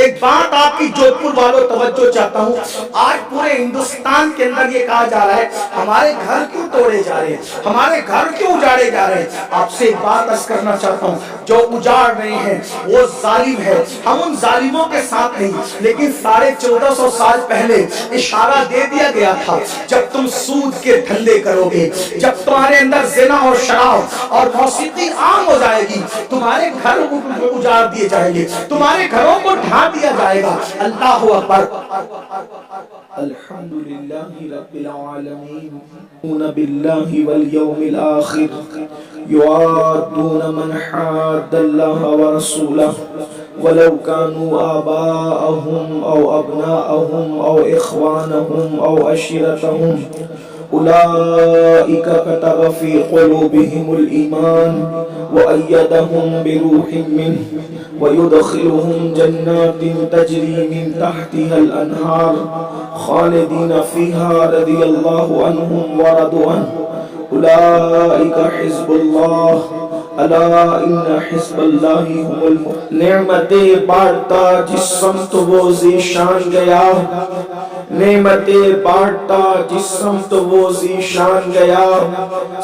ایک بات آپ کی جودھ پور والوں توجہ چاہتا ہوں، آج پورے ہندوستان کے اندر یہ کہا جا رہا ہے ہمارے گھر کیوں توڑے جا رہے ہیں، ہمارے گھر کیوں اجاڑے جا رہے ہیں۔ آپ سے ایک بات عرض کرنا چاہتا ہوں، جو اجاڑ رہے ہیں وہ ظالم ہے، ہم ان ظالموں کے ساتھ نہیں، لیکن 1450 سال پہلے اشارہ دے دیا گیا تھا، جب تم سود کے دھندے کرو گے، جب تمہارے اندر زنا اور شراب اور موسیقی عام ہو جائے گی، تمہارے گھر اجاڑ دیے جائیں گے، تمہارے گھروں کو ڈھا دیا جائے گا۔ اللہ اکبر۔ الحمدللہ رب العالمین باللہ والیوم الآخر یعادون من حاد اللہ ورسولہ ولو كانوا آباءهم أو أبناءهم أو إخوانهم أو عشيرتهم أولئك كتب في قلوبهم الإيمان وأيدهم بروح منه ويدخلهم جنات تجري من تحتها الأنهار خالدين فيها رضي الله عنهم ورضوا عنه أولئك حزب الله الا ان حزب اللہ هم المفلحون۔ نعمتیں بانٹتا جس سمت وہ ذیشان گیا، نعمتیں بانٹتا جس سمت وہ ذیشان گیا،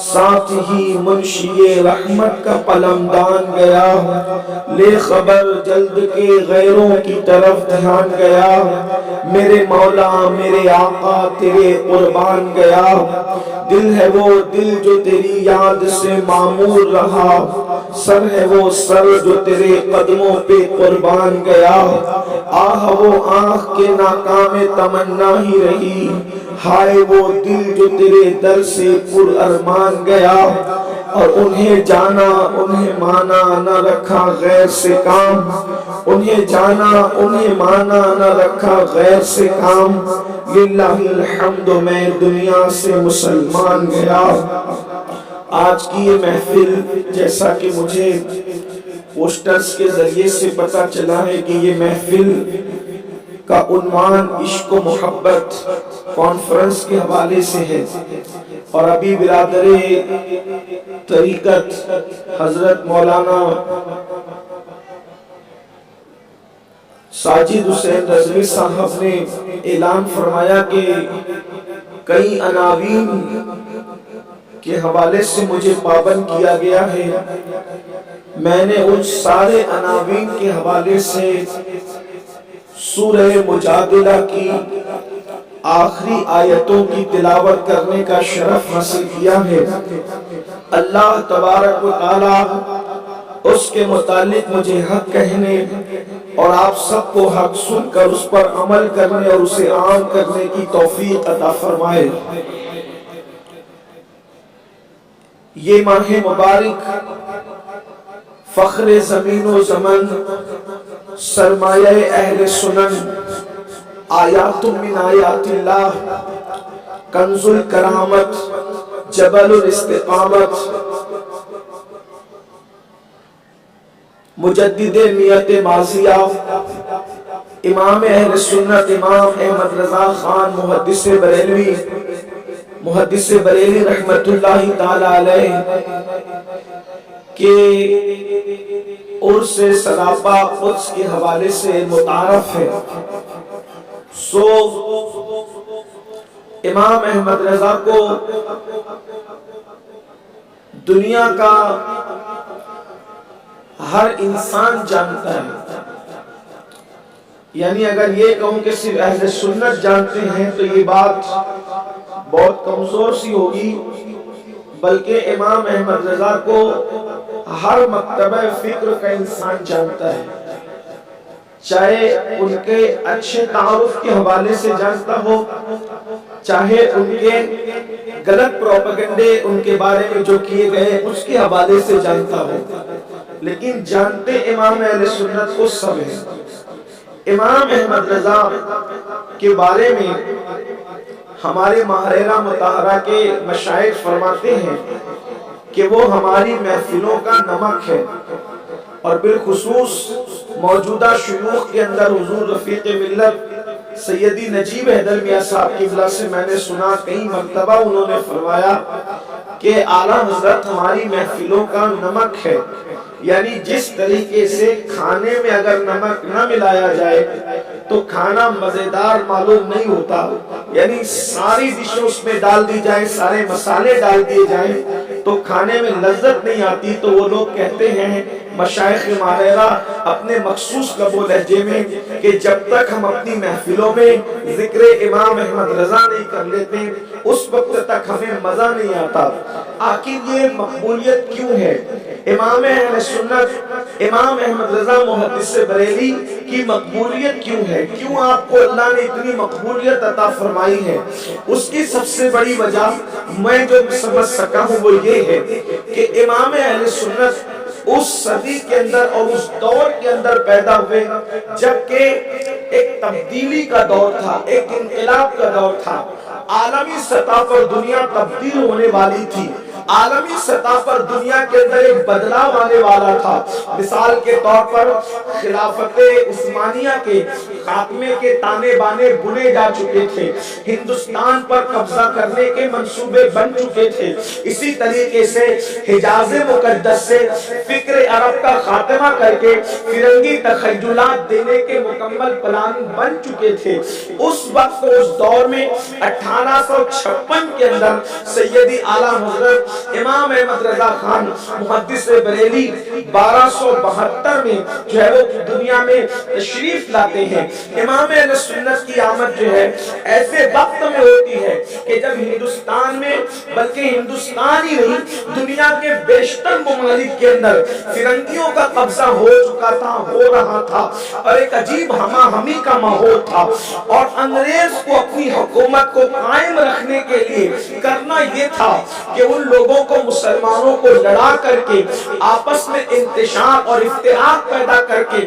ساتھ ہی منشی رحمت کا پلمدان گیا، لے خبر جلد کے غیروں کی طرف دھیان گیا، میرے مولا میرے آقا تیرے قربان گیا، دل ہے وہ دل جو تیری یاد سے معمور رہا، سر ہے وہ سر جو تیرے قدموں پہ قربان گیا، آہ وہ آنکھ کے ناکام تمنا ہی رہی، ہائے وہ دل جو تیرے در سے پر ارمان گیا، اور انہیں جانا انہیں مانا نہ رکھا غیر سے کام، انہیں جانا انہیں مانا نہ رکھا غیر سے کام، للہ الحمد میں دنیا سے مسلمان گیا۔ آج کی یہ محفل جیسا کہ مجھے پوسٹرز کے ذریعے سے پتا چلا ہے کہ یہ محفل کا عنوان عشق و محبت کانفرنس کے حوالے سے ہے، اور ابھی برادر طریقت حضرت مولانا ساجد حسین رضوی صاحب نے اعلان فرمایا کہ کئی عناوین کے حوالے سے مجھے پابند کیا گیا ہے، میں نے ان سارے عناوین کے حوالے سے سورہ مجادلہ کی آخری آیتوں کی تلاوت کرنے کا شرف حاصل کیا ہے۔ اللہ تبارک و تعالی اس کے متعلق مجھے حق کہنے اور آپ سب کو حق سن کر اس پر عمل کرنے اور اسے عام کرنے کی توفیق عطا فرمائے۔ یہ ماہ مبارک فخر زمین و زمن، سرمایہ اہل سنن، آیات من آیات اللہ، کنز الکرامت، جبل الاستقامت، مجدد میت ماضیہ، امام اہل سنت امام احمد رضا خان محدث بریلوی رحمت اللہ تعالی علیہ کے عرس سراپا قدس کے حوالے سے متعارف ہے۔ سو امام احمد رضا کو دنیا کا ہر انسان جانتا ہے، یعنی اگر یہ کہوں کہ صرف اہل سنت جانتے ہیں تو یہ بات بہت کمزور سی ہوگی، بلکہ امام احمد رضا کو ہر مکتبہ فکر کا انسان جانتا ہے، چاہے ان کے اچھے تعارف کے حوالے سے جانتا ہو، چاہے ان کے غلط پروپیگنڈے ان کے بارے میں جو کیے گئے اس کے حوالے سے جانتا ہو، لیکن جانتے امام اہل سنت کو سب ہے۔ امام احمد رضا کے بارے میں ہمارے ماہرہ مطہرہ کے مشائخ فرماتے ہیں کہ وہ ہماری محفلوں کا نمک ہے، اور بالخصوص موجودہ شیوخ کے اندر حضور رفیق ملت سیدی نجیب حیدر میاں صاحب کی بلا سے میں نے سنا کئی مرتبہ انہوں نے فرمایا کہ اعلیٰ حضرت ہماری محفلوں کا نمک ہے، یعنی جس طریقے سے کھانے میں اگر نمک نہ ملایا جائے تو کھانا مزیدار معلوم نہیں ہوتا، یعنی ساری ڈشیں اس میں ڈال دی جائیں، سارے مسالے ڈال دیے جائیں تو کھانے میں لذت نہیں آتی۔ تو وہ لوگ کہتے ہیں مشائخ ماہرہ اپنے مخصوص لب و لہجے میں کہ جب تک ہم اپنی محفلوں میں ذکر امام احمد رضا نہیں کر لیتے اس وقت تک ہمیں مزہ نہیں آتا۔ آخر یہ مقبولیت کیوں ہے؟ امام اہل سنت امام احمد رضا محدث بریلی کی مقبولیت کیوں ہے؟ کیوں آپ کو اللہ نے اتنی مقبولیت عطا فرمائی ہے؟ اس کی سب سے بڑی وجہ میں جو سمجھ سکا ہوں وہ یہ ہے کہ امام اہل سنت اس صدی کے اندر اور اس دور کے اندر پیدا ہوئے جبکہ ایک تبدیلی کا دور تھا، ایک انقلاب کا دور تھا، عالمی سطح پر دنیا تبدیل ہونے والی تھی، عالمی سطح پر دنیا کے اندر ایک بدلاؤ آنے والا تھا۔ مثال کے طور پر خلافت عثمانیہ کے خاتمے کے تانے بانے بنے جا چکے تھے، ہندوستان پر قبضہ کرنے کے منصوبے بن چکے تھے، اسی طریقے سے حجاز مقدس سے فکر عرب کا خاتمہ کر کے فرنگی تخیلات دینے کے مکمل پلان بن چکے تھے۔ اس وقت اس دور میں 1856 کے اندر سیدی اعلیٰ حضرت امام احمد رضا خان محدث بریلی 1272 میں جو ہے وہ دنیا میں تشریف لاتے ہیں۔ امام اہل سنت کی آمد جو ہے ایسے وقت میں ہوتی ہے کہ جب ہندوستان میں بلکہ ہندوستان ہی نہیں دنیا کے بیشتر ممالک کے اندر فرنگیوں کا قبضہ ہو چکا تھا، ہو رہا تھا اور ایک عجیب ہمہ ہمی کا ماحول تھا، اور انگریز کو اپنی حکومت کو قائم رکھنے کے لیے کرنا یہ تھا کہ ان لوگوں کو مسلمانوں کو لڑا کر کے آپس میں انتشار اور افتراق پیدا کر کے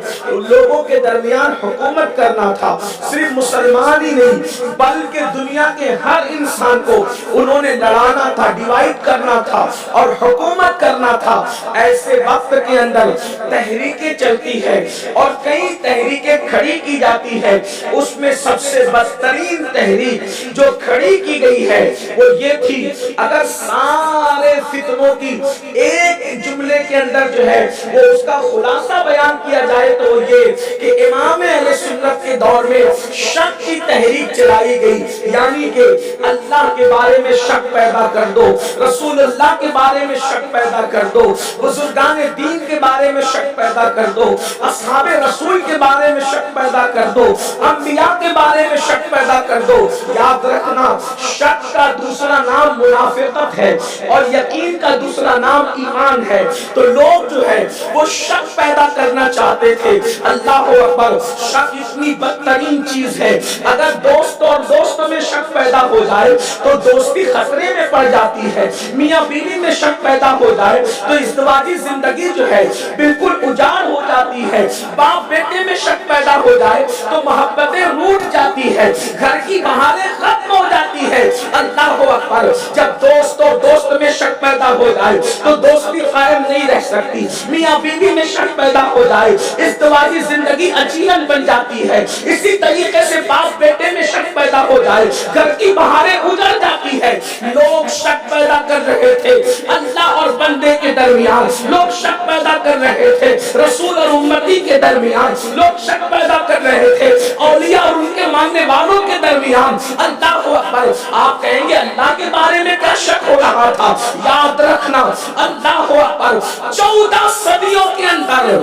لوگوں کے درمیان حکومت کرنا تھا۔ صرف مسلمان ہی نہیں بلکہ دنیا کے ہر انسان کو انہوں نے لڑانا تھا، ڈیوائیڈ کرنا تھا اور حکومت کرنا تھا۔ ایسے وقت کے اندر تحریکیں چلتی ہے اور کئی تحریکیں کھڑی کی جاتی ہے، اس میں سب سے بدترین تحریک جو کھڑی کی گئی ہے وہ یہ تھی، اگر سارے فتنوں کی ایک جملے کے اندر جو ہے وہ اس کا خلاصہ بیان کیا جائے تو یہ کہ امام اہل سنت کے دور میں شک کی تحریک چلائی گئی، یعنی کہ اللہ کے بارے میں شک پیدا کر دو، رسول اللہ کے بارے میں شک پیدا کر دو، بزرگان دین کے بارے میں شک پیدا کر دو، اصحاب رسول کے بارے میں شک پیدا کر دو، انبیاء کے بارے میں شک پیدا کر دو۔ یاد رکھنا شک کا دوسرا نام منافقت ہے اور یقین کا دوسرا نام ایمان ہے، تو لوگ جو ہے وہ شک پیدا کرنا چاہتے تھے۔ اللہ اکبر، شک اتنی بدترین چیز ہے، اگر دوست اور دوست میں شک پیدا ہو جائے تو دوستی خطرے میں پڑ جاتی ہے، میاں بیوی میں شک پیدا ہو جائے تو ازدواجی زندگی جو ہے بالکل اجاڑ ہو جاتی ہے، باپ بیٹے میں شک پیدا ہو جائے تو محبتیں روٹ جاتی ہے، گھر کی بہاریں ختم ہو جاتی ہے۔ اللہ اکبر، جب دوست اور دوست میں شک پیدا ہو جائے تو دوستی قائم نہیں رہ سکتی، میاں بیوی میں شک پیدا ہو جائے ازدواجی زندگی اجیرن بن جاتی ہے، اسی طریقے سے باپ بیٹے میں شک پیدا ہو جائے گھر کی بہاریں اجڑ جاتی ہے۔ لوگ شک پیدا کر رہے تھے اللہ اور بندے کے درمیان، لوگ شک پیدا کر رہے تھے رسول اور امتی کے درمیان، لوگ شک پیدا کر رہے تھے اولیاء اور ان کے ماننے والوں کے درمیان۔ اللہ اکبر، آپ کہیں گے اللہ کے بارے میں کیا شک ہو رہا تھا؟ یاد رکھنا اللہ اکبر، 14 صدیوں کے اندر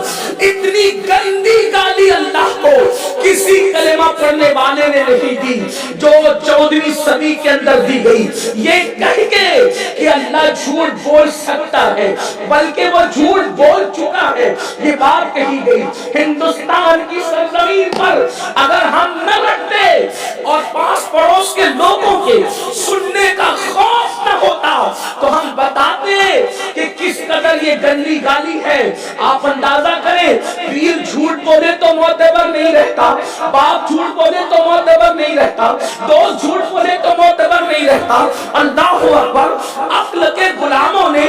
اتنی گندی گالی اللہ کو کسی کلمہ پڑھنے والے نے نہیں دی جو 14ویں صدی کے اندر دی گئی، یہ کہہ کے کہ اللہ جھوٹ بول سکتا ہے بلکہ وہ جھوٹ بول چکا ہے، یہ بات کہی گئی۔ ہندوستان کی سرزمین پر اگر ہم نہ رکھتے اور پاس پڑوس کے لوگوں کے سننے کا خوف نہ ہوتا تو ہم بتاتے کہ کس قدر یہ گندی گالی ہے۔ آپ اندازہ کریں، پیر جھوٹ بولے تو معتبر نہیں رہتا، باپ جھوٹ بولے تو معتبر نہیں رہتا، دوست جھوٹ بولے تو معتبر نہیں رہتا۔ اللہ اکبر، عقل کے غلاموں نے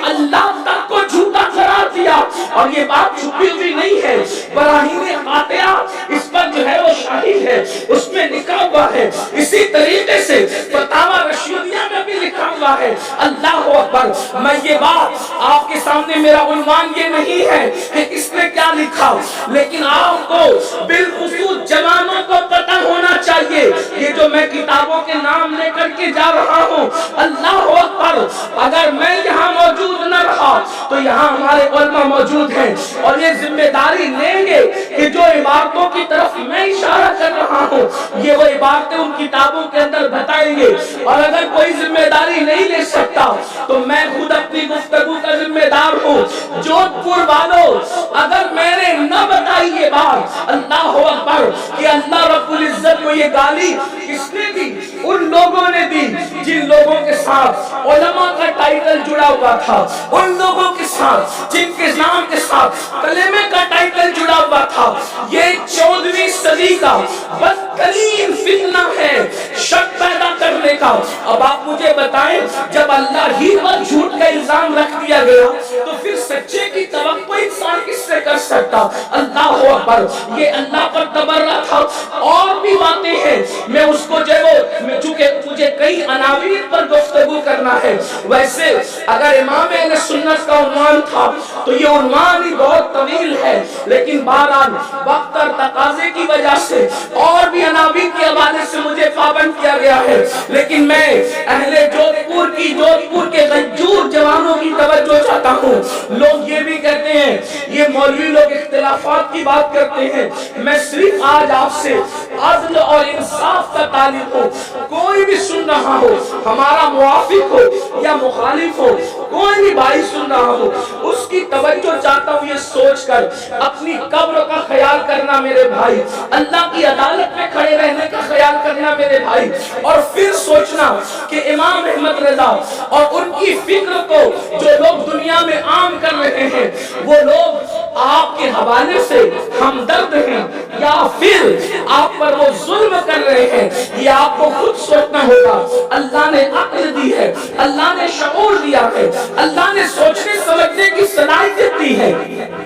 اللہ تک کو جھوٹا قرار دیا، اور یہ بات چھپی ہوئی نہیں ہے، براہین قاطعہ اس پر جو ہے وہ شاہد ہے، اس میں لکھا ہوا ہے، اسی طریقے سے فتاوی رشیدیہ میں بھی لکھا ہوا ہے۔ اللہ اکبر، میں یہ بات آپ کے سامنے میرا عنوان یہ نہیں ہے کہ اس نے کیا لکھا، لیکن آپ کو بالخصوص جوانوں کو پتہ ہونا چاہیے یہ جو میں کتابوں کے نام لے کر کے جا رہا ہوں، اللہ اکبر، اگر میں یہاں موجود نہ رہا تو یہاں ہمارے علماء موجود ہیں اور یہ ذمہ داری لیں گے کہ جو عبارتوں کی طرف میں اشارہ کر رہا ہوں یہ وہ عبارتیں ان کتابوں کے اندر بتائیں گے، اور اگر کوئی ذمہ داری نہیں لے سکتا تو میں خود اپنی گفتگو کا ذمہ دار ہوں۔ جودھ پور والوں، اگر میں نے نہ بتائی یہ بات، اللہ اکبر، کہ اللہ رب العزت کو یہ گالی کس نے دی؟ ان لوگوں نے دی جن لوگوں کے ساتھ علماء کا ٹائٹل جڑا ہوا تھا، ان لوگوں کے ساتھ جن کے نام کے ساتھ کلمے کا ٹائٹل جڑا ہوا تھا۔ یہ 14ویں صدی کا بدترین فتنہ ہے شک پیدا کرنے کا۔ اب آپ مجھے بتائیں، جب اللہ ہی پر جھوٹ کا الزام رکھ دیا گیا تو پھر سچے کی توقع انسان کس سے کر سکتا؟ اللہ اکبر، یہ اللہ پر تبرہ تھا۔ اور بھی باتیں ہیں، میں اس کو چونکہ مجھے کئی عناوین پر گفتگو کرنا ہے، ویسے اگر امام اہل سنت کا عنوان تھا تو یہ عنوان ہی بہت طویل ہے، لیکن بہرحال وقت اور تقاضے کی وجہ سے اور بھی عناوین کے حوالے سے مجھے پابند کیا گیا ہے، لیکن میں اہل جودھ پور کے غنجور جوانوں کی توجہ چاہتا ہوں۔ لوگ یہ بھی کہتے ہیں، یہ مولوی لوگ اختلافات کی بات کرتے ہیں، میں صرف آج آپ سے عدل اور انصاف کا طالب ہوں۔ کوئی بھی سن رہا ہو، ہمارا موافق ہو یا مخالف ہو، کوئی بھی بھائی سن رہا ہو، اس کی توجہ چاہتا ہوں یہ سوچ کر اپنی قبر کا خیال کرنا میرے بھائی، اللہ کی عدالت میں کھڑے رہنے کا خیال کرنا میرے بھائی، اور پھر سوچنا کہ امام احمد رضا اور ان کی فکر کو جو لوگ دنیا میں عام کر رہے ہیں وہ لوگ آپ کے حوالے سے ہمدرد ہیں یا پھر آپ پر وہ ظلم کر رہے ہیں، یہ آپ کو خود سوچنا ہوگا۔ اللہ نے عقل دی ہے، اللہ نے شعور دیا ہے، اللہ نے سوچنے سمجھنے کی صلاحیت دی ہے۔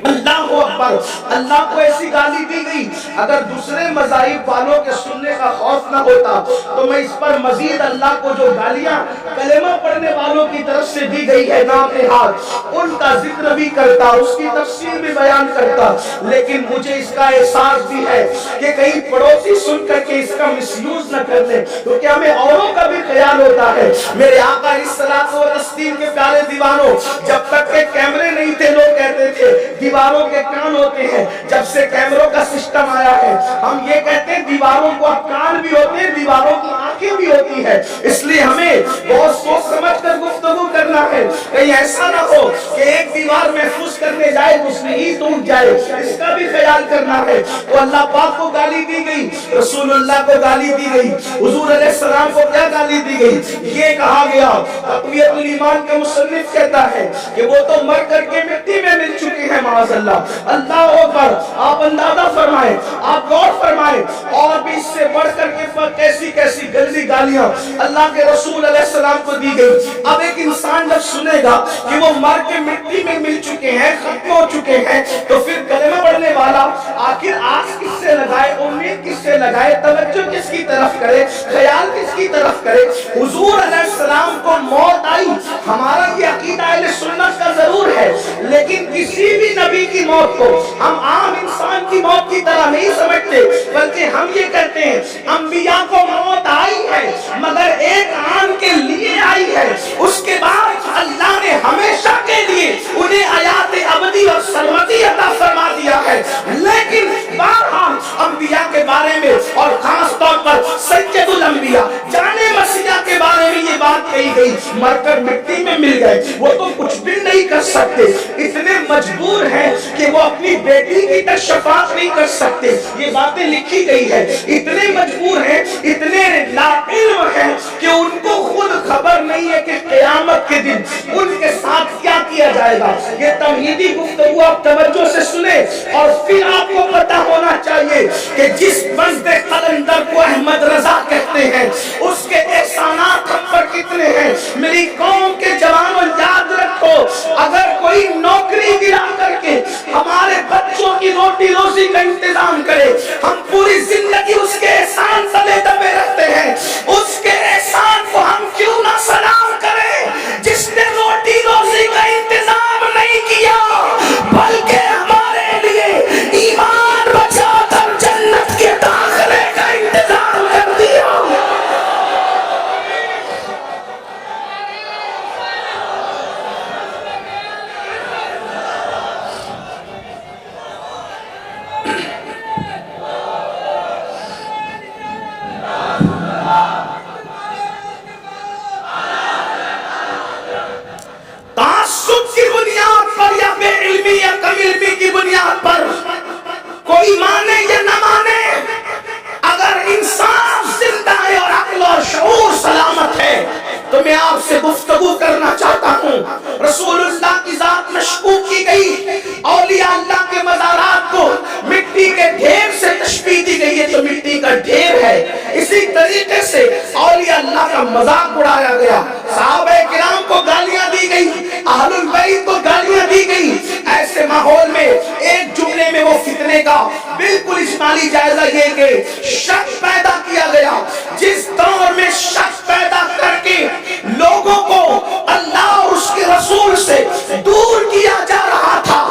اللہ اکبر، اللہ کو ایسی گالی دی گئی، اگر دوسرے مذاہب والوں کے سننے کا خوف نہ ہوتا تو میں اس پر مزید اللہ کو جو گالیاں کلمہ پڑھنے والوں کی طرف سے دی گئی ہے نام نہاد، ان کا ذکر بھی کرتا، اس کی تفصیل بھی بیان کرتا، لیکن مجھے اس کا احساس بھی ہے کہ کہیں پڑوسی سن کر کے اس کا مس یوز نہ کر لیں، کیونکہ ہمیں اوروں کا بھی خیال ہوتا ہے۔ میرے آقا الصلوۃ والتسلیم کے پیارے دیوانوں، جب تک کہ کیمرے نہیں تھے لوگ کہتے تھے دیواروں کے کان ہوتے ہیں، جب سے کیمروں کا سسٹم آیا ہے ہم یہ کہتے ہیں دیواروں کو اب کان بھی ہوتے ہیں، دیواروں کی آنکھیں بھی ہوتی ہے، اس لیے ہمیں بہت سوچ سمجھ کر گفتگو کرنا ہے، کہیں ایسا نہ ہو کہ ایک دیوار محفوظ کرنے جائے دوسری ہی ٹوٹ جائے، اس کا بھی خیال کرنا ہے۔ تو اللہ پاک کو گالی دی گئی، رسول اللہ کو گالی دی گئی، حضور علیہ السلام کو کیا گالی دی گئی؟ یہ کہا گیا، تقویۃ الایمان کا مصنف کہتا ہے کہ وہ تو مر کر کے مٹی میں مل چکے ہیں معاذ اللہ۔ اللہ اکبر، آپ اندازہ فرمائیں، آپ غور فرمائیں، اور بھی اس سے بڑھ کر کے کیسی کیسی گندی گالیاں اللہ کے رسول علیہ السلام کو دی گئی۔ اب ایک انسان جب سنے گا کہ وہ مر کے مٹی میں مل چکے ہیں، ختم ہو چکے ہیں، تو پھر کلمہ پڑھنے والا آخر آس کس سے لگائے، امید کس سے لگائے، توجہ کس کی طرف کرے، خیال کس کی طرف کرے؟ حضور علیہ السلام کو موت آئی، ہمارا یہ عقیدہ اہل سنت کا ضرور ہے، لیکن کسی بھی نبی کی موت کو ہم عام انسان کی موت کی طرح نہیں سمجھتے، بلکہ ہم یہ کہتے ہیں انبیاء کو موت آئی ہے مگر ایک آن کے لیے آئی ہے، اس کے بعد اللہ نے ہمیشہ کے لیے انہیں حیات ابدی اور سلامتی عطا فرما دیا ہے۔ لیکن بہرحال انبیاء کے بارے میں اور خاص طور پر سید الانبیاء جانے مسیح کے بارے میں یہ بات کہی گئی، مر کر مٹی میں مل گئے، وہ تو کچھ بھی نہیں کر سکتے، اتنے مجبور ہیں کہ وہ اپنی بیٹی کی تک شفاعت نہیں کر سکتے، یہ باتیں لکھی گئی ہے، اتنے مجبور ہیں، اتنے لا علم ہیں کہ ان کو خود خبر نہیں ہے کہ قیامت کے دن ان کے ساتھ کیا کیا جائے گا۔ یہ تمہیدی گفتگو آپ توجہ سے سنیں، اور پھر آپ کو پتہ ہونا چاہیے کہ جس بند قلندر کو احمد رضا کہتے ہیں اس کے احسانات ہم پر کتنے ہیں۔ میری قوم کے جوانوں یاد رکھو، اگر کوئی نوکری گرا کر کے ہمارے بچوں کی روٹی روزی کا انتظام کرے، ہم پوری زندگی اس کے احسان تلے دبے رہتے ہیں، اس کے احسان کو ہم کیوں نہ سلام کریں؟ جس نے روٹی روزی کا انتظام نہیں کا ڈھیر ہے۔ اسی طریقے سے اولیاء اللہ کا مذاق اڑایا گیا، صحابہ کرام کو گالیاں دی گئی، اہل البیت کو گالیاں دی گئی۔ ایسے ماحول میں ایک جملے میں وہ فتنے کا بالکل اجمالی جائزہ یہ کہ شک پیدا کیا گیا۔ جس دور میں شک پیدا کر کے لوگوں کو اللہ اور اس کے رسول سے دور کیا جا رہا تھا،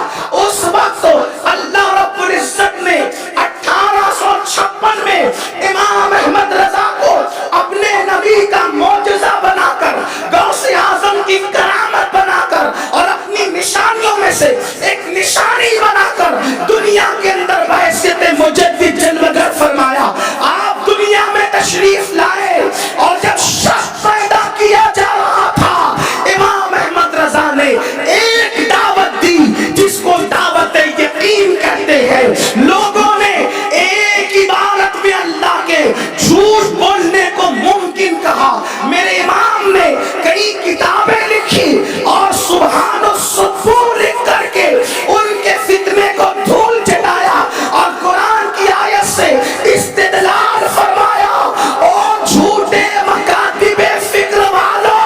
اس وقت اللہ رب العزت نے 1856 میں امام احمد رضا کو اپنے نبی کا معجزہ بنا کر، غوث اعظم کی کرامت بنا کر اور اپنی نشانیوں میں سے ایک نشانی بنا کر دنیا کے اندر بحیثیت مجدد جلوگر فرمایا۔ آپ دنیا میں تشریف لائے اور جب شک پیدا کیا جا رہا تھا، امام احمد رضا نے ایک دعوت دی جس کو دعوت یقین کہتے ہیں۔ لوگوں نے ایک عبارت میں اللہ کے جھوٹ بولنے کو ممکن کہا۔ میرے امام نے کئی کتابیں لکھی اور سبحان الصفور لکھ کر کے ان کے فتنے کو دھول چٹایا اور قرآن کی آیت سے استدلال فرمایا۔ او جھوٹے مکاتب فکر والو،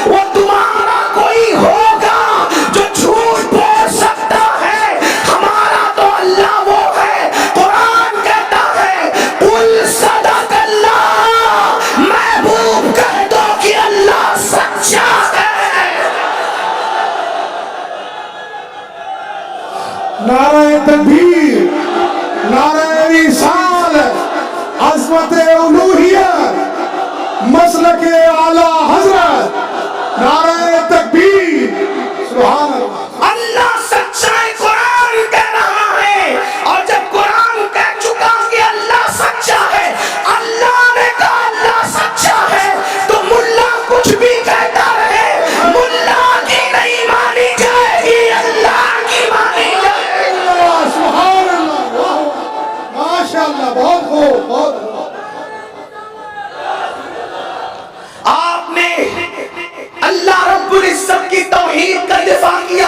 وہ تمہارا کوئی ہوگا جو جھوٹ بول سکتا ہے، ہمارا تو اللہ وہ ہے۔ قرآن کہتا ہے قل صدق اللہ، محبوب کہہ دو کہ اللہ سچا ہے۔ نعرہ تکبیر، نعرہ رسالت، عظمت الوہیت، مسلک اعلی حضرت، نعرہ تکبیر، سبحان اللہ۔ اللہ سچائی قرآن کہہ رہا ہے، اور جب قرآن کہہ چکا کہ اللہ سچا ہے، اللہ نے کہا اللہ سچا ہے، تو ملا کچھ بھی کہتا رہے، ملا کی نہیں مانی جائے گی، اللہ کی مانی جائے گی۔ سبحان اللہ، واہ ماشاءاللہ، بہت خوب، بہت خوب۔ آپ نے اللہ رب العزت کی توحید کا دفاع کیا،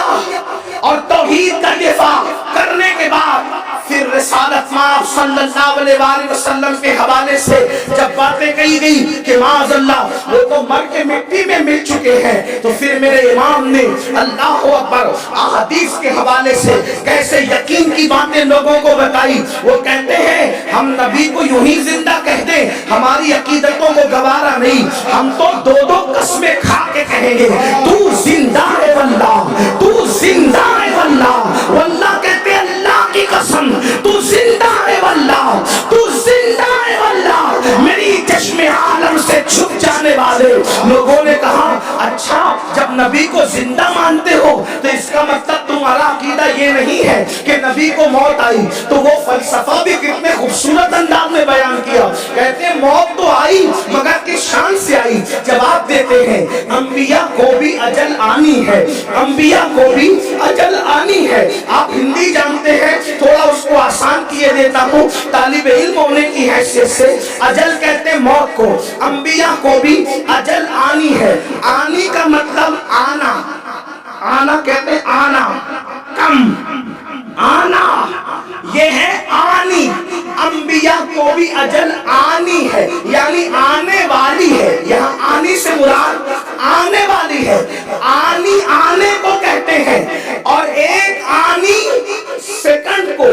اور توحید کا دفاع کرنے کے بعد پھر رسالت مآب صلی اللہ علیہ وآلہ وسلم کے حوالے سے جب باتیں کہی گئی کہ معاذ اللہ وہ تو مر کے مٹی میں مل چکے ہیں، تو پھر میرے امام نے اللہ اکبر احادیث کے حوالے سے کیسے یقین کی باتیں لوگوں کو بتائی۔ وہ کہتے ہیں ہم نبی کو یوں ہی زندہ کہہ دیں، ہماری عقیدتوں کو گوارا نہیں، ہم تو دو دو قسمیں کھا کے کہیں گے تو زندہ ہے واللہ، تو زندہ ہے واللہ، واللہ کہتے ہیں اللہ کی قسم تو زندہ ہے واللہ، تو زندہ ہے واللہ۔ میری چشم عالم سے چھپ جانے والے لوگوں نے کہا اچھا جب نبی کو زندہ مانتے ہو تو اس کا مطلب تمہارا عقیدہ یہ نہیں ہے کہ نبی کو موت آئی۔ تو وہ فلسفہ بھی کتنے خوبصورت انداز میں بیان کیا، کہتے ہیں موت تو آئی مگر کس شان سے آئی؟ جواب دیتے ہیں انبیاء کو بھی اجل آنی ہے، انبیاء کو بھی اجل آنی ہے۔ آپ ہندی جانتے ہیں، تھوڑا اس کو آسان کیے دیتا ہوں طالب علم ہونے کی حیثیت سے۔ اجل کہتے ہیں موت کو، انبیاء کو بھی اجل آنی ہے۔ آنی کا مطلب آنا، آنا کہتے ہیں آنا، کم آنا، یہ ہے آنی۔ انبیاء کو بھی اجل آنی ہے، یعنی آنے والی ہے۔ یہاں آنی سے مراد آنے والی ہے، آنی آنے کو کہتے ہیں۔ اور ایک آنی سیکنڈ کو،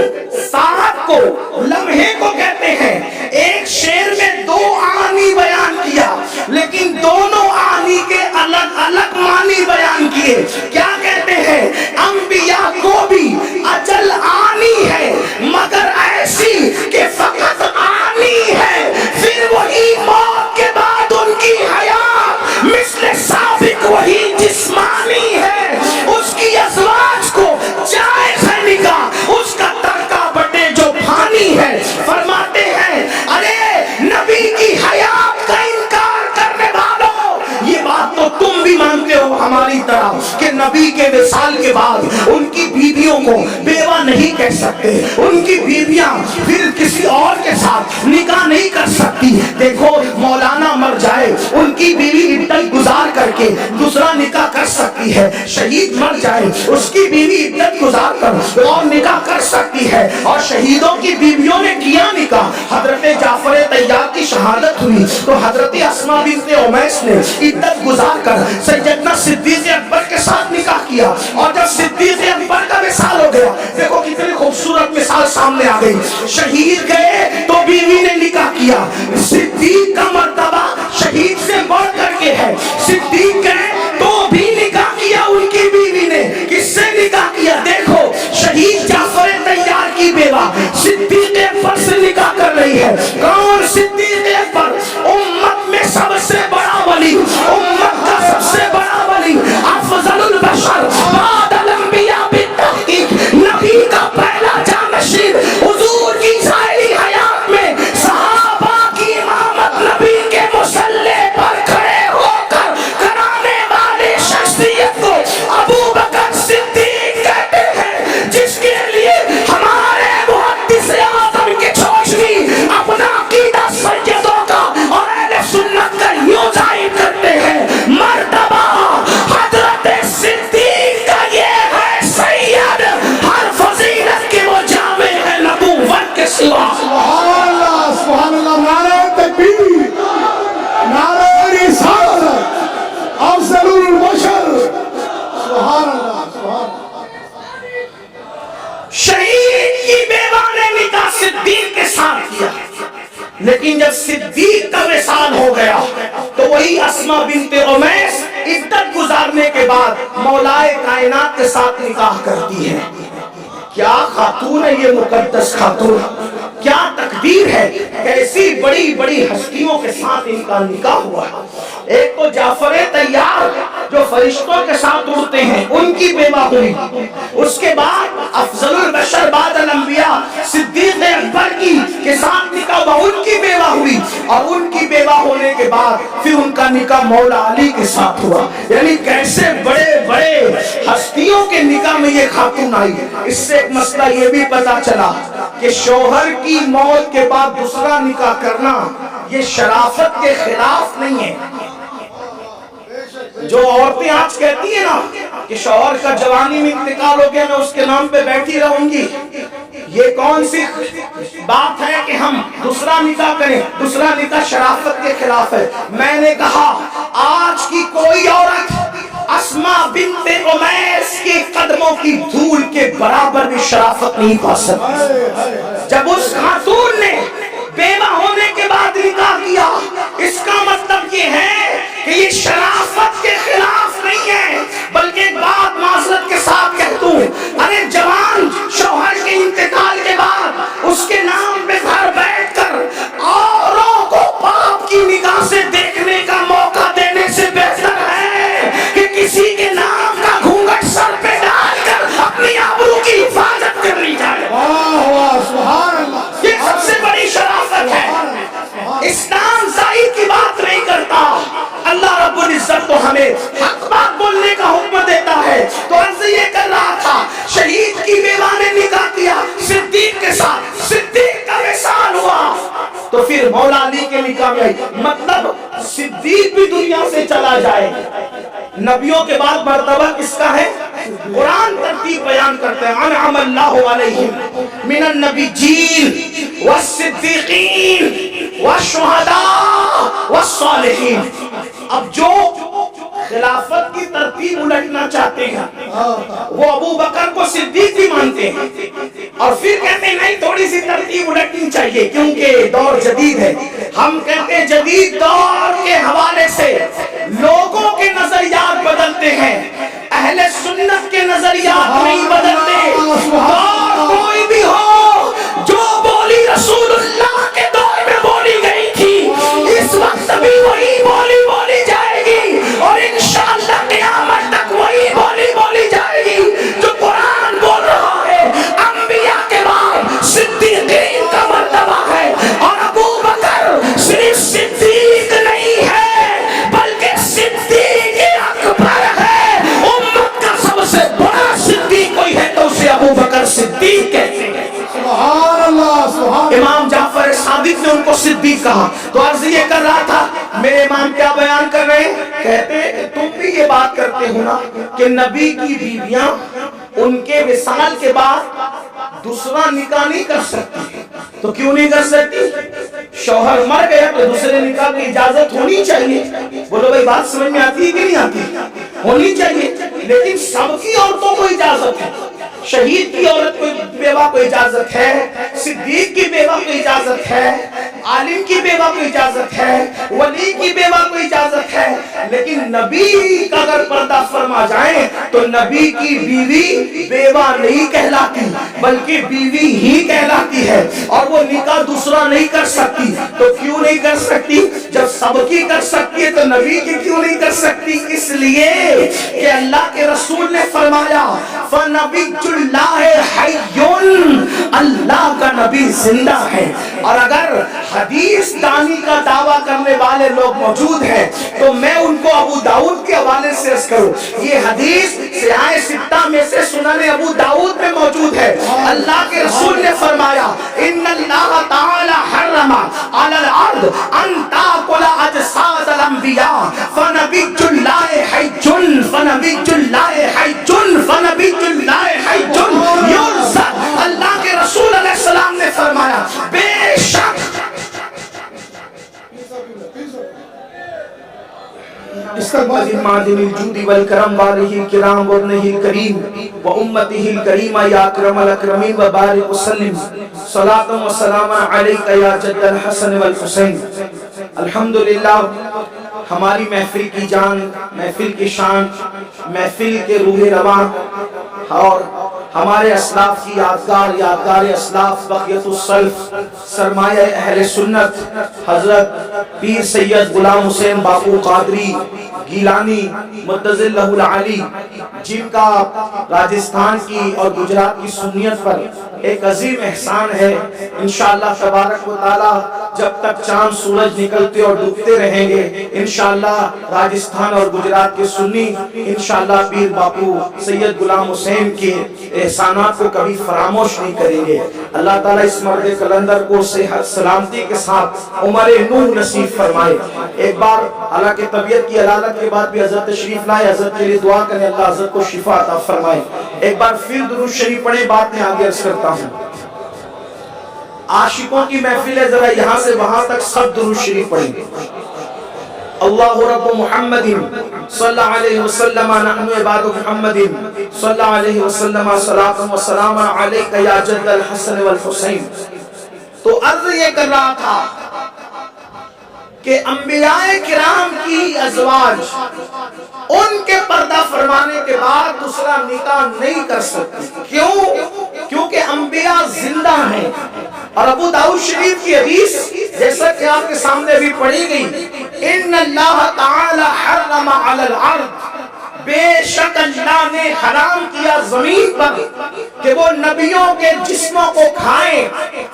ساعت کو، لمحے کو کہتے ہیں۔ ایک شعر میں دو آنی بیان کیا لیکن دونوں آنی کے الگ الگ معنی بیان کیے۔ کیا کہتے ہیں؟ انبیاء کو بھی اجل آنی ہے مگر ایسی کہ فقط آنی ہے، پھر وہی موت کے بعد ان کی حیات مثل سابق وہی جسمانی ہے۔ اس کی ازواج کو جائز ہے نکاح، اس کا ترکہ بٹے جو پھانی ہے۔ فرماتے ہیں ارے نبی کی حیات کا انکار کرنے والوں، یہ بات تو تم بھی مانتے ہو ہماری طرح کہ نبی کے وصال کے بعد ان کی بیویوں کو بیوہ نہیں کہہ سکتے، ان کی بیویاں پھر کسی اور کے ساتھ نکاح نہیں کر سکتی۔ دیکھو مولانا مر جائے، ان کی بیوی عدت گزار کر کے دوسرا نکاح کر سکتی سکتی ہے، شہید مر جائے اس کی بیوی عدت گزار کر اور نکاح کر سکتی ہے، اور شہیدوں کی بیویوں نے کیا نکاح۔ حضرت جعفر طیار کی شہادت ہوئی تو حضرت اسماء بنت امیس نے عدت گزار کر سیدنا صدیق اکبر کے ساتھ نکاح کیا، اور جب صدیق اکبر کا وصال ہو گیا، دیکھو کتنی خوبصورت مثال سامنے آ گئی، شہید گئے تو بیوی نے نکاح کیا۔ صدیق کا مرتبہ شہید سے بڑھ کر کے ہے، صدیق گئے تو بھی نکاح کیا ان کی بیوی نے۔ کس سے نکاح کیا؟ دیکھو شہید جعفر طیار کی بیوہ صدیق اکبر سے نکاح کر رہی ہے۔ کون؟ صدیق اکبر، امت میں سب سے بڑا ولی، امت کا سب سے بڑا ولی، افضل البشر بعد الانبیاء بالتحقیق، نبی کا پہلا جانشین، حضور کی ظاہری حیات میں صحابہ کی امامت نبی کے مصلی پر کھڑے ہو کر کرانے والے شخصیت کو ابو بکر صدیق کہتے ہیں، جس کے لیے ہمارے محدث اعظم کے چوشنی اپنا عقیدہ سیدوں کا اور اہل سنت کا یوں ظاہر کرتے ہیں، مرتبہ حضرت صدیق کا یہ ہے سید، ہر فضیلت کے وہ جامع ہے نبوت کے سوا۔ سبحان اللہ، سبحان اللہ، نعرہ تکبیر، نعرہ رسالت، افضل البشر، سبحان اللہ، سبحان اللہ۔ شہید کی بیوہ نے نکاح صدیق کے ساتھ کیا، لیکن جب صدیق کا وصال ہو گیا تو وہی اسماء بنت امیس عدت گزارنے کے بعد مولائے کائنات کے ساتھ نکاح کرتی ہے۔ کیا خاتون ہے یہ مقدس خاتون، کیا تقدیر ہے، کیسی بڑی بڑی ہستیوں کے ساتھ ان کا نکاح ہوا ہے۔ ایک تو جعفر طیار جو فرشتوں کے ساتھ اڑتے ہیں ان کی بیوہ ہوئی، اس کے بعد افضل البشر بعد الانبیاء صدیق اکبر کی کے ساتھ نکاح ہوا، ان کی بیوہ ہوئی، اور ان کی بیوہ ہونے کے بعد پھر ان کا نکاح مولا علی کے ساتھ ہوا۔ یعنی کیسے بڑے بڑے ہستیوں کے نکاح میں یہ خاتون آئی۔ اس سے ایک مسئلہ یہ بھی پتا چلا کہ شوہر کی موت کے بعد دوسرا نکاح کرنا یہ شرافت کے خلاف نہیں ہے۔ جو عورتیں آج کہتی ہیں نا کہ شوہر کا جوانی میں انتقال ہو گیا میں اس کے نام پہ بیٹھی رہوں گی، یہ کون سی بات ہے کہ ہم دوسرا نکاح کریں؟ دوسرا نکاح شرافت کے خلاف ہے۔ میں نے کہا آج کی کوئی عورت اسماء بنت امیس کے قدموں کی دھول کے برابر بھی شرافت نہیں پا سکتی۔ جب اس خاتون نے بیوہ ہونے کے بعد نکاح کیا، اس کا مطلب یہ ہے کہ یہ شرافت کے خلاف نہیں ہے، بلکہ ایک بات معذرت کے ساتھ کہتا ہوں، ارے جوان شوہر کے انتقال کے بعد اس کے نام پہ گھر بیٹھ کر اوروں کو باپ کی نگاہ سے دیکھنے کا موقع دینے سے بہتر ہے کہ کسی کے نام کا گھونگھٹ سر پہ ڈال کر اپنی آبرو کی حفاظت کرنی جائے۔ واہ واہ، سبحان اللہ، یہ سب سے بڑی شرافت ہے۔ اسلام ظاہر کی بات نہیں کرتا، اللہ رب العزت تو ہمیں حق بات بولنے کا حکم دیتا ہے۔ تو عرض یہ کر رہا تھا، شہید کی بیوہ نے نکاح کیا صدیق کے ساتھ، صدیق کا وصال ہوا تو پھر مولا علی کے نکاح میں آئی۔ مطلب صدیق بھی دنیا سے چلا جائے، نبیوں کے بعد مرتبہ کس کا ہے؟ قرآن ترتیب بیان کرتے ہیں، انعم اللہ علیہم من النبیین والصدیقین والشہداء والصالحین۔ اب جو خلافت کی ترتیب الٹنا چاہتے ہیں وہ ابو بکر کو صدیق بھی مانتے ہیں، اور پھر کہتے ہیں نہیں تھوڑی سی ترتیب الٹنی چاہیے کیونکہ دور جدید ہے۔ ہم کہتے ہیں جدید دور کے حوالے سے لوگوں کے نظریات بدلتے ہیں، اہل سنت کے نظریات نہیں بدلتے۔ دور کوئی بھی ہو، جو بولی رسول اللہ کے دور میں بولی گئی تھی اس وقت بھی وہی بولی جائے گی، اور انشاءاللہ قیامت تک وہی بولی جائے گی جو قرآن بول رہا ہے۔ انبیاء کے بعد صدیقین کا مرتبہ ہے، اور ابو بکر صرف صدیق نہیں ہے صادق نے ان کو صدیق کہا۔ تو عرض یہ کر رہا تھا، میرے امام کیا بیان کر رہے ہیں؟ کہتے ہیں تم بھی یہ بات کرتے ہو نا کہ نبی کی بیویاں ان کے وصال کے بعد دوسرا نکاح نہیں کر سکتی۔ تو کیوں نہیں کر سکتی؟ شوہر مر گیا تو دوسرے نکاح کی اجازت ہونی چاہیے۔ بولو بھائی بات سمجھ میں آتی ہے کہ نہیں آتی؟ ہونی چاہیے، لیکن سب کی عورتوں کو اجازت ہے۔ شہید کی عورت کو بیوہ کو اجازت ہے، صدیق کی بیوہ کو اجازت ہے، عالم کی بیوہ کو اجازت ہے، ولی کی بیوہ کو اجازت ہے، لیکن نبی کا اگر پردہ فرما جائیں تو نبی کی بیوی بیوہ نہیں کہلاتی بلکہ بیوی ہی کہلاتی ہے، اور وہ نکاح دوسرا نہیں کر سکتی۔ تو کیوں نہیں کر سکتی؟ جب سب کی کر سکتی ہے تو نبی کی کیوں نہیں کر سکتی؟ اس لیے کہ اللہ کے رسول نے فرمایا فَنَبِيُّ اللَّهِ حَيٌّ، اللہ کا نبی زندہ ہے۔ اور اگر حدیث دانی کا دعویٰ کرنے والے لوگ موجود ہیں تو میں ان کو ابو داؤد کے حوالے سے عرض کروں، یہ حدیث سیاہ ستہ میں سے سنن ابو داؤد میں موجود ہے۔ اللہ کے رسول نے فرمایا ان اللہ تعالی حرم علی الارض ان تاکل اجساد الانبیاء فنبی اللہ حی فنبی اللہ حی فنبی اللہ حی یرزق۔ اللہ کے رسول علیہ السلام نے فرمایا بے شک استقبال معدن الجود والکرم والہ الکرام وابنہ الکریم وامتہ الکریمہ یا اکرم الاکرمین وبارک وسلم صلاۃ و سلام علیک یا جد الحسن والحسین۔ الحمدللہ ہماری محفل کی جان، محفل کی شان، محفل کے روح رواں اور ہمارے اسلاف کی یادگار، یادگار اسلاف، بقیت السلف، سرمایہ اہل سنت حضرت پیر سید غلام حسین باپو قادری گیلانی مدظ اللہ العالی، جن کا راجستھان کی اور گجرات کی سنیت پر ایک عظیم احسان ہے۔ انشاءاللہ تبارک و تعالی جب تک چاند سورج نکلتے اور ڈوبتے رہیں گے انشاءاللہ راجستھان اور گجرات کے سنی انشاءاللہ پیر باپو سید غلام حسین کے احسانات کو کبھی فراموش نہیں کریں گے۔ اللہ تعالیٰ اس مرد کلندر کو صحت سلامتی کے ساتھ عمر نوح نصیب فرمائے۔ ایک بار حالانکہ طبیعت کی علالت کے بعد بھی حضرت تشریف لائے، حضرت کے لیے دعا کریں اللہ حضرت کو شفا عطا فرمائے۔ ایک بار پھر درود شریف پڑھیں، بات میں آگے عرض کرتا ہوں۔ عاشقوں کی محفل ہے، ذرا یہاں سے وہاں تک سب درود شریف پڑھیں گے۔ اللہ رب محمد صلی اللہ علیہ وسلم نحن عباد محمد صلی اللہ علیہ وسلم صلاۃ و سلام علیک یا جد الحسن والحسین۔ تو عرض یہ کر رہا تھا کہ انبیاء کرام کی ازواج ان کے پردہ فرمانے کے بعد دوسرا نکاح نہیں کر سکتی۔ کیوں؟ کیونکہ انبیاء زندہ ہیں۔ اور ابو داؤد شریف کی حدیث جیسا کہ آپ کے سامنے بھی پڑھی گئی، ان اللہ تعالی حرم علی الارض، بے شک اللہ نے حرام کیا زمین پر کہ وہ نبیوں کے جسموں کو کھائیں۔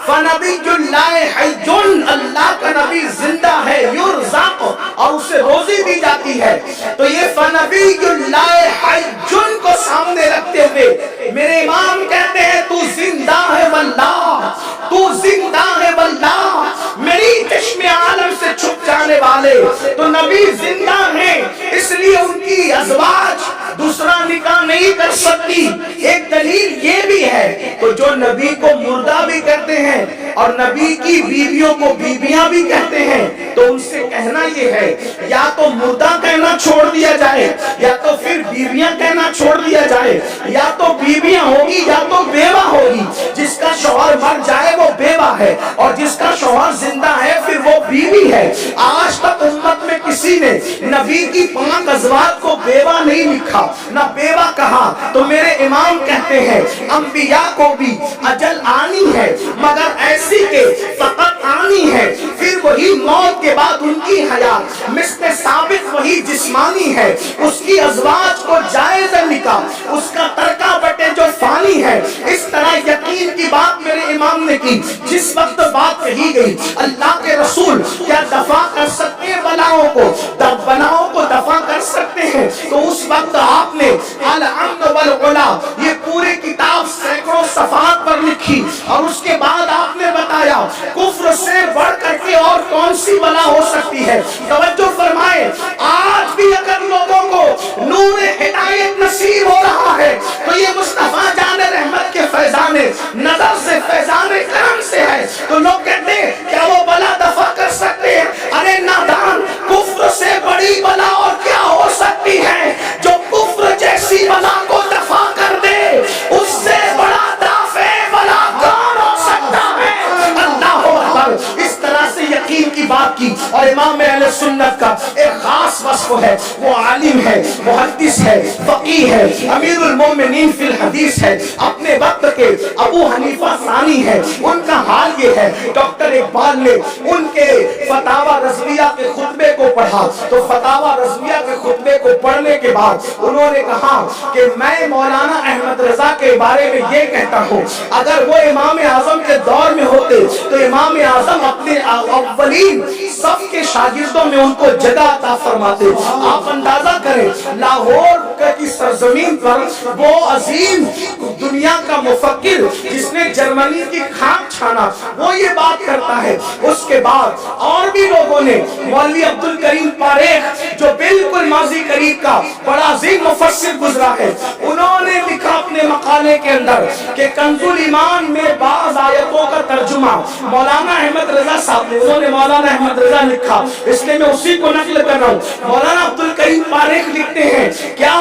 فنبی اللہ حی، اللہ کا نبی زندہ ہے، یرزق، اور اسے روزی دی جاتی ہے۔ تو یہ فنبی اللہ حی کو سامنے رکھتے ہوئے میرے امام کہتے ہیں تو زندہ ہے واللہ، تو زندہ ہے واللہ، میری چشم عالم سے چھپ جانے والے تو نبی زندہ ہیں، اس لیے ان کی ازواج دوسرا نکاح نہیں کر سکتی۔ ایک دلیل یہ بھی ہے تو جو نبی کو مردہ بھی کہتے ہیں اور نبی کی بیویوں کو بیویاں بھی کہتے ہیں تو ان سے کہنا یہ ہے یا تو مردہ کہنا چھوڑ دیا جائے یا تو پھر بیویاں کہنا چھوڑ دیا جائے، یا تو بیویاں ہوگی یا تو بیوہ ہوگی۔ جس کا شوہر مر جائے وہ بیوہ ہے اور جس کا شوہر زندہ ہے پھر وہ بیوی ہے۔ آج تک امت میں کسی نے نبی کی 5 ازواج کو بیوہ نہیں لکھا نہ بیوہ کہا۔ تو میرے امام کہتے ہیں انبیاء کو بھی اجل آنی ہے مگر ایسی کہ فقط آنی ہے، پھر وہی موت کے بعد ان کی حیات مثل ثابت وہی جسمانی ہے۔ اس کی ازواج کو جائز نکاح، اس کا ترکہ بٹے جو فانی ہے۔ اس طرح یقین کی بات میرے امام نے کی۔ جس وقت بات کہی گئی اللہ کے رسول کیا دفع کر سکتے ہیں بلاؤں کو، بلاؤں کو دفع کر سکتے ہیں تو اس وقت آپ نے الامن والعلا یہ پوری کتاب سینکڑوں صفحات پر لکھی، اور اس کے بعد آپ نے بتایا کفر سے بڑھ کر کے اور کون سی بلا ہو سکتی ہے۔ توجہ فرمائے، آج بھی اگر لوگوں کو نور ہدایت نصیب ہو رہا ہے تو یہ مصطفیٰ جان رحمت کے فیضان نظر سے، فیضان کرم سے ہے۔ تو لوگ کہتے ہیں کیا وہ بلا دفع کر سکتے ہیں؟ ارے نادان، کفر سے بڑی بلا اور کیا ہو سکتی ہے؟ جو کفر جیسی بلا کو دفع کر دے، اس سے بڑا دافع بلا کون ہو سکتا ہے؟ اللہ اکبر۔ اس طرح سے یقین کی بات کی، اور امام اہل سنت کا ایک خاص وصف ہے، وہ عالم ہے، محدث ہے، فقیہ ہے، امیر المومنین فی الحدیث ہے، اپنے وقت کے ابو حنیفہ ثانی ہے۔ ان کا حال یہ ہے، ڈاکٹر اقبال نے ان کے فتاوی رضویہ کے خطبے کو پڑھا، تو فتاوی رضویہ کے خطبے کو پڑھنے کے بعد انہوں نے کہا کہ میں مولانا احمد رضا کے بارے میں یہ کہتا ہوں، اگر وہ امام اعظم کے دور میں ہوتے تو امام اعظم اپنے اولین صف کے شاگردوں میں ان کو جگہ عطا فرماتے۔ آپ اندازہ کریں، لاہور کی سرزمین پر وہ عظیم دنیا کا مفکر جس نے جرمنی کی خاک چھانا، وہ یہ بات کرتا ہے۔ اس کے بعد اور بھی لوگوں نے، مولوی عبدالکریم پاریخ جو بالکل ماضی قریب کا بڑا عظیم مفسر گزرا ہے، انہوں نے لکھا اپنے مقالے کے اندر کہ کنز الایمان میں بعض آیتوں کا ترجمہ مولانا احمد رضا صاحب نے، انہوں نے مولانا احمد رضا لکھا، اس لیے میں اسی کو نقل کر رہا ہوں۔ مولانا عبدالکریم پاریخ لکھتے ہیں کیا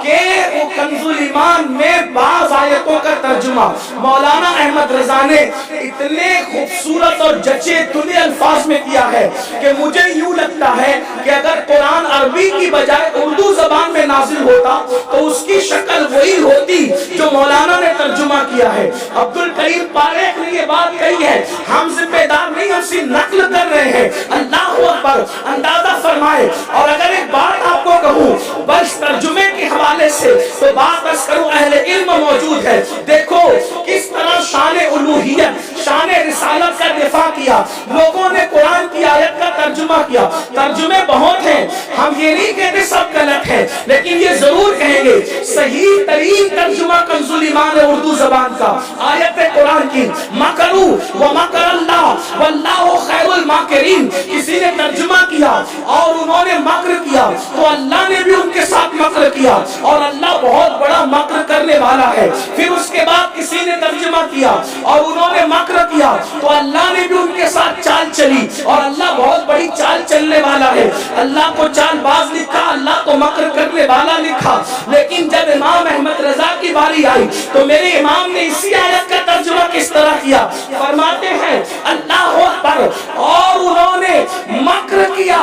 کہ وہ کنز الایمان میں بعض آیتوں کا ترجمہ مولانا احمد رضا نے اتنے خوبصورت اور جچے تلے الفاظ میں کیا ہے کہ مجھے یوں لگتا ہے کہ اگر قرآن عربی کی بجائے اردو زبان میں نازل ہوتا تو اس کی شکل وہی ہوتی جو مولانا نے ترجمہ کیا ہے۔ عبدالکریم پاریخ نے یہ بات کہی ہے، ہم ذمہ دار نہیں، ہم صرف نقل کر رہے ہیں۔ اللہ اکبر، اندازہ فرمائے۔ اور اگر ایک بات آپ کو کہوں بس ترجمے کے حوالے سے تو بات بس کروں، اہل علم موجود ہے، دیکھو کس طرح شان الوہیت، شان رسالت کا دفاع کیا۔ لوگوں نے قرآن کی آیت کا ترجمہ کیا، ترجمے بہت ہیں، ہم یہ نہیں کہتے سب غلط ہے، لیکن یہ ضرور کہیں گے صحیح ترین ترجمہ کنز الایمان ہے اردو زبان کا، آیت قرآن کی۔ مکروا ومکر اللہ واللہ خیر الماکرین، کسی نے ترجمہ کیا اور انہوں نے مکر کیا تو اللہ نے بھی ان کے ساتھ مکر کیا، اور اللہ بہت بڑا مکر کرنے والا ہے۔ پھر اس کے بعد کسی نے ترجمہ کیا اور انہوں نے مکر کیا تو اللہ نے بھی ان کے ساتھ چال چلی، اور اللہ بہت بڑی چال چلنے والا ہے۔ اللہ کو چال باز لکھا، اللہ کو مکر کرنے والا لکھا، لیکن جب امام احمد رضا کی باری آئی تو میرے امام نے اسی آیت کا ترجمہ کس طرح کیا؟ فرماتے ہیں اللہ اکبر، اور انہوں نے مکر کیا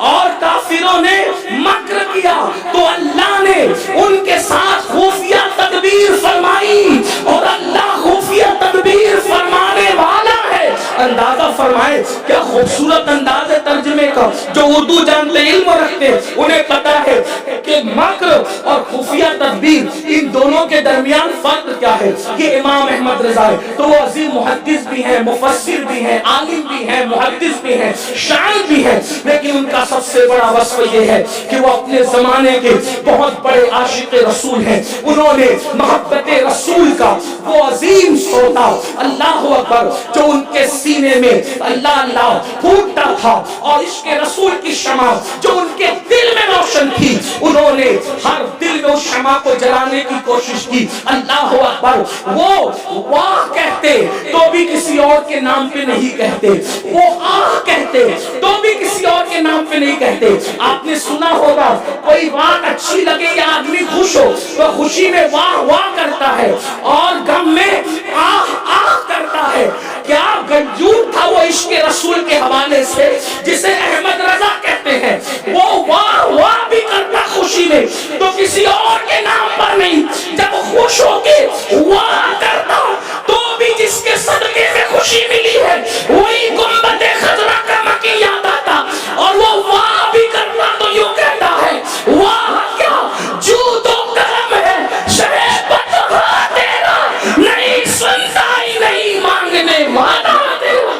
اور کافروں نے مکر کیا تو اللہ نے ان کے ساتھ خفیہ تدبیر فرمائی، اور اللہ خفیہ تدبیر فرمانے والا ہے۔ اندازہ فرمائے کیا خوبصورت انداز ہے ترجمے کا۔ جو اردو جانتے علم رکھتے انہیں پتا ہے کہ مکر اور خفیہ تدبیر ان دونوں کے درمیان فرق کیا ہے۔ یہ امام احمد رضا ہے تو وہ عظیم محدث بھی ہیں، مفسر بھی ہیں، عالم بھی ہیں، محدث بھی ہیں، شاعر بھی ہیں، لیکن ان کا سب سے بڑا وصف یہ ہے کہ وہ اپنے زمانے کے بہت بڑے عاشق رسول ہیں۔ انہوں نے محبت رسول کا وہ عظیم سودا، اللہ اکبر، جو ان کے سینے میں اللہ اللہ پھوٹتا تھا، اور عشق رسول کی شمع جو ان کے دل میں روشن تھی، انہوں نے ہر دل میں اس شمع کو جلانے کی کوشش کی۔ اللہ اکبر، وہ واہ کہتے تو بھی کسی اور کے نام پہ نہیں کہتے، وہ آہ کہتے تو بھی کسی اور کے نام پہ نہیں کہتے۔ آپ نے سنا ہوگا کوئی بات اچھی لگے یا آدمی خوش ہو تو خوشی میں واہ واہ کرتا ہے اور غم میں آہ آہ کرتا ہے۔ کیا گنجور تھا وہ عشق رسول کے حوالے سے جسے احمد رضا کہتے ہیں، وہ واہ واہ بھی کرتا خوشی میں تو کسی اور کے نام پر نہیں، جب خوش ہو کے واہ کرتا تو بھی جس کے صدقے میں خوشی ملی ہے وہی گنبد خضرا کا مکی یاد آتا، اور وہ واہ بھی کرتا تو یوں کہتا ہے واہ کیا جود و کرم ہے شہ بدغا تیرا، نہیں سنتا ہی نہیں مانگنے والا تیرا۔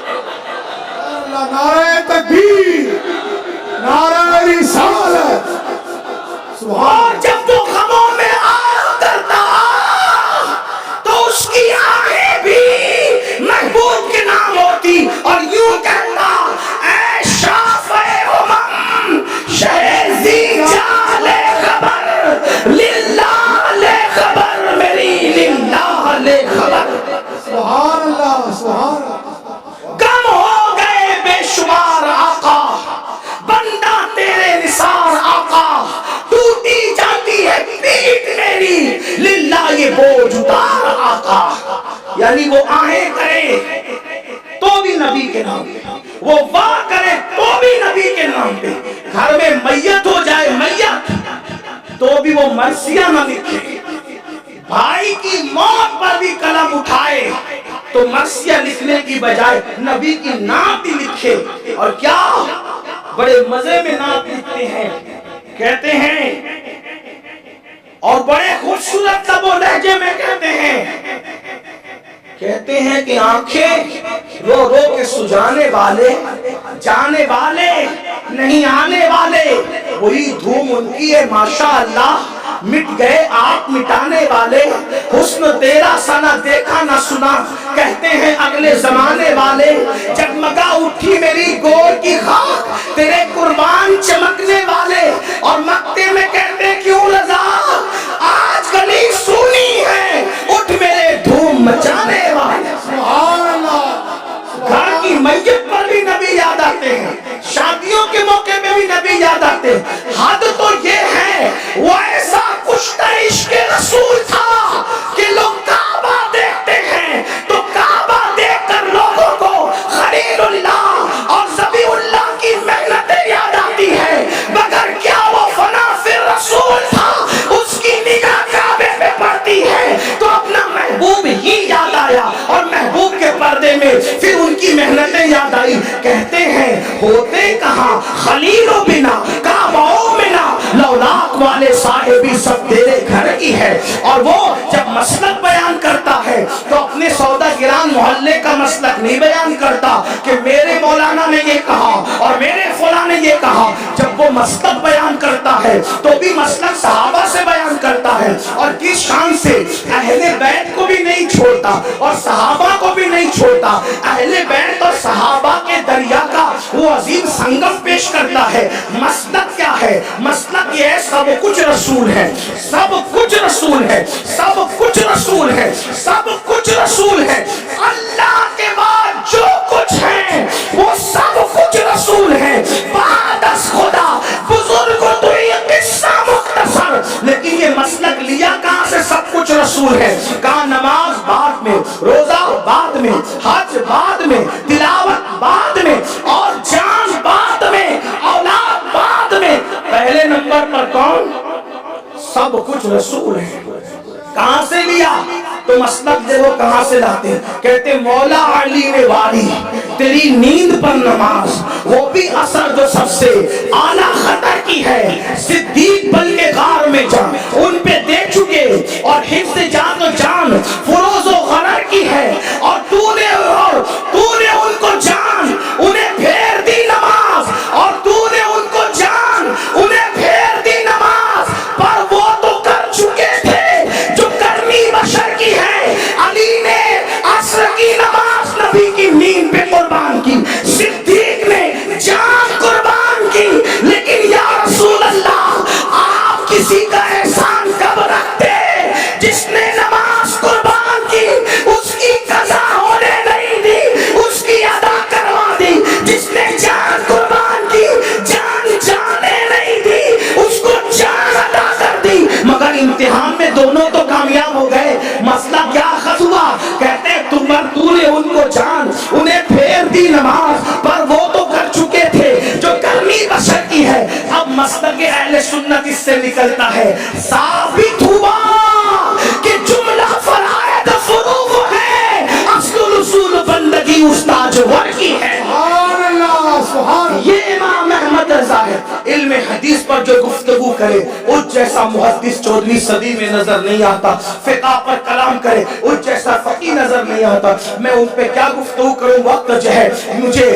نعرہ تکبیر، نعرہ رسالت، وہ آہیں کرے تو بھی نبی کے نام پہ، وہ واہ کرے تو بھی نبی کے نام پہ، گھر میں میت ہو جائے میت تو بھی وہ مرثیہ نہ لکھے، بھائی کی موت پر بھی قلم اٹھائے تو مرثیہ لکھنے کی بجائے نبی کی نعت ہی لکھے۔ اور کیا بڑے مزے میں نعت لکھتے ہیں، کہتے ہیں اور بڑے خوبصورت لب و لہجے میں کہتے ہیں کہ آنکھیں رو رو کے سجانے والے، جانے والے نہیں آنے والے، وہی دھوم ان کی ہے ماشاءاللہ، مٹ گئے آپ مٹانے والے، حسن تیرا سا نہ دیکھا نہ سنا، کہتے ہیں اگلے زمانے والے، جگمگا اٹھی میری گور کی خاک تیرے قربان چمکنے والے، اور مکتے میں کہتے کیوں رضا آج گلی سونی ہے، اٹھ میرے دھوم مچانے والے۔ سبحان اللہ، گھر کی میت پر بھی نبی یاد آتے ہیں، شادیوں کے موقع میں بھی نبی یاد آتے ہیں۔ حد تو یہ ہے وہ ایسا کشتہ عشق رسول تھا کہ لوگ کعبہ دیکھتے ہیں تو کعبہ دیکھ کر لوگوں کو خلیل اللہ اور ذبیح اللہ کی محنتیں یاد آتی ہے، مگر کیا وہ فنا فی رسول تھا، اس کی نگاہ کعبے پہ پڑتی ہے تو اپنا محبوب ہی یاد آیا، اور محبوب کے پردے میں پھر ان کی محنتیں یاد آئی۔ کہتے ہیں ہوتے کہاں خلیل و بنا کعبہ و منا، لولاک والے صاحبی سب تیرے گھر کی ہے۔ اور وہ جب مسلک بیان کرتا ہے تو اپنے سودا گران محلے کا مسلک نہیں بیان کرتا کہ میرے مولانا نے یہ کہا اور میرے فلاں نے یہ کہا، جب وہ مسلک بیان کرتا ہے تو بھی مسلک صحابہ سے بیان کرتا ہے، اور کس شان سے اہل بیت کو بھی نہیں چھوڑتا اور صحابہ کو بھی نہیں چھوڑتا، اہل بیت اور صحابہ کے دریا کا وہ عظیم سنگم پیش کرتا ہے۔ مسلک کیا ہے؟ مسلک یہ ہے سب کچھ رسول ہے، سب کچھ رسول ہے، سب کچھ رسول ہے، سب کچھ رسول ہے، اللہ کے بعد جو کچھ ہے وہ سب کچھ رسول ہے، بعد از خدا بزرگ تو یہ قصہ مختصر، لیکن یہ مسلک لیا کہاں سے؟ سب کچھ رسول ہے۔ کہاں نماز بعد میں، روزہ بعد میں، حج بعد میں، تلاوت بعد میں، اور جان بعد میں، اولاد بعد میں، پہلے نمبر پر کون؟ سب کچھ رسول ہے۔ کہاں سے لیا؟ تو مسلک دیکھو کہاں سے لاتے ہیں، کہتے مولا علی نے واری تیری نیند پر نماز، وہ بھی اثر جو سب سے اعلیٰ خطر کی ہے، صدیق بن کے غار میں جان ان پہ دے چکے، اور حفظ جان و جان فروز و غرر کی ہے، اور تو نے ان کو جان انہیں پھیر دی نماز، اور تو نے ان کو جان انہیں پھیر دی نماز، پر وہ تو کر چکے تھے جو کرنی بشر کی ہے۔ علی نے عصر کی نماز نبی کی نیند پہ قربان کی، صدیق نے جان قربان کی، لیکن یا رسول اللہ آپ کسی کا احسان کب رکھتے؟ جس نے نماز قربان کی اس کی قضا ہونے نہیں دی، اس کی ادا کروا دی، جس نے جان قربان کی جان جانے نہیں دی، اس کو جان ادا کر دی، مگر امتحان میں دونوں تو کامیاب ہو گئے۔ مسئلہ کیا ہوا؟ کہتے تو نے ان کو جان انہیں پھیر دی نماز، پر وہ تو کر چکے تھے جو کرنی بشر کی ہے۔ اب مسلک اہل سنت اس سے نکلتا ہے، ثابت ہوا کہ جملہ فرائض فروغ ہے، اصل اصول بندگی استاد ور کی ہے۔ سبحان اللہ، سبحان اللہ۔ یہ امام احمد رضا ہے، علم حدیث پر جو گفتگو کرے اس جیسا محدث 14ویں صدی میں نظر نہیں آتا، فقہ پر کلام کرے اس جیسا فقیہ نظر نہیں آتا۔ میں ان پہ کیا گفتگو کروں، وقت جو ہے مجھے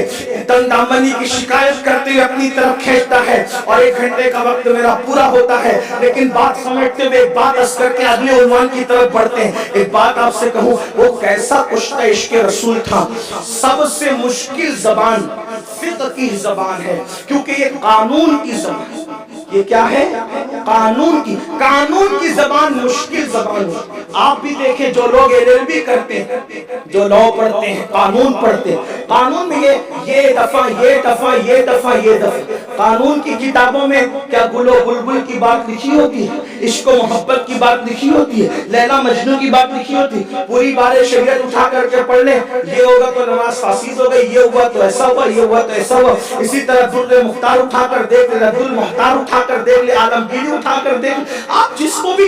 دندامنی کی شکایت کرتے ہوئے اپنی طرف کھینچتا ہے، اور 1 گھنٹے کا وقت میرا پورا ہوتا ہے، لیکن بات سمجھتے ہوئے ایک بات عرض کر کے اگلے عنوان کی طرف بڑھتے ہیں۔ ایک بات آپ سے کہوں، وہ کیسا کشتہ عشق رسول تھا۔ سب سے مشکل زبان فقہ کی زبان ہے، کیونکہ یہ قانون کی زبان ہے۔ یہ کیا ہے؟ قانون کی زبان مشکل زبان ہے۔ آپ بھی دیکھیں جو لوگ LLB کرتے ہیں، جو لاء پڑھتے ہیں، قانون پڑھتے ہیں، قانون میں یہ دفعہ قانون کی کتابوں میں کیا گل و بلبل کی بات لکھی ہوتی ہے؟ عشق و محبت کی بات لکھی ہوتی ہے؟ لیلا مجنوں کی بات لکھی ہوتی ہے؟ پوری بارے شریعت اٹھا کر کے پڑھ لیں، یہ ہوگا تو نماز فاسد ہو گئی، یہ ہوا تو ایسا ہوا، یہ ہوا تو ایسا ہوا۔ اسی طرح در مختار اٹھا کر دیکھ لے، رد المختار اٹھا کر دیکھ لے، عالمگیری اٹھا کر دیکھ لے، آپ جس کو بھی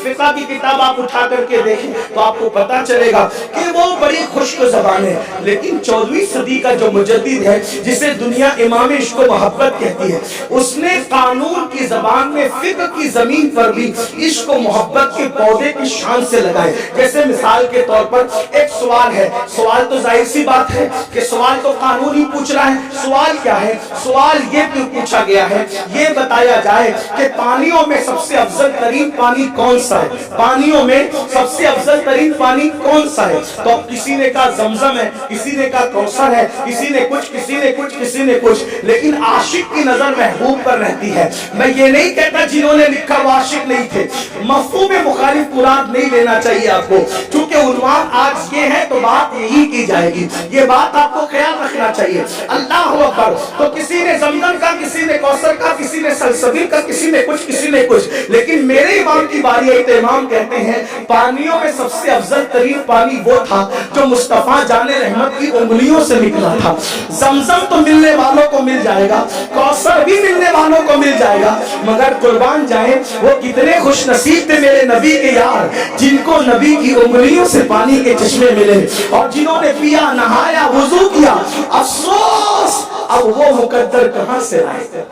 فقہ کی کتاب آپ اٹھا کر کے دیکھیں تو آپ کو پتا چلے گا کہ وہ بڑی خشک زبان ہے۔ لیکن 14ویں صدی کا جو مجدد ہے جسے دنیا امام عشق و محبت کہتی ہے، اس نے قانون کی زبان میں فقہ کی زمین پر بھی عشق و محبت کے پودے کی شان سے لگائے۔ جیسے مثال کے طور پر ایک سوال ہے، سوال تو ظاہر سی بات ہے کہ سوال تو قانون ہی پوچھ رہا ہے۔ سوال کیا ہے؟ سوال یہ پوچھا گیا ہے، یہ بتایا جائے کہ پانیوں میں سب سے افضل ترین پانی کون سا ہے؟ پانیوں میں سب سے افضل ترین پانی کون سا ہے؟ تو کسی نے کہا زمزم ہے، کسی نے کہا کوثر ہے، کسی نے کچھ، کسی نے کچھ، کسی نے کچھ۔ لیکن عاشق کی نظر محبوب پر رہتی ہے۔ میں یہ نہیں کہتا جنہوں نے لکھا وہ عاشق نہیں تھے، مفہوم مخالف مراد نہیں لینا چاہیے آپ کو، چونکہ عنوان آج یہ ہے تو بات یہی کی جائے گی، یہ بات آپ کو خیال رکھنا چاہیے۔ اللہ اکبر۔ تو کسی نے زمزم کا، کسی نے کوثر کا، کسی نے سلسبیل کا، کسی نے کچھ، کسی نے کچھ۔ لیکن میرے امام کی باری ہے تو امام کہتے ہیں پانیوں میں سب سے افضل ترین پانی وہ تھا جو مصطفیٰ جان رحمت کی انگلیوں سے نکلا تھا۔ زمزم تو ملنے والوں کو مل جائے گا، کوثر بھی ملنے والوں کو مل جائے گا، مگر قربان جائیں وہ کتنے خوش نصیب تھے میرے نبی کے یار جن کو نبی کی انگلیوں سے پانی کے چشمے ملے، اور جنہوں نے پیا، نہایا، وضو کیا۔ افسوس اب وہ مقدر کہاں سے لائے؟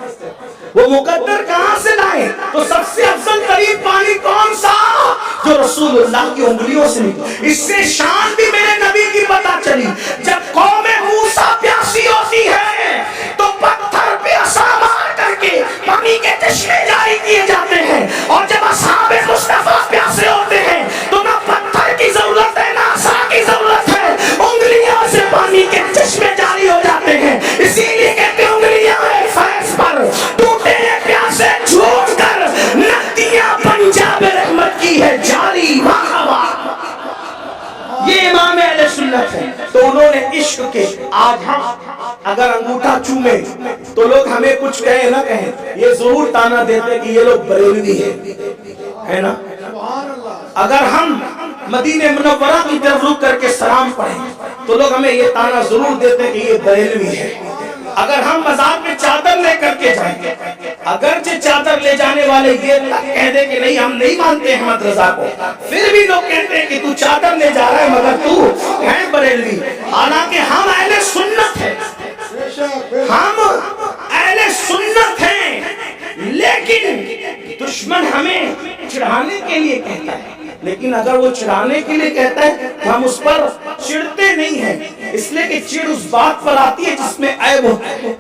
وہ مقدر کہاں سے لائے؟ تو سب سے افضل ترین پانی کون سا؟ جو رسول اللہ کی انگلیوں سے نکلا۔ اس سے شان بھی میرے نبی کی پتہ چلی۔ جب قوم موسیٰ پیاسی ہوتی ہے تو پتھر پہ عصا مار کر کے پانی کے چشمے جاری کیے جاتے ہیں، اور جب اصحاب مصطفیٰ پیاسے ہوتے ہیں تو نہ پتھر کی ضرورت ہے نہ عصا کی ضرورت ہے، انگلیوں سے پانی کے چشمے جاری ہو جاتے ہیں۔ اسی لیے کہتے ہیں انگلیاں ہیں فیض پر، ٹوٹے پیاسے جھوٹ کر ندیاں پنجاب رحمت کی ہے جاری۔ یہ امام اہل سنت ہے۔ تو انہوں نے عشق کے، آج ہم اگر انگوٹھا چومے تو لوگ ہمیں کچھ کہیں نہ کہیں، یہ ضرور تانا دیتے کہ یہ لوگ بریلوی ہے نا۔ اگر ہم مدینہ منورہ کی طرف رک کر کے سلام پڑھیں تو لوگ ہمیں یہ تانا ضرور دیتے کہ یہ بریلوی ہے۔ اگر ہم مزار میں چادر لے کر کے جائیں، اگرچہ چادر لے جانے والے یہ کہہ دے کہ نہیں ہم نہیں مانتے احمد رضا کو، پھر بھی لوگ کہتے ہیں کہ تو چادر لے جا رہا ہے مگر تو ہے بریلوی۔ حالانکہ ہم اہل سنت ہیں، ہم اہل سنت ہیں، لیکن دشمن ہمیں چڑھانے کے لیے کہتا ہے۔ لیکن اگر وہ چڑھانے کے لیے کہتا ہے تو ہم اس پر چڑھتے نہیں ہیں، اس لیے کہ چڑ اس بات پر آتی ہے جس میں عیب ہوتا ہے،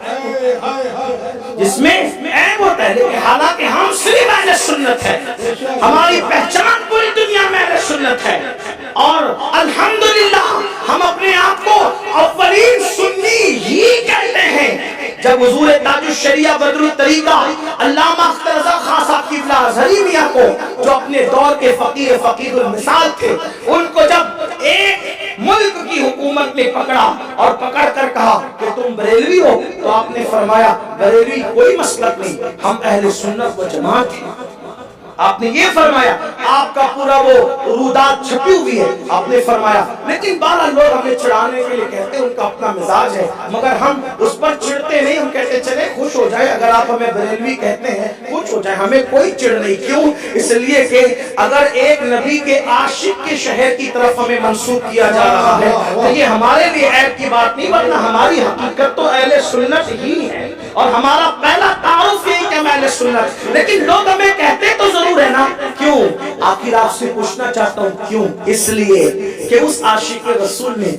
جس میں عیب ہوتا ہے۔ لیکن حالانکہ ہم صرف اہل سنت ہے، ہماری پہچان پوری دنیا میں اہل سنت ہے، اور الحمدللہ ہم اپنے آپ کو اولین سنی ہی کہتے ہیں۔ جب حضور تاج الشریعہ بدر الطریقہ علامہ اختر رضا خان صاحب قبلہ ازہری میاں کو، جو اپنے دور کے فقیر المثال تھے، ان کو جب ایک ملک کی حکومت نے پکڑا اور پکڑ کر کہا کہ تم بریلوی ہو، تو آپ نے فرمایا بریلوی کوئی مسلک نہیں، ہم اہل سنت و جماعت ہیں۔ آپ نے یہ فرمایا، آپ کا پورا وہ رودات چھپی ہوئی ہے، آپ نے فرمایا۔ لیکن بارہ لوگ ہمیں چڑھانے کے لیے کہتے ہیں، ان کا اپنا مزاج ہے، مگر ہم اس پر چڑھتے نہیں، ہم کہتے چلے خوش ہو جائے، اگر آپ ہمیں بریلوی کہتے ہیں خوش ہو جائے، ہمیں کوئی چڑھ نہیں۔ کیوں؟ اس لیے کہ اگر ایک نبی کے عاشق کے شہر کی طرف ہمیں منسوب کیا جا رہا ہے تو یہ ہمارے لیے عیب کی بات نہیں، ورنہ ہماری حقیقت تو اہل سنت ہی ہے، اور ہمارا پہلا تعارف یہی کہ ہم اہل سنت۔ لیکن لوگ ہمیں کہتے تو ضرور ہے نا، کیوں؟ آخر آپ سے پوچھنا چاہتا ہوں کیوں؟ اس لیے کہ اس عاشق رسول نے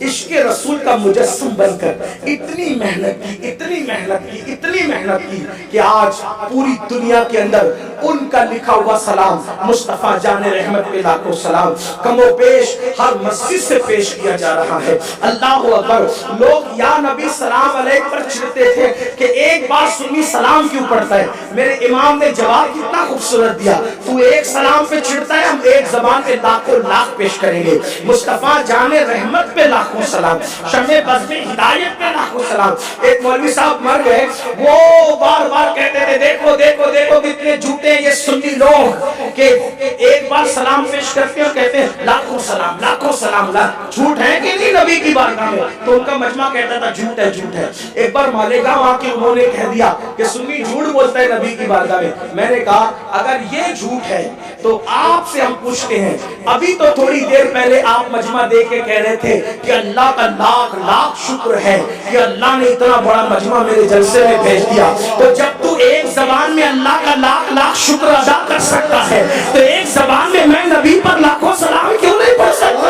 عشق رسول کا مجسم بن کر اتنی محنت کی، اتنی محنت کی، اتنی محنت کی کہ آج پوری دنیا کے اندر ان کا لکھا ہوا سلام مصطفیٰ جان رحمت پہ لاکھوں سلام کم و بیش ہر مسجد سے پیش کیا جا رہا ہے۔ اللہ اکبر۔ لوگ یا نبی سلام علیہ پر چڑھتے تھے کہ ایک بار سنی سلام کیوں پڑھتا ہے؟ میرے امام نے جواب کتنا خوبصورت دیا، تو ایک سلام پہ چڑھتا ہے، ہم ایک زبان پہ لاکھوں لاکھ پیش کریں گے، مصطفیٰ جان رحمت پہ لاکھوں لاکھوں سلام، شمع بزم ہدایت پہ لاکھوں سلام۔ ایک مولوی صاحب مر گئے، وہ بار بار کہتے تھے دیکھو دیکھو دیکھو کتنے جھوٹے یہ سنی لوگ کہ ایک بار سلام پیش کرتے اور کہتے ہیں لاکھوں سلام لاکھوں سلام۔ جھوٹ ہے کہ نہیں نبی کی بارگاہ میں؟ تو ان کا مجمع کہتا تھا جھوٹ ہے جھوٹ ہے۔ ایک بار مالیگاؤں آ کے انہوں نے کہہ دیا کہ سنی جھوٹ بولتا ہے نبی کی بارگاہ میں۔ میں نے کہا اگر یہ جھوٹ ہے تو آپ سے ہم پوچھتے ہیں، ابھی تو تھوڑی دیر پہلے آپ مجمع دے کے کہہ رہے تھے کہ اللہ کا لاکھ لاکھ شکر ہے کہ اللہ نے اتنا بڑا مجمع میرے جلسے میں بھیج دیا۔ تو جب تو ایک زبان میں اللہ کا لاکھ لاکھ شکر ادا کر سکتا ہے تو ایک زبان میں میں نبی پر لاکھوں سلام کیوں نہیں پڑھ سکتا؟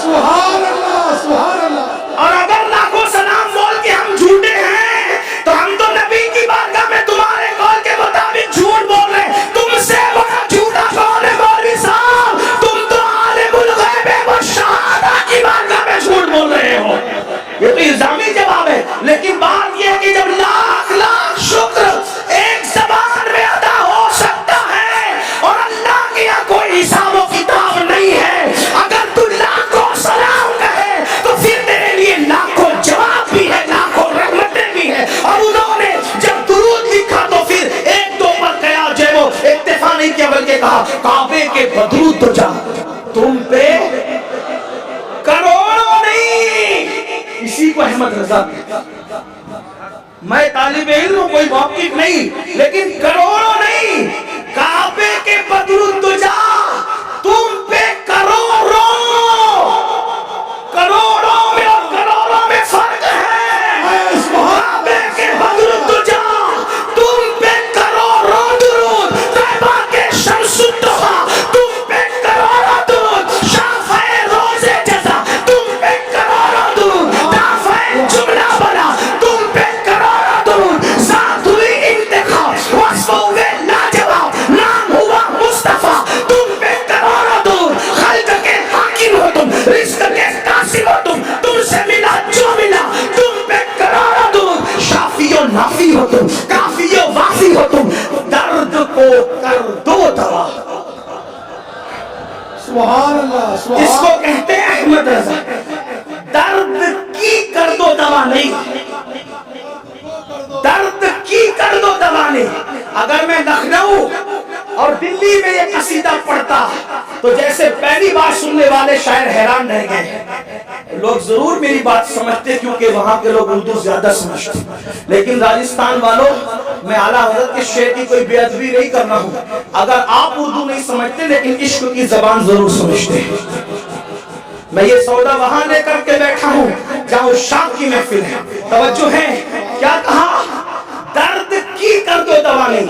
سبحان اللہ سبحان اللہ۔ اور اگر لاکھوں سلام بول کے ہم جھوٹے ہیں تو ہم تو نبی کی بارگاہ میں تمہارے قول کے مطابق جھوٹ بول رہے ہیں۔ تم سے بڑا جھوٹا کون ہے مولوی صاحب؟ تم تو عالم الغیب والشہادہ کی بارگاہ میں جھوٹ بول رہے ہو۔ یہ تو الزامی جواب ہے، لیکن بات یہ ہے کہ جب لاکھ لاکھ شکر ایک زبان میں ادا ہو سکتا ہے اور اللہ کے یہاں کوئی حساب و کتاب نہیں ہے، اگر تو لاکھوں سلام کہے تو پھر تیرے لیے لاکھوں جواب بھی ہے، لاکھوں رحمتیں بھی ہے۔ اور انہوں نے جب درود لکھا تو پھر ایک دو پر کیا جو وہ اکتفا نہیں کیا بلکہ کہا کعبے کے بدرود تو جا تم پہ کروڑوں نہیں۔ اسی کو احمد رضا، میں طالب علم ہوں کوئی موقف نہیں، لیکن کروڑوں نہیں، کعبے کے بدرود تو جا تم پہ کروڑوں میں اور کروڑوں میں فرق ہے۔ کعبے کے بدرود تو جا تم پہ کروڑوں درود، طیبہ کے شمس الدہا تم پہ کروڑوں درود، شافع روز جزا تم پہ کروڑوں درود، دافع جملہ بنا تم پہ کروڑوں درود، ذات ہوئی انتخاب وصف ہوئے لاجواب نام ہوا مصطفیٰ تم پہ کروڑوں درود، خلق کے حاکم ہو تم، رزق کے قاسم ہو تم سے ملا جو ملا تم پہ کروڑوں درود، شافی و نافی ہو تم، کافی و وافی ہو تم، درد کو کر دو دوا۔ سبحان اللہ سبحان اس کو کہتے ہیں احمد رضا، درد کی کر دو دوا نہیں، درد کی کر دو دوا نہیں۔ اگر میں لکھنؤ اور دلی میں یہ قصیدہ پڑھتا تو جیسے پہلی بار سننے والے شاعر حیران رہ گئے۔ لوگ ضرور میری بات سمجھتے کیونکہ وہاں کے لوگ اردو زیادہ سمجھتے، لیکن راجستھان والوں میں اعلیٰ حضرت کے شعر کی کوئی بے ادبی نہیں کرنا ہوں، اگر آپ اردو نہیں سمجھتے لیکن عشق کی زبان ضرور سمجھتے ہیں۔ میں یہ سودا وہاں لے کر کے بیٹھا ہوں جہاں شاق کی محفل ہے، توجہ ہے کیا کہا؟ درد کی کر دو دوا نہیں،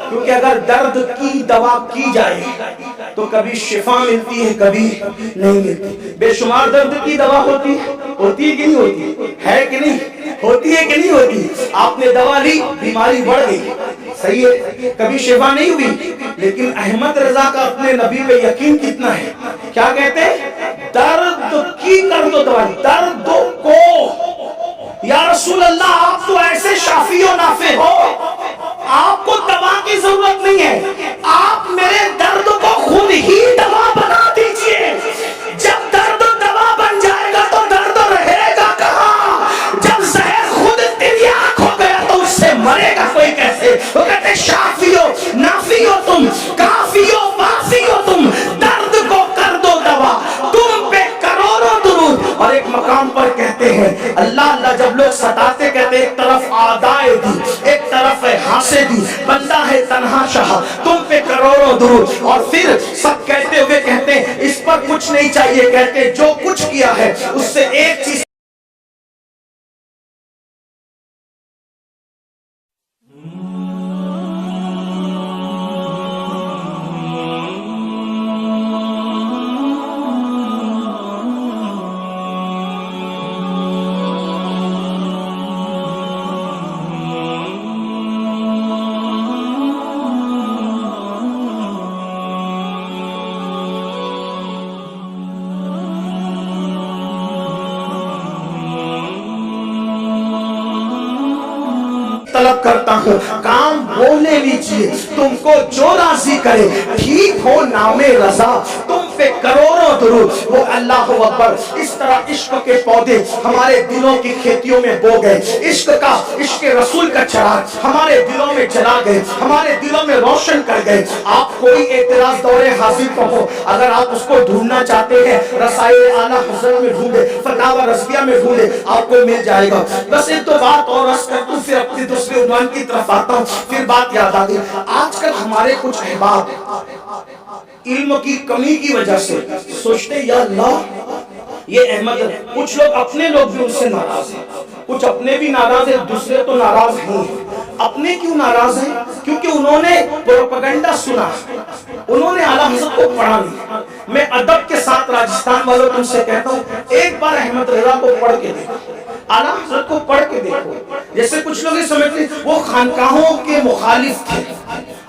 کیونکہ اگر درد کی دوا کی جائے تو کبھی شفا ملتی ہے کبھی نہیں ملتی۔ بے شمار درد کی دوا ہوتی ہے کہ نہیں ہوتی ہے کہ نہیں ہوتی ہے کہ نہیں ہوتی؟ آپ نے دوا لی بیماری بڑھ گئی، صحیح ہے، کبھی شفا نہیں ہوئی، لیکن احمد رضا کا اپنے نبی پہ یقین کتنا ہے؟ کیا کہتے ہیں؟ درد کی کر دو دوا، درد کو یا رسول اللہ آپ تو ایسے شافی و نافع ہو، آپ کو دوا کی ضرورت نہیں ہے، آپ میرے درد کو خود ہی دوا بنا دیجئے۔ جب درد دوا بن جائے گا تو درد رہے گا کہاں؟ جب زہر خود تریاک ہو گیا تو اس سے مرے گا کوئی کیسے؟ وہ کہتے شافی ہو نافی ہو تم، کافی ہو وافی ہو تم، درد کو کر دو دوا تم پہ کروڑوں درود۔ اور ایک مقام پر کہتے ہیں اللہ اللہ جب لوگ ستاتے کہتے ایک طرف آدائے دی ایک طرف ہے حاسدی، بندہ ہے تنہا شاہ تم پہ کروڑوں درود۔ اور پھر سب کہتے ہوئے کہتے ہیں اس پر کچھ نہیں چاہیے، کہتے جو کچھ کیا ہے اس سے ایک چیز طلب کرتا ہوں، کام بولنے لیجئے تم کو جو راضی کرے، ٹھیک ہو نام رضا تم پہ کروڑوں درود. وہ اللہ اکبر. اس طرح عشق کے پودے ہمارے دلوں کی کھیتیوں میں بو گئے. عشق رسول کا چراغ ہمارے دلوں میں جلا گئے, ہمارے دلوں میں روشن کر گئے. آپ کوئی اعتراض دور حاضر کو ہو, اگر آپ اس کو ڈھونڈنا چاہتے ہیں رسائل اعلیٰ حضرت میں ڈھونڈے, فتاوی رضویہ میں ڈھونڈے, آپ کو مل جائے گا. بس ایک تو بات اور عرض کر دوں, پھر اپنی دوسرے عنوان کی طرف آتا ہوں. پھر بات یاد آ گئی. آج کل ہمارے کچھ احباب علم کی کمی کی وجہ سے سوچتے یا اللہ یہ احمد, کچھ لوگ اپنے لوگ بھی ان سے ناراض ہیں, کچھ اپنے بھی ناراض ہیں, دوسرے تو ناراض ہیں. اپنے کیوں ناراض ہیں؟ کیونکہ انہوں نے پروپیگنڈا سنا, انہوں نے اعلیٰ حضرت کو پڑھا نہیں. میں ادب کے ساتھ راجستھان والوں تم سے کہتا ہوں, ایک بار احمد رضا کو پڑھ کے دیکھو, اعلیٰ حضرت کو پڑھ کے دیکھو. جیسے کچھ لوگ یہ سمجھتے وہ خانقاہوں کے مخالف تھے,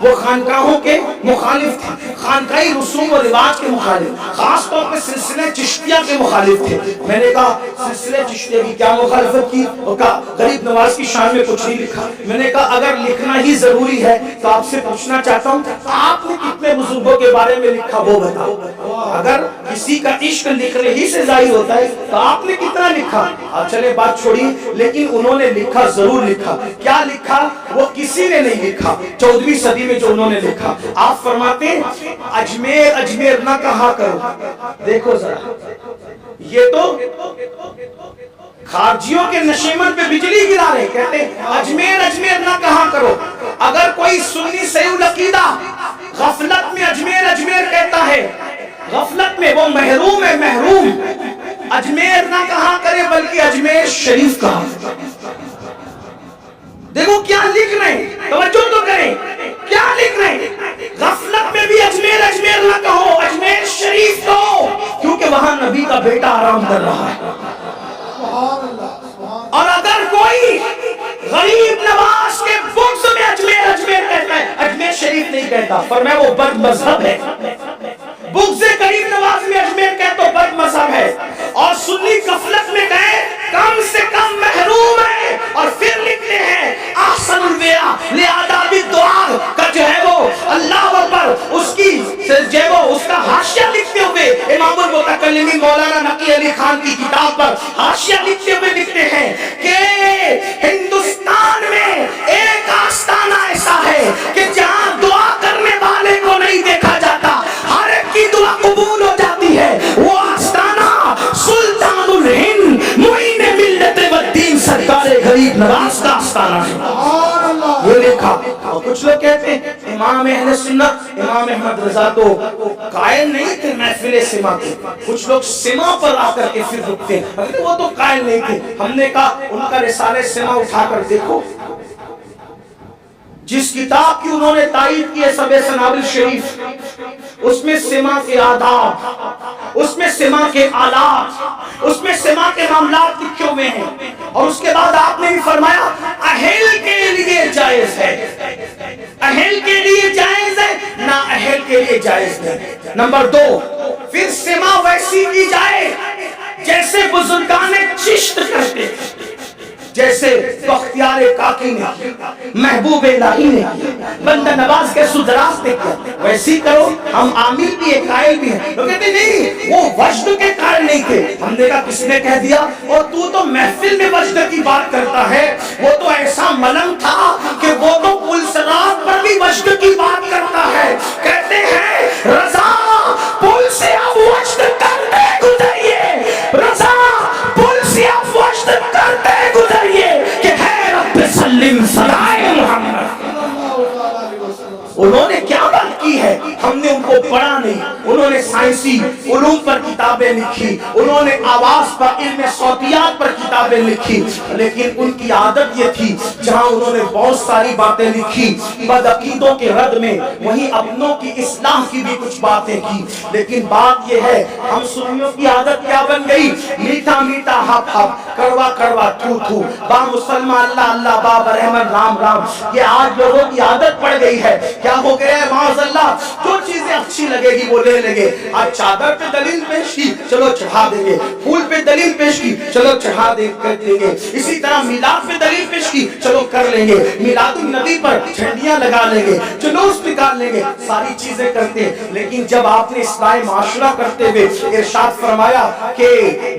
وہ خانقاہوں کے مخالف تھے, خانقاہی رسوم و رواج کے مخالف, خاص طور پہ سلسلہ چشتیہ کے مخالف تھے. میں نے کہا سلسلہ چشتیہ کی کیا مخالفت کی؟ اور کہا غریب نواز کی شان میں کچھ نہیں لکھا. میں نے کہا اگر لکھنا ہی ضروری ہے تو آپ سے پوچھنا چاہتا ہوں آپ نے کتنے بزرگوں کے بارے میں لکھا وہ بتاؤ. اگر کسی کا عشق لکھنے ہی سے ظاہر ہوتا ہے تو آپ نے کتنا لکھا؟ چلے بات چھوڑی, لیکن انہوں نے لکھا, ضرور لکھا. کیا لکھا؟ وہ کسی نے نہیں لکھا. 14ویں صدی میں جو انہوں نے لکھا, آپ فرماتے ہیں اجمیر اجمیر نہ کہا کرو. دیکھو ذرا, یہ تو خارجیوں کے نشیمن پہ بجلی گرا رہے, کہتے ہیں اجمیر اجمیر نہ کہا کرو. اگر کوئی سنی صحیح العقیدہ غفلت میں اجمیر اجمیر کہتا ہے, غفلت میں, وہ محروم ہے, محروم. اجمیر نہ کہا کرے بلکہ اجمیر شریف کہا. دیکھو کیا لکھ رہے ہیں, توجہ تو کریں, کیا لکھ رہے ہیں. غفلت میں بھی اجمیر اجمیر نہ کہو, اجمیر شریف کہو, کیونکہ وہاں نبی کا بیٹا آرام کر رہا ہے. اور اگر کوئی غریب نواز کے بغض میں اجمیر اجمیر کہتا ہے, اجمیر شریف نہیں کہتا, فرمایا وہ بد مذہب ہے. بغض غریب نواز میں اجمیر کہتا تو بد مذہب ہے. اور سنی غفلت میں گئے, کم سے کم محروم ہے. اور پھر لکھتے ہیں احسن الویا لآداب الدعاء کا جو ہے وہ اللہ اکبر, اس کی جو ہے وہ اس کا حاشیہ لکھتے ہوئے امام المتکلمین مولانا نقی علی خان کی کتاب پر حاشیہ لکھتے ہوئے لکھتے ہیں کہ ہندوستان میں ایک آستانہ ایسا ہے کہ جہاں دعا کرنے والے کو نہیں دیکھا جاتا, ہر ایک کی دعا قبول ہو جاتی ہے. وہ آستانہ سلطان الہند معین ملت والدین سرکار غریب نواز کا آستانہ ہے. یہ لکھا. اور کچھ لوگ کہتے ہیں امام اہل سنت امام احمد رضا تو قائل نہیں تھے محفل سما کے. کچھ لوگ سما پر آ کر کے پھر رکتے ہیں, وہ تو قائل نہیں تھے. ہم نے کہا ان کا رسالہ سما اٹھا کر دیکھو, جس کتاب کی انہوں نے تائید کی ہے سب سنابل شریف, اس میں سما کے آداب, اس میں سما کے آلات, اس میں سما کے معاملات لکھے ہوئے ہیں. اور اس کے بعد آپ نے بھی فرمایا اہل کے لیے جائز ہے, اہل کے لیے جائز ہے, نا اہل کے لیے جائز ہے. نمبر 2, پھر سما ویسی کی جائے جیسے بزرگان چشت کرتے, جیسے بختیار کاکی نے, محبوب الہی نے, بندہ نواز کے سدراس نے کیا, ویسی کرو. ہم عامل بھی ہیں, قائل بھی ہیں. لوگ کہتے نہیں وہ وجد کے قائل نہیں تھے. ہم نے کہا کس نے کہہ دیا؟ اور تو محفل میں وجد کی بات کرتا ہے, وہ تو ایسا ملنگ تھا کہ وہ تو پلسرات پر بھی وجد کی بات کرتا ہے. کہتے ہیں رضا پل سے اب وجد کرتے گزریے, رضا پل سے اب وجد کرتے گزریے کہ ہے رب سلم سلائے محمد. انہوں نے کیا بات کی ہے, ہم نے ان کو پڑھا نہیں. انہوں نے سائنسی علوم پر کتابیں لکھی, انہوں نے آواز پر, علم صوتیات پر کتابیں لکھی, لیکن ان کی عادت یہ تھی جہاں انہوں نے بہت ساری باتیں لکھی بدعقیدوں کے رد میں, وہیں اپنوں کی اصلاح کی بھی کچھ باتیں کی. لیکن بات یہ ہے ہم سنیوں کی عادت کیا بن گئی, میٹھا میٹھا ہپ ہپ, کڑوا کڑوا تھو تھو, با مسلمان اللہ اللہ, باب رحمن رام رام. یہ آج لوگوں کی عادت پڑ گئی ہے. کیا ہو گیا ہے معاذ اللہ, جو چیزیں اچھی لگے گی وہ لے لگے. آج چادر پہ دلیل پیش کی, چلو چڑھا دیں گے. پھول پہ دلیل پیش کی, چلو چڑھا دیں گے. اسی طرح میلاد پہ دلیل پیش کی, چلو کر کر لیں گے، میلاد النبی پر جھنڈیاں لگا لیں گے، جلوس نکال لیں گے، ساری چیزیں کرتے ہیں. لیکن جب آپ نے اصلاح معاشرہ کرتے ہوئے ارشاد فرمایا کہ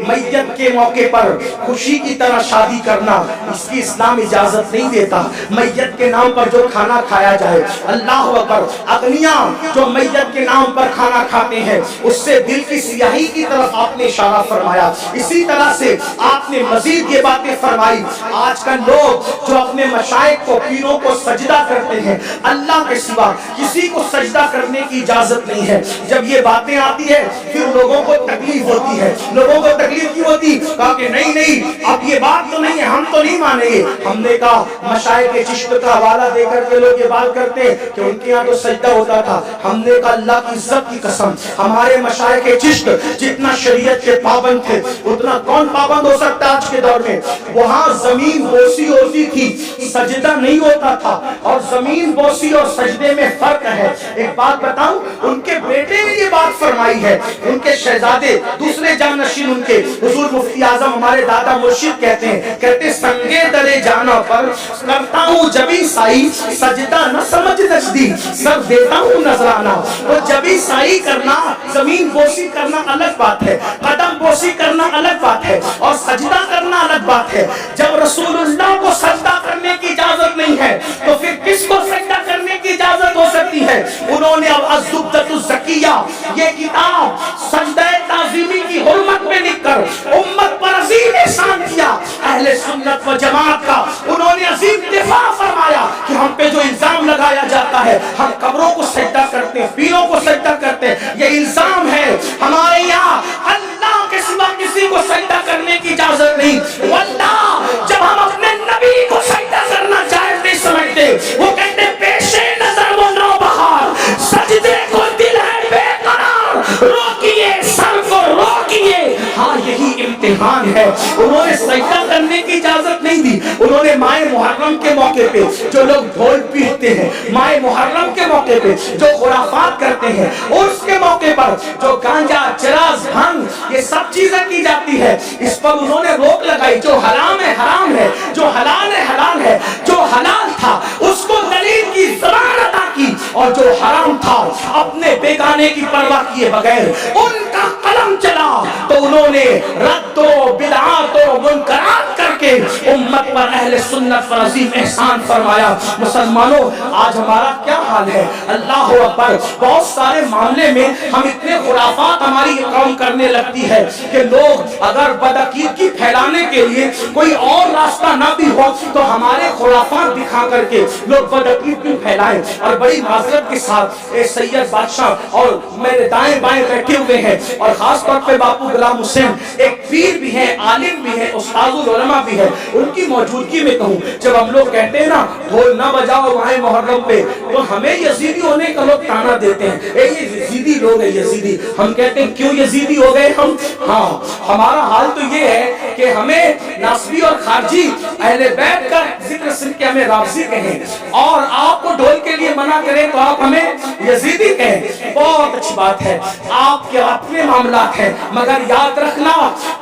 میت کے موقع پر خوشی کی طرح شادی کرنا، اس کی اسلام اجازت نہیں دیتا. میت کے نام پر جو کھانا کھایا جائے، اللہ اکبر، اغنیاء جو میت کے نام پر کھانا کھاتے ہیں اس سے دل کی سیاہی کی طرف آپ نے اشارہ فرمایا. اسی طرح سے آپ نے مزید یہ باتیں فرمائی. آج کل لوگ جو اپنے مشائخ کو، پیروں کو سجدہ کرتے ہیں، اللہ کے سوا کسی کو سجدہ کرنے کی اجازت نہیں ہے. جب یہ باتیں آتی ہے پھر لوگوں کو تکلیف ہوتی ہے. لوگوں کو تکلیف کیوں ہوتی؟ کہا کہ نہیں اب یہ بات تو نہیں ہے، ہم تو نہیں مانیں گے. ہم نے کہا مشائخ چشت کا حوالہ دے کر کے لوگ یہ بات کرتے ہیں کہ ان کے یہاں تو سجدہ ہوتا تھا. ہم نے کہا اللہ کی عزت کی قسم، ہمارے مشائخ چشت جتنا شریعت کے پابند تھے اتنا کون پابند ہو سکتا آج کے دور میں؟ وہاں زمین بوسی ہوتی تھی، سجدہ نہیں ہوتا تھا. اور زمین بوسی اور سجدے میں فرق ہے. ایک بات بتاؤں، ان کے بیٹے نے یہ بات فرمائی ہے. ان کے شہزادے، دوسرے جانشین ان کے حضور مفتی اعظم ہمارے دادا مرشد کہتے ہیں، کہتے سنگے درے جانا پر کرتا ہوں جبھی سائی، سجدہ نہ سمجھ نجدی سب دیتا ہوں نذرانہ. وہ جبھی سائی کرنا، زمین بوسی کرنا الگ بات ہے، قدم بوسی کرنا الگ بات ہے، اور سجدہ کرنا الگ بات ہے. جب رسول اللہ کو سجدہ کرنے کی اجازت نہیں ہے تو پھر کس کو سجدہ کرنے کی اجازت ہو سکتی ہے؟ انہوں نے اب الزبدۃ الزکیہ یہ کتاب سجدہ تعظیمی کی حرمت میں لکھ کر امت پر عظیم احسان کیا. اہل سنت و جماعت کا انہوں نے عظیم دفاع فرمایا کہ ہم پہ جو الزام لگایا جاتا ہے ہم قبروں کو سجدہ کرتے ہیں، پیروں کو سجدہ کرتے ہیں، یہ الزام ہے. ہمارے یہاں اللہ کے سوا کسی کو سجدہ کرنے کی اجازت نہیں. واللہ جب ہم اپنے نبی کو سجدہ کرنا جائز نہیں سمجھتے، وہ کہتے پیشے نظر وہ نو بہار، سجدے کو دل ہے بے قرار، روکیے سر کو روکیے. ہاں یہی امتحان ہے. انہوں نے سجدہ کرنے کی اجازت نہیں دی. انہوں نے ماہ محرم کے موقع پہ جو لوگ ڈھول پیٹتے ہیں، ماہ محرم کے موقع پہ جو خرافات کرتے ہیں، عرس کے موقع پر جو گانجا، چراغ، بھنگ یہ سب چیزیں کی جاتی ہے، اس پر انہوں نے روک لگائی. جو حرام ہے حرام ہے، جو حلال ہے حلال ہے. جو حلال تھا اس کو دلیل کی زبان عطا کی، اور جو حرام تھا اپنے بیگانے کی پرواہ کیے بغیر ان کا قلم چلا تو انہوں نے رد و بدعات و منکرات کر کے امت پر، اہل سنت پر عظیم احسان فرمایا. مسلمانوں آج ہمارا کیا حال ہے؟ اللہ اکبر. بہت سارے معاملے میں ہم اتنے خرافات ہماری قوم کرنے لگتی ہے کہ لوگ اگر بدعقیدگی پھیلانے کے لیے کوئی اور راستہ نہ بھی ہو تو ہمارے خرافات دکھا کر کے لوگ بدعقیدگی پھیلائیں. اور بڑی معذرت کے ساتھ اے سید بادشاہ اور میرے دائیں بائیں بیٹھے ہوئے ہیں، اور خاص طور پہ باپو غلام حسین ایک پیر بھی ہے، عالم بھی ہے، استاد العلماء بھی ہے، ان کی موجودگی میں کہوں، جب ہم لوگ کہتے ہیں نا ڈھول نہ بجاؤ ماہ محرم پہ، تو ہمیں یزیدی ہونے کا لوگ تانا دیتے ہیں، اے یہ یزیدی لوگ ہیں یزیدی. ہم کہتے ہیں کیوں یزیدی ہو گئے ہم؟ ہاں ہمارا حال تو یہ ہے کہ ہمیں ناصبی اور خارجی اہل بیت کا ذکر سن کے ہمیں رافضی کہیں، اور آپ کو ڈھول کے لیے منع کریں تو آپ ہمیں یزیدی کہیں. بہت اچھی بات ہے، آپ کے اپنے معاملات ہیں، مگر یاد رکھنا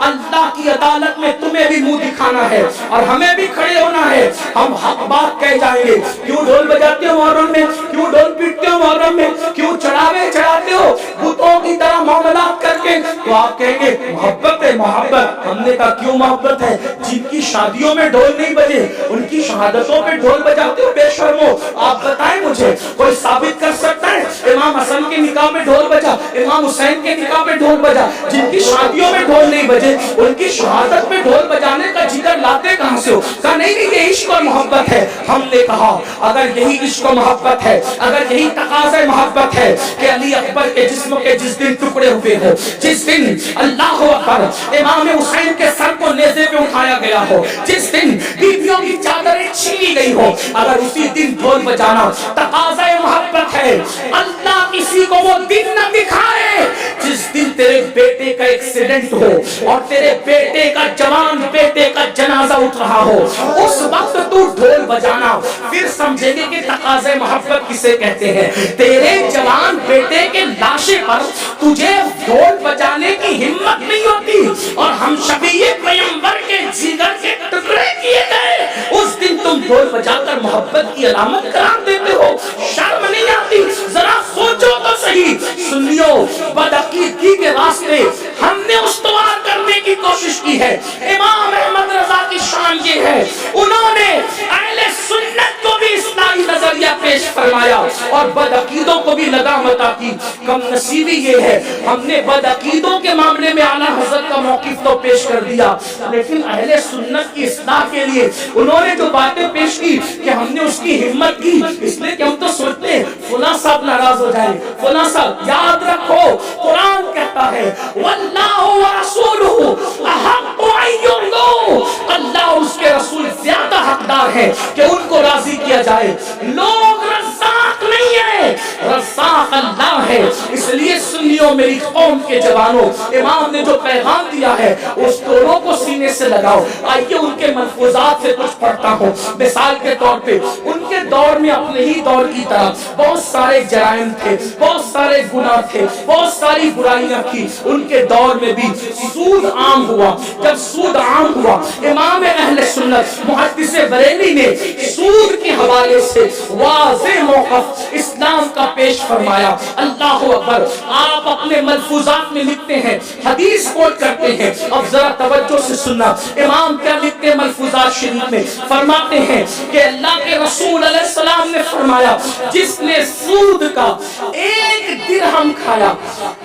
اللہ کی عدالت میں تمہیں بھی منہ دکھانا ہے اور ہمیں بھی کھڑے ہونا ہے. ہم حق بات کہہ جائیں گے. کیوں ڈھول بجاتے ہو محرم میں؟ کیوں ڈھول پیٹتے ہو محرم میں؟ کیوں چڑھاوے چڑھاتے ہو بتوں کی طرح معاملات کر کے؟ تو آپ کہیں گے محبت ہے محبت. ہم نے کہا کیوں محبت ہے؟ جن کی شادیوں میں ڈھول نہیں بجے ان کی شہادتوں پہ ڈھول بجاتے ہو بے شرمو. آپ بتائیں مجھے کوئی ثابت کر سکتا ہے امام حسن کے نکاح میں ڈھول بجا، امام حسین کے نکاح میں ڈھول بجا؟ جن کی شادیوں میں ڈھول نہیں بجے ان کی شہادت میں ڈھول بجانے کا جگر لاتے کہاں سے ہو؟ کہا نہیں یہ عشق اور محبت ہے. ہم نے کہا اگر یہی عشق و محبت ہے، اگر یہی تقاضۂ محبت ہے کہ علی اکبر کے جسم کے جس دن ٹکڑے ہوئے ہو، جس دن اللہ اکبر امام حسین کے سر کو نیزے پہ اٹھایا گیا ہو، جس دن بیویوں کی چادریں چھینی گئی ہو، اگر اسی دن ڈھول بجانا تقاضۂ محبت ہے، اللہ کسی کو وہ دن نہ دکھائے جس دن تیرے بیٹے کا ایکسیڈنٹ ہو اور تیرے بیٹے کا، جوان بیٹے کا جنازہ اٹھ رہا ہو، اس وقت تو ڈھول بجانا، پھر سمجھیں گے کہ تقاضے محبت کسے کہتے ہیں۔ تیرے جوان بیٹے کے لاشے پر تجھے ڈھول بجانے کی ہمت نہیں ہوتی، اور ہم شفیع پیغمبر کے جگر کے ٹکڑے کیے گئے، اس دن تم ڈھول بجا کر محبت کی علامت قرار دیتے ہو، شرم نہیں آتی؟ ذرا سوچو تو صحیح۔ سنیو، بدعقیدگی کے راستے ہم نے استوار کرنے کی کوشش کی ہے۔ امام احمد رضا کی شان یہ ہے، انہوں نے اہل سنت کو بھی اصلاحی نظریہ پیش فرمایا اور بدعقیدوں کو بھی لگام عطا کی۔ کم نصیبی یہ ہے، ہم نے بدعقیدوں کے معاملے میں اعلیٰ حضرت کا موقف تو پیش کر دیا، لیکن اہل سنت کی اصلاح کے لیے انہوں نے جو باتیں پیش کی کہ ہم نے اس کی ہمت کی، اس لیے کہ ہم تو سوچتے ہیں فلاں صاحب ناراض ہو جائے، فلاں صاحب۔ یاد رکھو، قرآن کہتا ہے واللہ ورسولہ احق ان یرضوا، اللہ اور اس کے رسول زیادہ حقدار ہیں کہ ان کو راضی کیا جائے۔ لوگ رزاق نہیں ہے، رزاق اللہ ہے۔ اس لیے سنیو میری قوم کے جوانوں، امام نے جو پیغام دیا ہے اس دونوں کو سینے سے لگاؤ۔ آئیے ان کے ملفوظات سے کچھ پڑھتا ہوں۔ مثال کے طور پہ ان کے دور میں اپنے ہی دور کی طرح بہت سارے جرائم تھے، بہت سارے گناہ تھے، بہت ساری برائیاں تھی۔ ان کے دور میں بھی سود عام ہوا۔ جب سود عام ہوا، امام اہل سنت محدث بریلی نے سود کے حوالے سے واضح موقف اسلام کا پیش فرمایا۔ اللہ اکبر۔ آپ اپنے ملفوظات میں لکھتے ہیں، حدیث کوٹ کرتے ہیں، اب ذرا توجہ سے سننا۔ امام کیا لکھتے ہیں ملفوظات شریف میں؟ فرماتے ہیں کہ اللہ کے رسول علیہ السلام نے فرمایا جس نے سود کا 1 درہم کھایا،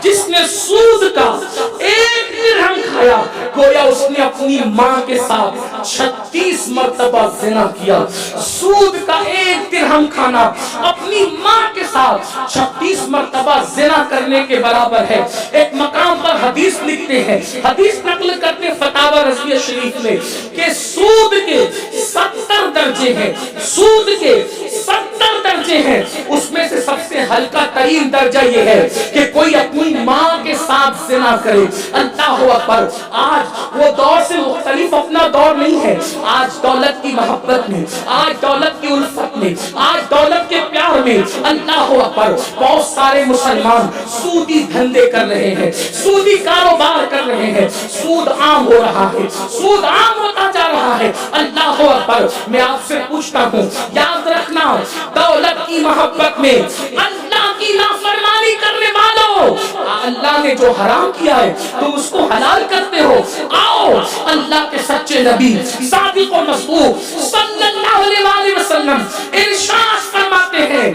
جس نے سود کا 1 درہم کھایا، گویا اس نے اپنی ماں کے ساتھ 36 مرتبہ زنا کیا۔ سود کا 1 درہم کھانا اپنی ماں کے ساتھ 36 مرتبہ زنا کرنے کے برابر ہے۔ ایک مقام پر حدیث لکھتے ہیں، حدیث نقل کرتے فتاوی رضویہ شریف میں کہ سود کے 70 درجے ہیں، سود کے 70 درجے ہیں، اس میں سے سب سے ہلکا ترین درجہ یہ ہے کہ کوئی اپنی ماں کے ساتھ زنا کرے۔ اللہ اکبر۔ آج وہ دور سے مختلف اپنا دور نہیں ہے۔ آج دولت کی محبت میں، آج دولت کی الفت میں، آج دولت کے پیار میں، اللہ اکبر، بہت سارے مسلمان سودی دھندے کر رہے ہیں، سودی کاروبار کر رہے ہیں، سود عام ہو رہا ہے، سود عام ہوتا جا رہا ہے۔ اللہ اکبر۔ میں آپ سے پوچھتا ہوں، یاد رکھنا، دولت کی محبت میں اللہ کی نافرمانی کرنے والوں، اللہ نے جو حرام کیا ہے تم اس کو حلال کرتے ہو۔ آؤ، اللہ کے سچے نبی صادق و مصدوق صلی اللہ علیہ وسلم ارشاد فرماتے ہیں،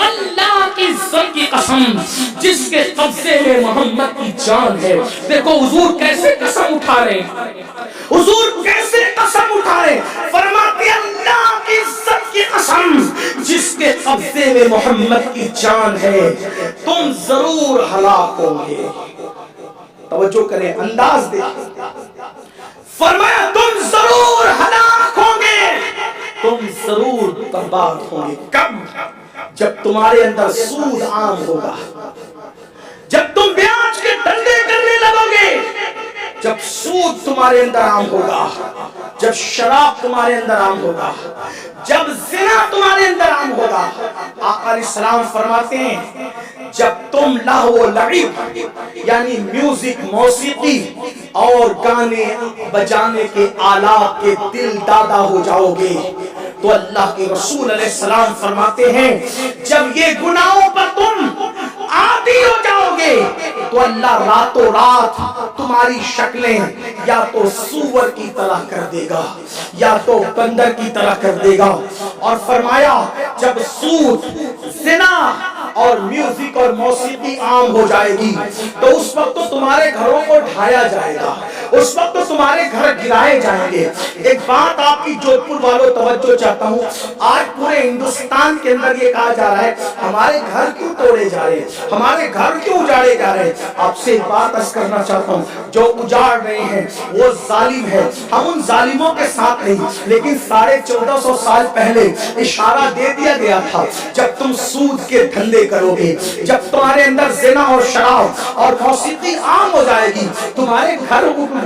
اللہ کی عزت کی قسم جس کے قبضے میں محمد کی جان ہے۔ دیکھو حضور کیسے قسم اٹھا رہے ہیں، حضور کیسے قسم اٹھا رہے ہیں۔ فرماتے اللہ کی عزت کی قسم جس کے قبضے میں محمد کی جان ہے، تم ضرور ہلاک ہوں گے۔ توجہ کریں، انداز دیکھیں۔ فرمایا تم ضرور ہلاک ہوں گے، تم ضرور برباد ہوں گے۔ کب؟ جب تمہارے اندر سود عام ہوگا، جب تم بیاج کے دھندے کرنے لگو گے، جب سود تمہارے اندر عام ہوگا، جب شراب تمہارے اندر عام ہوگا، جب زنا تمہارے اندر عام ہوگا۔ آقا علیہ السلام فرماتے ہیں جب تم لہو و لعب یعنی میوزک، موسیقی اور گانے بجانے کے آلات کے دل دادا ہو جاؤ گے، تو اللہ کے رسول علیہ السلام فرماتے ہیں جب یہ گناہوں پر تم عادی ہو جاؤ گے تو اللہ راتوں رات تمہاری شکلیں یا تو سور کی طرح کر دے گا یا تو بندر کی طرح کر دے گا۔ اور فرمایا جب سود، زنا اور میوزک اور موسیقی عام ہو جائے گی تو اس وقت تو تمہارے گھروں کو ڈھایا جائے گا، اس وقت تو تمہارے گھر گرائے جائیں گے۔ ایک بات آپ کی جودھ پور والوں توجہ چاہتا ہوں، آج پورے ہندوستان کے اندر یہ کہا جا رہا ہے ہمارے گھر کیوں توڑے جا رہے ہیں، ہمارے گھر کیوں اجاڑے جا رہے ہیں۔ آپ سے ایک بات عرض کرنا چاہتا ہوں، جو اجاڑ رہے ہیں وہ ظالم ہے، ہم ان ظالموں کے ساتھ نہیں، لیکن 1450 سال پہلے اشارہ دے دیا گیا تھا جب تم سود کے دھندے دھندے کرو گے، جب تمہارے اندر زنا اور شراب اور موسیقی عام ہو جائے گی، تمہارے گھر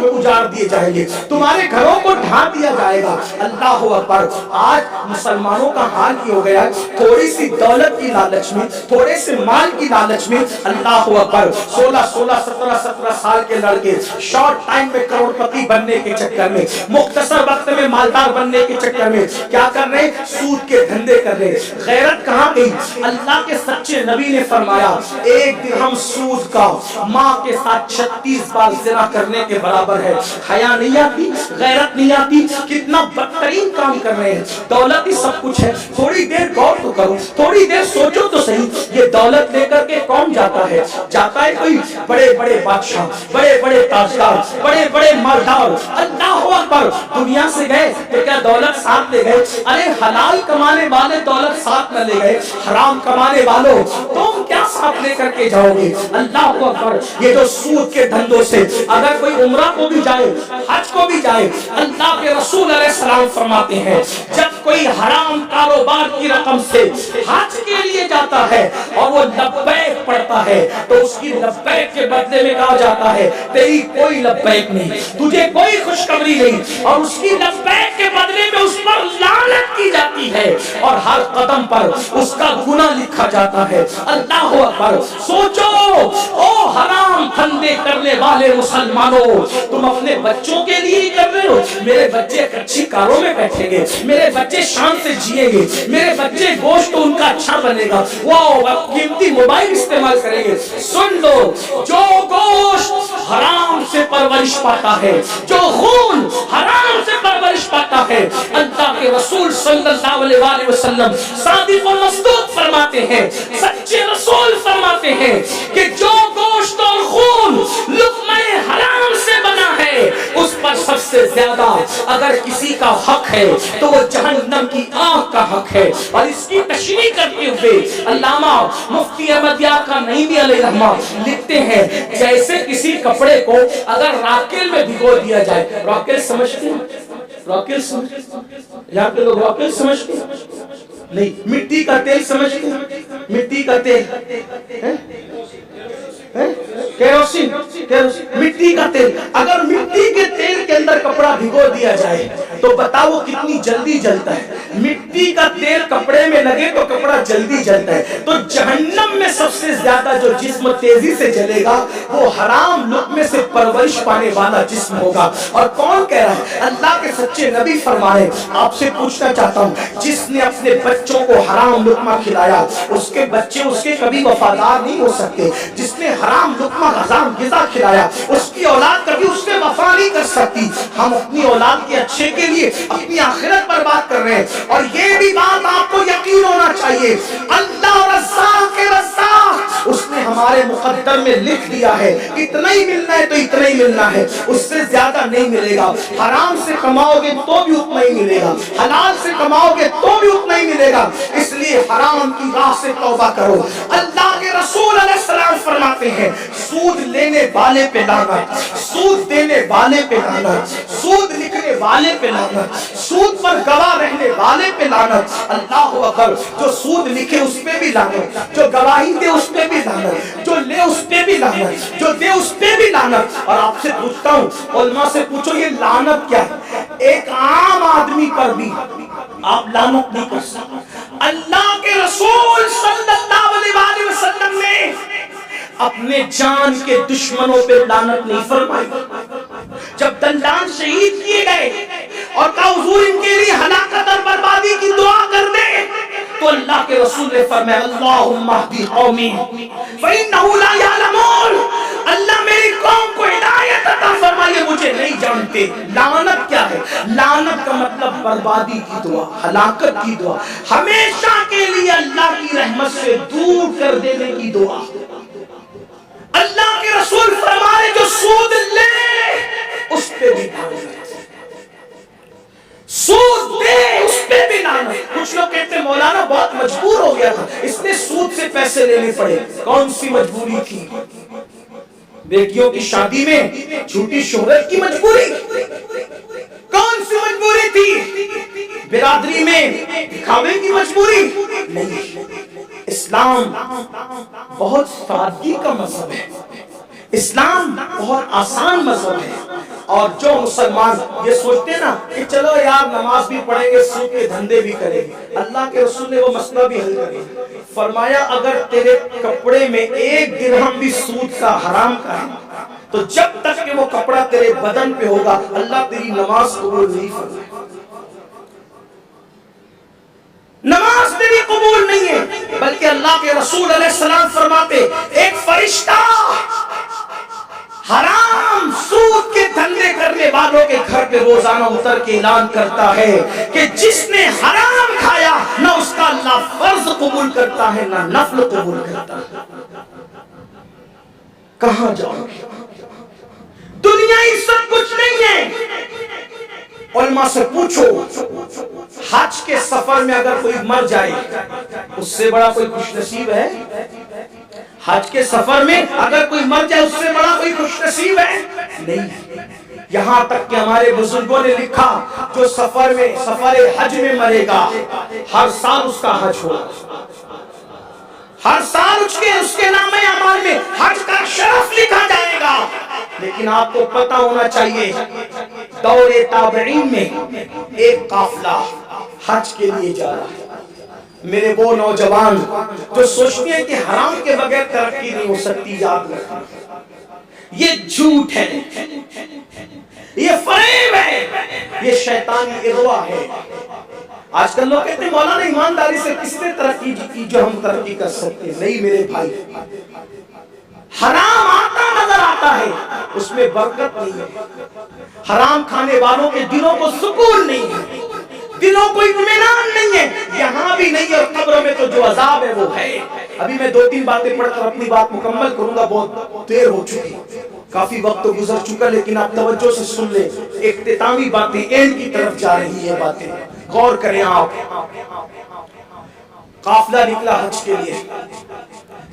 اجاڑ دیے جائیں گے، تمہارے گھروں کو ڈھا دیا جائے گا۔ اللہ اکبر۔ آج مسلمانوں کا حال یہ ہو گیا ہے، تھوڑی سی دولت کی لالچ میں، تھوڑے سے مال کی لالچ میں، اللہ اکبر، 16 سال کے لڑکے شارٹ ٹائم میں کروڑ پتی بننے کے چکر میں، مختصر وقت میں مالدار بننے کے چکر میں کیا کر رہے؟ سود کے دھندے کر رہے۔ غیرت کہاں گئی؟ اللہ کے سچے نبی نے فرمایا ایک درہم سود کا ماں کے ساتھ 36 بار زنا کرنے کے برابر ہے۔ حیا نہیں آتی؟ غیرت نہیں آتی؟ کتنا بدترین کام کر رہے ہیں۔ دولت ہی سب کچھ ہے، تھوڑی دیر غور تو کرو، تھوڑی دیر سوچو تو صحیح، یہ دولت لے کر کے کون جاتا ہے؟ جاتا ہے کوئی بڑے بڑے بادشاہ، بڑے بڑے تاجدار، بڑے بڑے مالدار، اللہ اکبر، دنیا سے گئے تو کیا دولت ساتھ لے گئے؟ ارے حلال کمانے والے دولت ساتھ نہ لے گئے، حرام کمانے والوں تم کیا ساتھ لے کر کے جاؤ گے؟ اللہ اکبر۔ یہ جو سود کے دھندوں سے اگر کوئی عمرہ کو بھی جائے، حج کو بھی جائے، اللہ کے رسول علیہ السلام فرماتے ہیں جب کوئی حرام کاروبار کی رقم سے حج کے لیے جاتا ہے اور وہ لبیک پڑھتا ہے تو اس کی لبیک کے بدلے میں کہا جاتا ہے تیری کوئی لبیک نہیں، تجھے کوئی خوشخبری نہیں، اور اس کی لبیک کے بدلے میں اس پر لعنت کی جاتی ہے اور ہر قدم پر اس کا گناہ لکھا جاتا ہے۔ اللہ اکبر۔ سوچو او حرام دھندے کرنے والے مسلمانوں، تم اپنے بچوں کے لیے ہی کر رہے ہو؟ میرے بچے اچھی کاروں میں بیٹھیں گے، میرے بچے شان سے جیئیں گے، میرے بچے گوشت ان کا اچھا بنے گا، واہ قیمتی موبائل استعمال کریں گے۔ سن لو، جو گوشت حرام سے پرورش پاتا ہے، جو خون حرام سے پرورش پاتا ہے، اللہ کے رسول صلی اللہ علیہ وسلم صادق و مصدوق فرماتے ہیں، سچے رسول فرماتے ہیں کہ جو گوشت اور خون لقمہ حرام سے بنا ہے اس پر سب سے زیادہ اگر کسی کا حق ہے تو وہ جہنم کی آگ کا حق ہے۔ اور اس کی تشریح کرتے ہوئے علامہ مفتی احمد یار خان نعیمی علیہ رحمہ لکھتے ہیں جیسے کسی کپڑے کو اگر راکل میں بھگو دیا جائے، راکل سمجھتے ہیں؟ راکل سمجھتے ہیں؟ یہاں پہ لوگ راکل سمجھتے ہیں؟ نہیں، مٹی کا تیل سمجھتے ہیں؟ مٹی کا تیل، کیروسین، مٹی کا تیل۔ اگر مٹی کے تیل کے اندر کپڑا بھگو دیا جائے تو بتاؤ کتنی جلدی جلتا ہے۔ مٹی کا تیل کپڑے میں لگے تو کپڑا جلدی جلتا ہے۔ تو جہنم میں سب سے زیادہ جو جسم تیزی سے جلے گا وہ حرام لقمے سے پرورش پانے والا جسم ہوگا۔ اور کون کہہ رہا ہے؟ اللہ کے سچے نبی فرمائے۔ آپ سے پوچھنا چاہتا ہوں، جس نے اپنے بچوں کو حرام لقمہ کھلایا اس کے بچے اس کے کبھی وفادار نہیں ہو سکتے۔ جس نے حرام لقمہ حرام غذا کھلایا اس کی اولاد کبھی اس سے وفا نہیں کر سکتی۔ ہم اپنی اولاد کے اچھے کے لیے اپنی آخرت برباد کر رہے ہیں۔ اور یہ بھی بات آپ کو یقین ہونا چاہیے، اللہ رزاق کے رزاق اس نے ہمارے مقدر میں لکھ دیا ہے اتنا ہی ملنا ہے تو اتنا ہی ملنا ہے، اس سے زیادہ نہیں ملے گا۔ حرام سے کماؤ گے تو بھی اتنا ہی ملے گا، حلال سے کماؤ گے تو بھی اتنا ہی ملے گا۔ اس لیے حرام کی راہ سے توبہ کرو۔ اللہ کے رسول علیہ السلام فرماتے ہیں سود لینے والے پہ لعنت، سود دینے والے پہ لعنت، سود لکھنے والے پہ لعنت، سود پر گواہ رہنے والے پہ لعنت۔ اللہ اکبر۔ جو سود لکھے اس پہ بھی لعنت، جو گواہی دے اس پہ بھی لعنت، جو لے اس پہ بھی لعنت، جو دے اس پہ بھی لعنت۔ اور آپ سے پوچھتا ہوں، علماء سے پوچھو یہ لعنت کیا ہے؟ ایک عام آدمی پر بھی آپ لعنت نہیں کر سکتے۔ اللہ کے رسول صلی اللہ علیہ وسلم نے اپنے جان کے دشمنوں پہ لعنت نہیں فرمائی۔ جب دلال شہید کیے گئے اور کہا حضور ان کے لیے ہلاکت اور بربادی کی دعا کر دے تو اللہ کے رسول نے فرمایا اللہم اہدی قومی فإنہ لا یعلمون، اللہ میری قوم کو ہدایت عطا فرمائے، مجھے نہیں جانتے۔ لعنت کیا ہے؟ لعنت کا مطلب بربادی کی دعا، ہلاکت کی دعا، ہمیشہ کے لیے اللہ کی رحمت سے دور کر دینے کی دعا۔ اللہ کے رسول فرمائے جو سود لے اس پہ بھی لعنت، سود دے اس پہ بھی لعنت۔ کچھ لوگ کہتے ہیں مولانا بہت مجبور ہو گیا تھا، اس نے سود سے پیسے لینے پڑے۔ کون سی مجبوری تھی؟ بیٹیوں کی شادی میں جھوٹی شہرت کی مجبوری؟ کون سی مجبوری تھی؟ برادری میں دکھاوے کی مجبوری؟ نہیں، اسلام بہت سادگی کا مذہب ہے، اسلام بہت آسان مذہب ہے. اور جو مسلمان یہ سوچتے نا کہ چلو یار نماز بھی پڑھیں گے، سود کے دھندے بھی کریں گے، اللہ کے رسول نے وہ مسئلہ بھی حل کر دیا. فرمایا اگر تیرے کپڑے میں ایک درہم بھی سود کا حرام کا ہے تو جب تک کہ وہ کپڑا تیرے بدن پہ ہوگا اللہ تیری نماز قبول نہیں فرمائے. نماز تیری قبول نہیں ہے، بلکہ اللہ کے رسول علیہ السلام فرماتے ایک فرشتہ حرام سود کے دھندے کرنے والوں کے گھر پہ روزانہ اتر کے اعلان کرتا ہے کہ جس نے حرام کھایا نہ اس کا اللہ فرض قبول کرتا ہے نہ نفل قبول کرتا ہے. کہاں جاؤ گے؟ دنیا ہی سب کچھ نہیں ہے. علماء سے پوچھو حج کے سفر میں اگر کوئی مر جائے اس سے بڑا کوئی خوش نصیب ہے؟ حج کے سفر میں اگر کوئی مر جائے اس سے بڑا کوئی خوش نصیب ہے؟ نہیں. یہاں تک کہ ہمارے بزرگوں نے لکھا جو سفر حج میں مرے گا ہر سال اس کا حج ہوگا، ہر سال اس کے نام اعمال میں حج کا شرف لکھا جائے گا. لیکن آپ کو پتہ ہونا چاہیے دور تابعین میں ایک قافلہ حج کے لیے جا رہا ہے. میرے وہ نوجوان جو سوچتے ہیں کہ حرام کے بغیر ترقی نہیں ہو سکتی، یاد رکھنا یہ جھوٹ ہے، یہ فریب ہے، یہ شیطانی اغوا ہے. آج کل لوگ کہتے ہیں مولانا ایمانداری سے کس نے ترقی کی جو ہم ترقی کر سکتے ہیں. نہیں میرے بھائی، حرام آتا نظر آتا ہے اس میں برکت نہیں ہے. حرام کھانے والوں کے دلوں کو سکون نہیں ہے، دلوں کو اطمینان نہیں ہے، یہاں بھی نہیں اور قبر میں تو جو عذاب ہے وہ ہے. ابھی میں 2-3 باتیں پڑھ کر اپنی بات مکمل کروں گا، بہت دیر ہو چکی، کافی وقت تو گزر چکا، لیکن آپ توجہ سے سن لیں. اختتامی باتیں اینڈ کی طرف جا رہی ہے باتیں، غور کریں آپ. قافلہ نکلا حج کے لیے.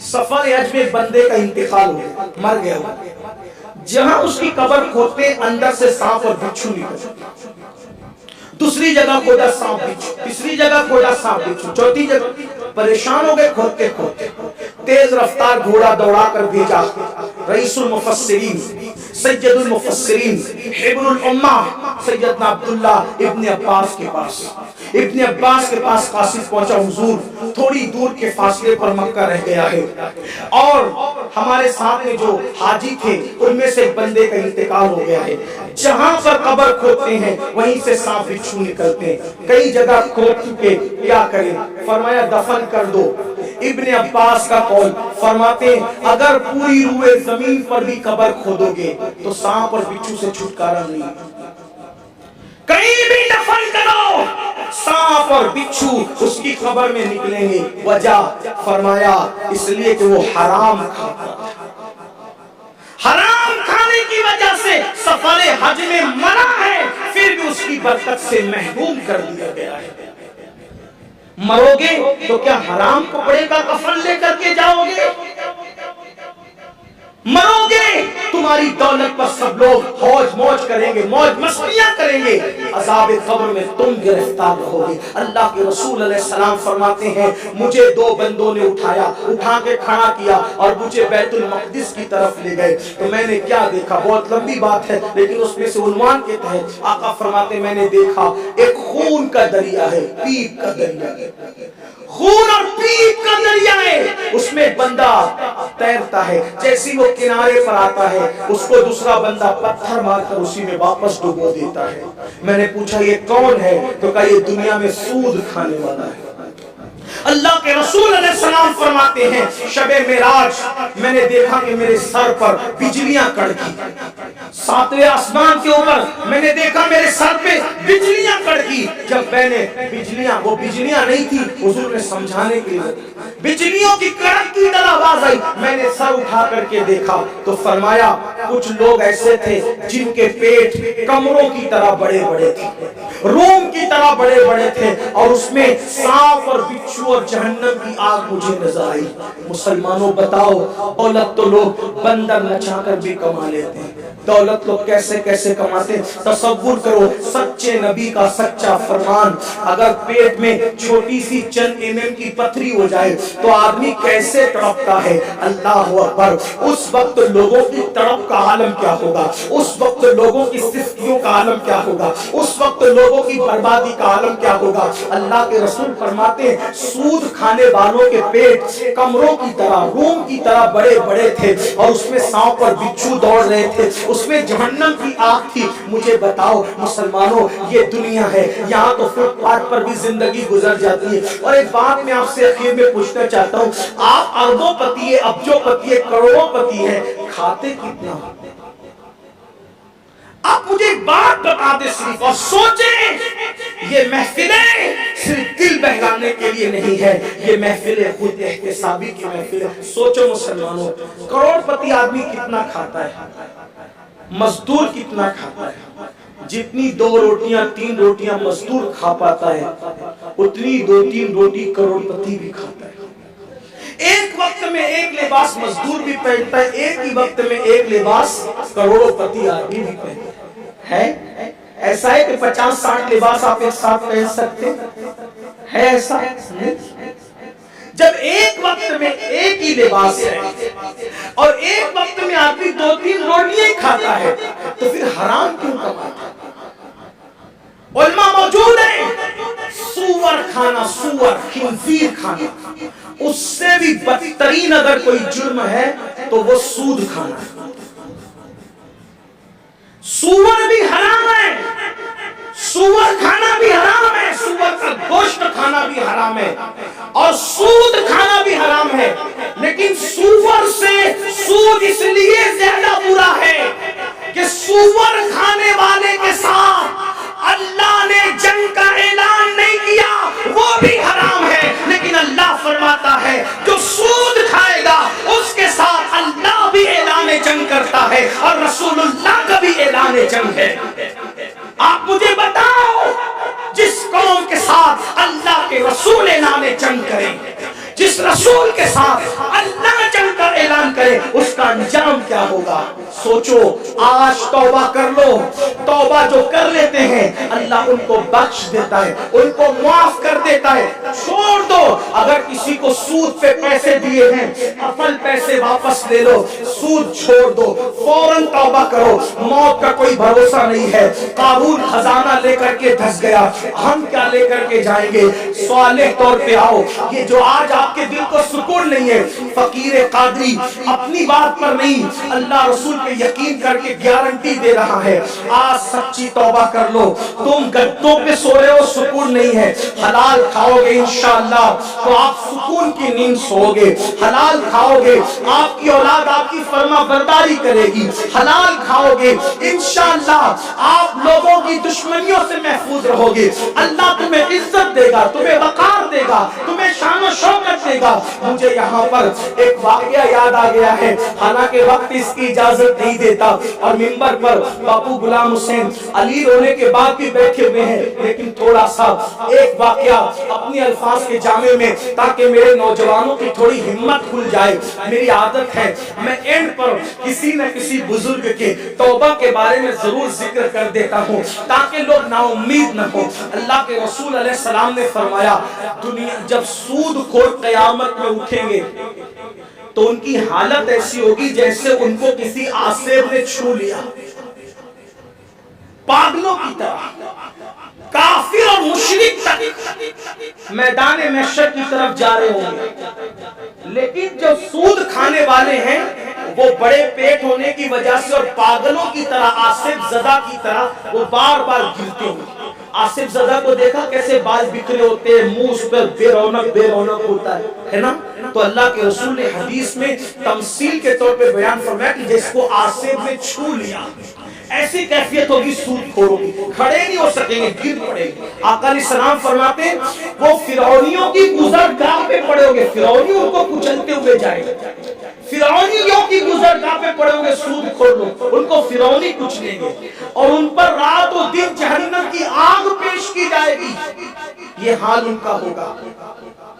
سفر حج میں بندے کا انتقال ہو گیا، مر گیا ہو. جہاں اس کی قبر کھودتے اندر سے سانپ اور بچھو نکل. دوسری جگہ کھودا سانپ بچھو، تیسری جگہ کھودا سانپ بچھو، چوتھی جگہ پریشان ہو گئے کھودتے کھودتے. تیز رفتار گھوڑا دوڑا کر بھیجا رئیس المفسرین سید المفسرین حبر الامہ سیدنا عبداللہ ابن عباس کے پاس. ابن عباس کے پاس قاصد پہنچا، حضور تھوڑی دور کے فاصلے پر مکہ رہ گیا ہے اور ہمارے ساتھ میں جو حاجی تھے ان میں سے ایک بندے کا انتقال ہو گیا ہے. جہاں پر قبر کھودتے ہیں وہیں سے سانپ بچھو نکلتے ہیں. کئی جگہ کھود چکے، کیا کریں؟ فرمایا دفن کر دو. ابن عباس کا قول فرماتے ہیں اگر پوری روئے زمین پر بھی قبر کھودو گے تو سانپ اور بچھو سے چھٹکارا نہیں. کہیں بھی دفن کرو سانپ اور بچھو اس کی قبر میں نکلیں گے. وجہ فرمایا اس لیے کہ وہ حرام کھاتا تھا. حرام کھانے کی وجہ سے سفر حج میں مرا ہے، پھر بھی اس کی برکت سے محروم کر دیا گیا ہے. مرو گے تو کیا حرام کپڑے کا کفن لے کر کے جاؤ گے؟ مرو گے تمہاری دولت پر سب لوگ موج موج کریں گے، موج مستیاں کریں گے، عذاب قبر میں تم گرفتار رہو گے. اللہ کے رسول علیہ السلام فرماتے ہیں مجھے 2 بندوں نے اٹھا کے کھڑا کیا اور مجھے بیت المقدس کی طرف لے گئے. تو میں نے کیا دیکھا؟ بہت لمبی بات ہے لیکن اس میں سے عنوان کے تحت آقا فرماتے میں نے دیکھا ایک خون کا دریا ہے، پیپ کا دریا ہے، خون اور پیپ کا دریا ہے. اس میں بندہ تیرتا ہے، جیسی وہ کنارے پر آتا ہے اس کو دوسرا بندہ پتھر مار کر اسی میں واپس ڈبو دیتا ہے. میں نے پوچھا یہ کون ہے؟ تو کہا یہ دنیا میں سود کھانے والا ہے. اللہ کے رسول علیہ السلام فرماتے ہیں شب معراج میں نے دیکھا کہ میرے سر پر بجلیاں کڑکی. 7ویں آسمان کے اوپر میں نے دیکھا میرے سر پہ بجلیاں کڑکی. جب میں نے وہ بجلیاں نہیں تھی، حضور نے سمجھانے کے لیے بجلیوں کی کڑک کی طرح آواز آئی. میں نے سر اٹھا کر کے دیکھا تو فرمایا کچھ لوگ ایسے تھے جن کے پیٹ کمروں کی طرح بڑے بڑے تھے، روم کی طرح بڑے بڑے تھے، اور اس میں سانپ اور بچھو اور جہنم کی آگ مجھے نظر آئی۔ مسلمانوں بتاؤ، دولت تو لوگ بندر نچا کر بھی کما لیتے ہیں، دولت لوگ کیسے کیسے کماتے ہیں۔ تصور کرو سچے نبی کا سچا فرمان، اگر پیٹ میں چھوٹی سی چند mm کی پتھری ہو جائے تو آدمی کیسے تڑپتا ہے۔ اللہ اکبر، اس وقت لوگوں کی تڑپ کا عالم کیا ہوگا، اس وقت لوگوں کی سستیوں کا عالم کیا ہوگا، اس وقت لوگوں کی بربادی کا عالم کیا ہوگا۔ اللہ کے رسول فرماتے ہیں سود کھانے والوں کے پیٹ کمروں کی طرح، روم کی طرح بڑے بڑے تھے، اور اس میں سانپ اور بچھو دوڑ رہے تھے، اس میں جہنم کی آگ تھی۔ مجھے بتاؤ مسلمانوں، یہ دنیا ہے، یہاں تو فٹ پاتھ پر بھی زندگی گزر جاتی ہے۔ اور ایک بات میں آپ سے اخیر میں پوچھنا چاہتا ہوں، آپ اربوں پتی ہے، ابجوں پتی ہے، کروڑوں پتی ہے، کھاتے کتنا؟ آپ مجھے ایک بات بتا دیں صرف، اور سوچیں، یہ محفلیں صرف دل بہلانے کے لیے نہیں ہے، یہ محفلیں خود احتسابی کی محفل ہے۔ سوچو مسلمانوں، کروڑ پتی آدمی کتنا کھاتا ہے، مزدور کتنا کھاتا ہے؟ جتنی 2 روٹیاں 3 روٹیاں مزدور کھا پاتا ہے، اتنی 2-3 روٹی کروڑ پتی بھی کھاتا ہے۔ ایک وقت میں ایک لباس مزدور بھی پہنتا ہے، ایک ہی وقت میں ایک لباس کروڑوں پتی آدمی بھی پہنتا ہے۔ ایسا ہے کہ 50-60 لباس آپ ایک ساتھ پہن سکتے ہیں، ایسا جب ایک وقت میں ایک ہی لباس ہے اور ایک وقت میں آدمی 2-3 روٹیاں کھاتا ہے، تو پھر حرام کیوں کماتا ہے؟ علماء موجود ہیں، سور کھانا، سور خنزیر کھانا، اس سے بھی بدترین اگر کوئی جرم ہے تو وہ سود کھانا ہے۔ سور بھی حرام ہے، سور کھانا بھی حرام ہے، سور کا گوشت کھانا بھی حرام ہے، اور سود کھانا بھی حرام ہے۔ لیکن سور سے سود اس لیے زیادہ برا ہے کہ سور کھانے والے کے ساتھ اللہ نے جنگ کا اعلان نہیں کیا، وہ بھی حرام ہے، لیکن اللہ فرماتا ہے جو سود کھائے گا اس کے ساتھ اللہ بھی اعلان جنگ کرتا ہے، اور رسول اللہ کا بھی اعلان جنگ ہے۔ آپ مجھے بتاؤ، جس قوم کے ساتھ اللہ کے رسول اعلان جنگ کریں، جس رسول کے ساتھ اللہ جنگ کا اعلان کرے، اس کا انجام کیا ہوگا؟ سوچو، آج توبہ کر لو، توبہ جو کر لیتے ہیں اللہ ان کو بخش دیتا ہے، ان کو معاف کر دیتا ہے۔ چھوڑ دو، اگر کسی کو سود پہ پیسے دیے ہیں، اصل پیسے واپس لے لو، سود چھوڑ دو، فوراً توبہ کرو، موت کا کوئی بھروسہ نہیں ہے۔ قارون خزانہ لے کر کے دھس گیا، ہم کیا لے کر کے جائیں گے؟ صالح طور پہ آؤ۔ یہ جو آج آپ کے دل کو سکون نہیں ہے، فقیر قادری اپنی بات پر نہیں، اللہ رسول پہ یقین کر کے گارنٹی دے رہا ہے، آج سچی توبہ کر لو۔ تم گدوں پہ سو رہے ہو، سکون نہیں ہے، حلال کھاؤ گے انشاءاللہ تو آپ سکون کی نیند سو گے، حلال کھاؤ گے آپ کی اولاد آپ کی فرما برداری کرے گی، حلال کھاؤ گے انشاءاللہ آپ لوگوں کی دشمنیوں سے محفوظ رہو گے، اللہ تمہیں عزت دے گا، تمہیں وقار دے گا، تمہیں شان و شوکت دے گا۔ مجھے یہاں پر ایک واقعہ یاد آ گیا ہے، حالانکہ وقت اس کی اجازت نہیں دیتا، اور منبر پر باپو غلام حسین علی رونے کے بعد بھی بیٹھے ہوئے ہیں، لیکن تھوڑا سا ایک واقعہ اپنی الفاظ کے جامع میں، تاکہ میرے نوجوانوں کی تھوڑی ہمت کھل جائے۔ میری عادت ہے میں اینڈ پر کسی نہ کسی بزرگ کے توبہ کے بارے میں ضرور ذکر کر دیتا ہوں تاکہ لوگ نا امید نہ ہو۔ اللہ کے رسول علیہ السلام نے فرمایا، دنیا جب سود خور قیامت میں اٹھیں گے تو ان کی حالت ایسی ہوگی جیسے ان کو کسی آسیب نے چھو لیا، پاگلوں کی طرح، کافر اور مشرک تک میدان محشر کی طرف جا رہے ہوں گے۔ لیکن جو سود کھانے والے ہیں وہ بڑے پیٹ ہونے کی وجہ سے اور پاگلوں کی طرح، آصف زدہ کی طرح وہ بار بار گرتے ہوں گے۔ آصف زدہ کو دیکھا کیسے بال بکھرے ہوتے ہیں، منہ اس پر بے رونق ہوتا ہے نا؟ تو اللہ کے رسول نے حدیث میں تمثیل کے طور پہ بیان فرمایا کہ جس کو آصف نے چھو لیا، ایسی کیفیت ہوگی سود کھوروں کی، کھڑے نہیں ہو سکیں گے، گر پڑے گے۔ آقا علیہ السلام فرماتے ہیں وہ فرعونیوں کی گزرگاہ پہ پڑے ہوں گے، فرعونی ان کو کچلتے ہوئے جائے گا، فرعونیوں کی گزرگاہ پہ پڑے ہوئے سود خور لوگ، ان کو فرعونی کچھ لیں گے اور ان پر رات و دن جہنم کی آگ پیش کی جائے گی، یہ حال ان کا ہوگا۔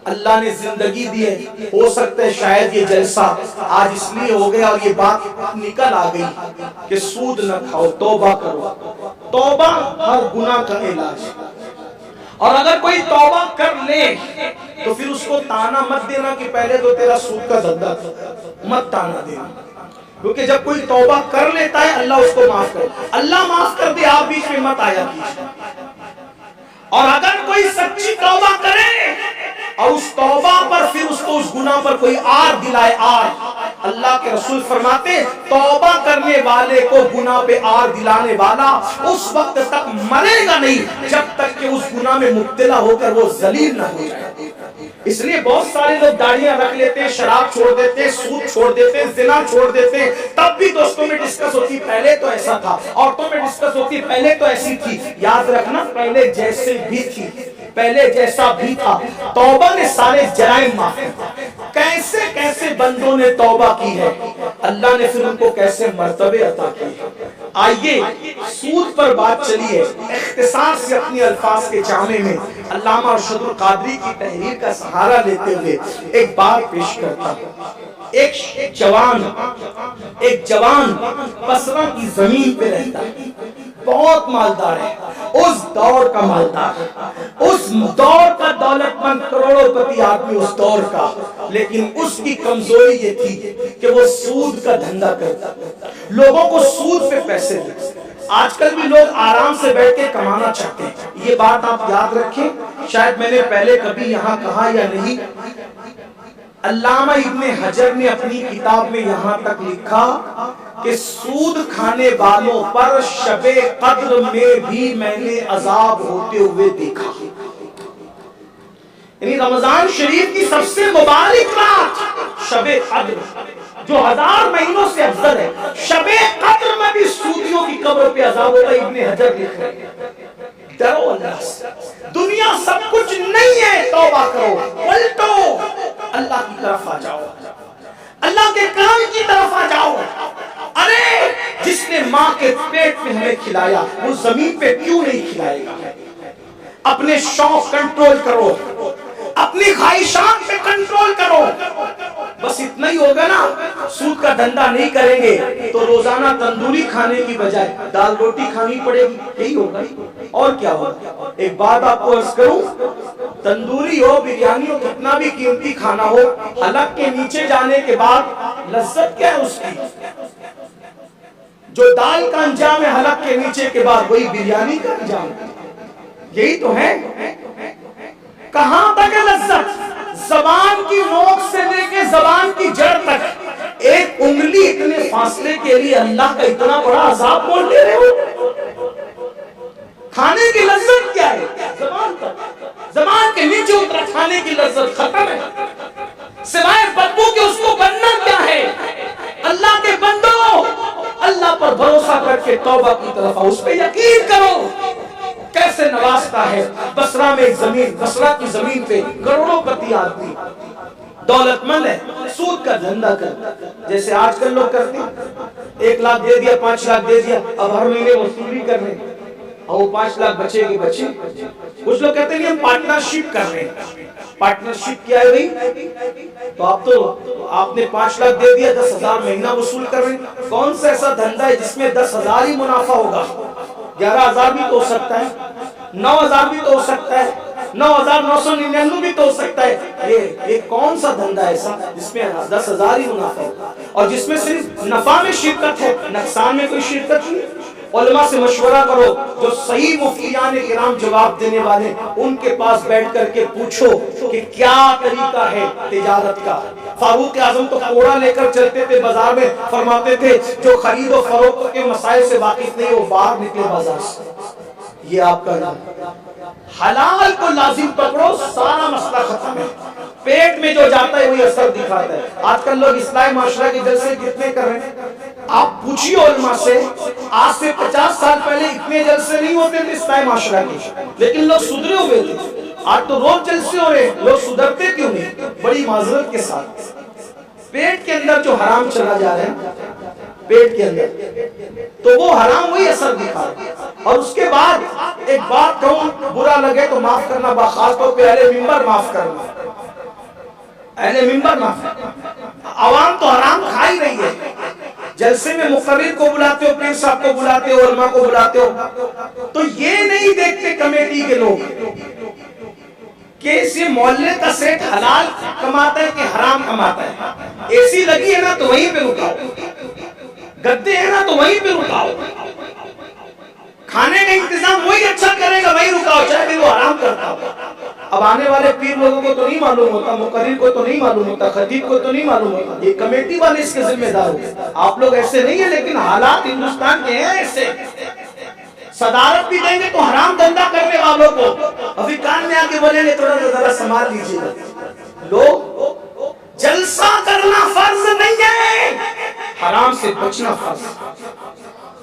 اللہ نے زندگی دی ہے، ہو سکتا ہے شاید یہ جلسہ آج اس لیے ہو گیا اور یہ بات نکل آ گئی کہ سود نہ کھاؤ، توبہ کرو۔ توبہ ہر گناہ کا علاج ہے، اور اگر کوئی توبہ کر لے تو پھر اس کو تانا مت دینا کہ پہلے تو تیرا سود کا دھندا تھا، مت تانا دینا، کیونکہ جب کوئی توبہ کر لیتا ہے اللہ اس کو معاف کرے۔ اللہ معاف کر دے، آپ بیچ میں مت آیا کیجیے۔ اور اگر کوئی سچی توبہ کرے اور اس توبہ پر پھر اس کو اس گناہ پر کوئی آر دلائے، آر، اللہ کے رسول فرماتے توبہ کرنے والے کو گناہ پہ آر دلانے والا اس وقت تک مرے گا نہیں جب تک کہ اس گناہ میں مبتلا ہو کر وہ ذلیل نہ ہو جائے۔ اس لیے بہت سارے لوگ داڑیاں رکھ لیتے ہیں، شراب چھوڑ دیتے ہیں، سود چھوڑ دیتے ہیں، زنا چھوڑ دیتے ہیں، تب بھی دوستوں میں ڈسکس ہوتی پہلے تو ایسا تھا، عورتوں میں ڈسکس ہوتی پہلے تو ایسی تھی۔ یاد رکھنا پہلے جیسے بھی تھی، پہلے جیسا بھی تھا، توبہ نے سارے جرائم معاف کیے۔ کیسے کیسے بندوں نے توبہ کی ہے، اللہ نے پھر ان کو کیسے مرتبے عطا کیے۔ آئیے سود پر بات چلیے، اختصار سے اپنی الفاظ کے جامع میں علامہ ارشد القادری کی تحریر کا سہارا لیتے ہوئے ایک بات پیش کرتا ہوں۔ ایک جوان بصرہ کی زمین پہ رہتا ہے، بہت مالدار ہے، اس دور کا مالدار، اس دور کا دولت مند کروڑوں پتی آدمی اس دور کا، لیکن اس کی کمزوری یہ تھی کہ وہ سود کا دھندا کرتا، لوگوں کو سود پہ پیسے دیتا۔ آج کل بھی لوگ آرام سے بیٹھ کے کمانا چاہتے ہیں، یہ بات آپ یاد رکھیں، شاید میں نے پہلے کبھی یہاں کہا یا نہیں۔ علامہ ابن حجر نے اپنی کتاب میں یہاں تک لکھا کہ سود کھانے والوں پر شب قدر میں بھی میں نے عذاب ہوتے ہوئے دیکھا۔ یعنی رمضان شریف کی سب سے مبارک رات شب قدر جو 1000 مہینوں سے افضل ہے، شب قدر میں بھی سودیوں کی قبر پہ عذاب ہوتا ہے۔ ابن حجر لکھ رہے ہیں ڈرو اللہ سے، دنیا سب کچھ نہیں ہے، توبہ کرو، پلٹو، اللہ کی طرف آ جاؤ، اللہ کے کلام کی طرف آ جاؤ۔ ارے جس نے ماں کے پیٹ میں ہمیں کھلایا وہ زمین پہ کیوں نہیں کھلائے گا؟ اپنے شوق کنٹرول کرو، اپنی خواہشات پہ کنٹرول کرو، بس اتنا ہی ہوگا نا۔ سود کا دھندا نہیں کریں گے تو روزانہ تندوری کھانے کی بجائے دال روٹی کھانی پڑے گی، یہی ہوگا، اور کیا ہوگا۔ ایک بات آپ کو عرض کروں، تندوری ہو، بریانی ہو، کتنا بھی قیمتی کھانا ہو، حلق کے نیچے جانے کے بعد لذت کیا ہے اس کی؟ جو دال کا انجام ہے حلق کے نیچے کے بعد، وہی بریانی کا انجام ہے، یہی تو ہے۔ کہاں تک ہے لذت؟ زبان کی نوک سے لے کے زبان کی جڑ تک، ایک انگلی اتنے فاصلے کے لیے اللہ کا اتنا بڑا عذاب بول دے رہے ہو۔ کھانے کی لذت کیا ہے؟ زبان تک، زبان کے نیچے اترا کھانے کی لذت ختم ہے، سوائے بدبو کے اس کو بننا کیا ہے؟ اللہ کے بندو، اللہ پر بھروسہ کر کے توبہ کی طرف آؤ، اس پہ یقین کرو کیسے نوازتا ہے۔ بصرہ میں ایک زمین، بصرہ کی زمین پہ کروڑوں پتی آدمی دولت مند ہے، سود کا دھندا کرتا، جیسے آج کل لوگ کرتے ہیں، 1 لاکھ دے دیا، 5 لاکھ دے دیا، اب ہر مہینے وصولی کر رہے ہیں، اور وہ 5 لاکھ بچے گی بچے۔ کچھ لوگ کہتے ہیں ہم پارٹنرشپ کر رہے ہیں۔ پارٹنرشپ کیا ہے بھائی؟ تو آپ نے 5 لاکھ دے دیا، 10,000 مہینہ وصول کر رہے ہیں۔ کون سا ایسا دھندا ہے جس میں 10,000 ہی منافع ہوگا؟ 11,000 بھی تو ہو سکتا ہے، 9,000 بھی تو ہو سکتا ہے، 9,999 بھی تو ہو سکتا ہے۔ یہ کون سا دھندا ایسا جس میں 10,000 ہی منافع ہوگا اور جس میں صرف نفع میں شرکت ہے، نقصان میں کوئی شرکت نہیں؟ علماء سے مشورہ کرو، جو صحیح مفتیان کرام جواب دینے والے، ان کے پاس بیٹھ کر کے پوچھو کہ کیا طریقہ ہے تجارت کا۔ فاروق اعظم تو کوڑا لے کر چلتے تھے بازار میں، فرماتے تھے جو خرید و فروخت کے مسائل سے واقف نہیں وہ باہر نکلے بازار سے۔ یہ آپ کا نام، حلال کو لازم پکڑو، سارا مسئلہ ختم ہے۔ پیٹ میں جو جاتا ہے وہی اثر دکھاتا ہے۔ آج کل لوگ اصلاح معاشرہ کے جلسے کتنے کر رہے ہیں؟ آپ پوچھیے علماء سے، آج سے 50 سال پہلے اتنے جلسے نہیں ہوتے تھے اصلاح معاشرہ کے، لیکن لوگ سدھرے ہوئے تھے۔ آج تو روز جلسے ہو رہے ہیں، لوگ سدھرتے کیوں نہیں؟ بڑی معذرت کے ساتھ پیٹ کے اندر جو حرام چلا جا رہا ہے پیٹ کے اندر، تو وہ حرام وہی اثر دکھا رہا ہے۔ اور اس کے بعد ایک بات کہوں، برا لگے تو معاف کرنا، خاص طور پہ اہل منبر معاف کرنا، اہل منبر معاف کرنا۔ عوام تو حرام کھا ہی رہی ہے، جلسے میں مقرر کو بلاتے ہو، پیر صاحب کو بلاتے ہو، علماء کو بلاتے ہو، تو یہ نہیں دیکھتے کمیٹی کے لوگ کہ اس محلے کا سیٹ حلال کماتا ہے کہ حرام کماتا ہے۔ اے سی لگی ہے نا تو وہیں پہ رکاؤ، گدے ہیں نا تو وہیں پہ رکاؤ، کھانے کا انتظام وہی اچھا کرے گا وہیں رکاؤ، چاہے بھی وہ حرام کرتا ہو۔ اب آنے والے پیر لوگوں کو تو نہیں معلوم ہوتا، مقرر کو تو نہیں معلوم ہوتا، خطیب کو تو نہیں معلوم ہوتا، یہ کمیٹی والے اس کے ذمہ دار ہو۔ آپ لوگ ایسے نہیں ہیں، لیکن حالات ہندوستان کے ہیں ایسے۔ صدارت بھی دیں گے تو حرام دھندا کرنے والوں کو ابھی کان میں آ کے بولیں گے تھوڑا سا ذرا سنبھال لیجیے گا۔ لوگ جلسہ کرنا فرض نہیں ہے، حرام سے بچنا فرض۔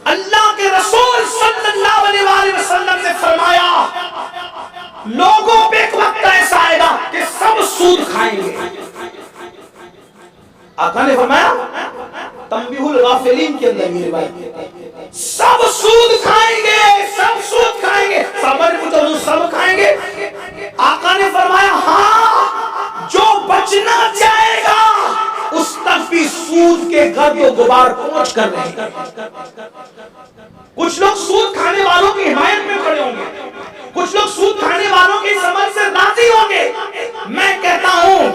اللہ کے رسول صلی اللہ علیہ وآلہ وسلم نے فرمایا لوگوں پہ ایک وقت ایسا آئے گا کہ سب سود کھائیں گے۔ آقا نے فرمایا تنبیہ الغافلین کے اندر یہ روایت، سب سود کھائیں گے، سب سود کھائیں گے۔ صحابہ نے پوچھا حضور سب کھائیں گے؟ آقا نے فرمایا ہاں، جو بچنا چاہے گا اس تک بھی سود کے گرد و غبار پہنچ کر رہے گا۔ کچھ لوگ سود کھانے والوں کی حمایت میں کھڑے ہوں گے، کچھ لوگ سود کھانے والوں کی سمجھ سے راضی ہوں گے۔ میں کہتا ہوں،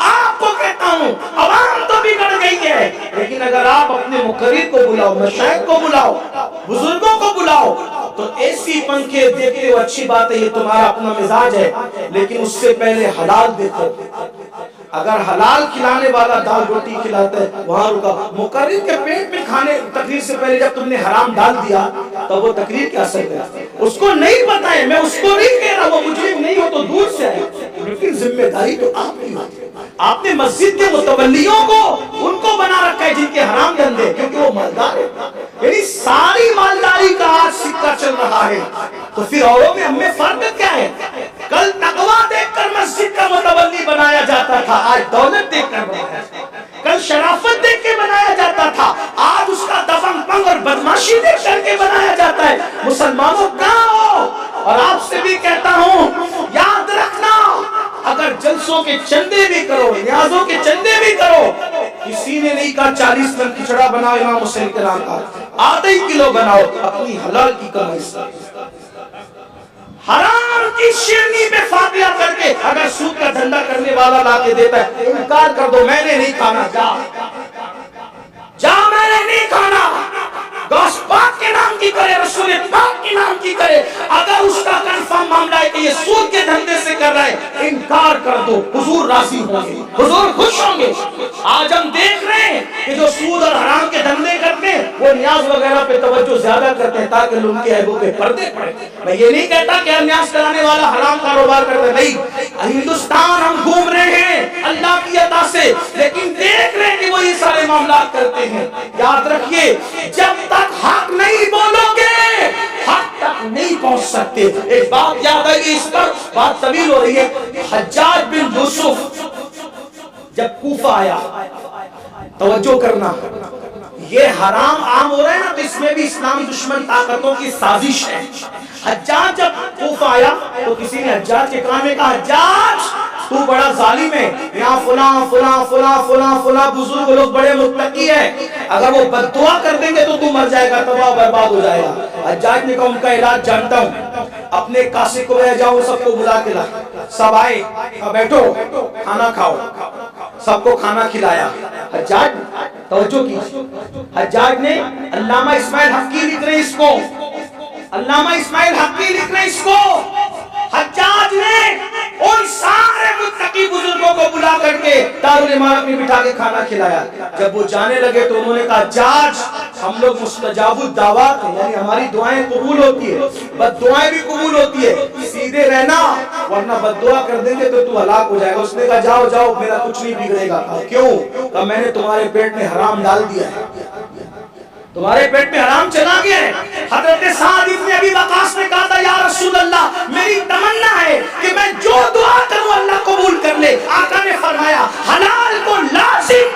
آپ کو کہتا ہوں، عوام تو بگڑ گئی ہے، لیکن اگر آپ اپنے مقرر کو بلاؤ، مشائخ کو بلاؤ، بزرگوں کو بلاؤ، تو ایسی پنکھے دیکھتے ہو اچھی بات ہے، یہ تمہارا اپنا مزاج ہے، لیکن اس سے پہلے حلال دیکھو۔ اگر حلال کھلانے والا دال روٹی کھلاتا ہے وہاں رکا۔ مقرر کے پیٹ میں کھانے تقریر سے پہلے جب تم نے حرام ڈال دیا تو وہ تقریر کیا اثر ہے؟ اس کو نہیں پتا ہے، میں اس کو نہیں کہہ رہا وہ مجرم نہیں ہو تو دور سے ہے، لیکن ذمہ داری تو آپ کی ہوتی ہے۔ آپ نے مسجد کے متولیوں کو ان کو بنا رکھا ہے جن کے حرام دھندے، کیونکہ وہ مالدار ہے، یعنی ساری مالداری کا آج سکہ چل رہا ہے۔ تو پھر اوروں میں ہم میں فرق کیا ہے؟ کل تقویٰ دیکھ کر مسجد کا متولی بنایا جاتا تھا، آج دولت دیکھ کر بنایا جاتا ہے۔ کل شرافت دیکھ کے بنایا جاتا تھا، آج اس کا دفن پنگ اور بدماشی دیکھ کر کے بنایا جاتا ہے۔ مسلمانوں کہاں ہو؟ اور آپ سے بھی کہتا ہوں یاد رکھنا، اگر جلسوں کے چندے بھی کرو، نیازوں کے چندے بھی کرو، کسی نے نہیں کہا 40 ٹن کھچڑا بناؤ امام حسین کے نام کا، آدھا ہی کلو بناؤ، اپنی حلال کی کمائی سے۔ حرام کی شیرنی پہ فاتحہ کر کے اگر سود کا دھندا کرنے والا لا کے دیتا ہے، انکار کر دو، میں نے نہیں کھانا، جا میں نے نہیں کھانا۔ گوشت پاک کے نام کی کرے، رسول پاک کے نام کی کرے، اگر اس کا کنفرم معاملہ ہے کہ یہ سود کے دھندے سے کر رہا ہے، انکار کر دو، حضور راضی ہوں گے، حضور خوش ہوں گے۔ آج ہم دیکھ رہے ہیں کہ جو سود اور حرام کے دھندے کرتے ہیں وہ نیاز وغیرہ پہ توجہ زیادہ کرتے ہیں تاکہ ان کے عیبوں پہ پردے پڑے۔ میں یہ نہیں کہتا کہ ہر نیاز کرانے والا حرام کاروبار کرتا ہے، نہیں، ہندوستان ہم گھوم رہے ہیں اللہ کی عطا سے، لیکن دیکھ رہے ہیں کہ وہ یہ سارے معاملات کرتے ہیں۔ یاد رکھیے جب تک حق نہیں بولو گے حق تک نہیں پہنچ سکتے۔ ایک بات یاد آئی، اس پر بات طویل ہو رہی ہے۔ حجاج بن یوسف جب کوفہ آیا، توجہ کرنا، یہ حرام عام ہو رہا ہے نا، تو اس میں بھی اسلامی دشمن طاقتوں کی سازش ہے۔ حجاج جب کوفہ آیا تو کسی نے حجاج کے کان میں کہا حجاج تو بڑا ظالم ہے، یہاں فلاں فلاں فلاں فلاں فلاں بزرگ لوگ بڑے متقی ہیں، اگر وہ بد دعا کر دیں گے تو تو مر جائے گا، تباہ برباد ہو جائے گا۔ حجاج نے کہا ان کا علاج جانتا ہوں، اپنے کاسے کو لے جاؤ، سب کو بلا کے لا۔ سب آئے، بیٹھو کھانا کھاؤ، سب کو کھانا کھلایا۔ حجاج توجہ کی، حجاج نے، علامہ اسماعیل حقی لکھ رہے اس کو، علامہ اسماعیل حقی لکھ رہے اس کو، حجاج نے ان سارے متقی بزرگوں کو بلا کر کے دارالامامت میں بٹھا کے کھانا کھلایا۔ جب وہ جانے لگے تو انہوں نے کہا حجاج ہم لوگ مستجاب الدعوات ہیں، یعنی ہماری دعائیں قبول ہوتی ہے، بد دعائیں بھی قبول ہوتی ہے، سیدھے رہنا ورنہ بد دعا کر دیں گے تو تو ہلاک ہو جائے گا۔ اس نے کہا جاؤ جاؤ میرا کچھ نہیں بگڑے گا۔ کیوں؟ کہا میں نے تمہارے پیٹ میں حرام ڈال دیا ہے، تمہارے پیٹ میں حرام چلا گیا ہے۔ حضرت سعد ابن ابی وقاص نے کہا تھا یا رسول اللہ میری تمنا ہے کہ میں جو دعا کروں اللہ قبول کر لے۔ آقا نے فرمایا حلال کو لازم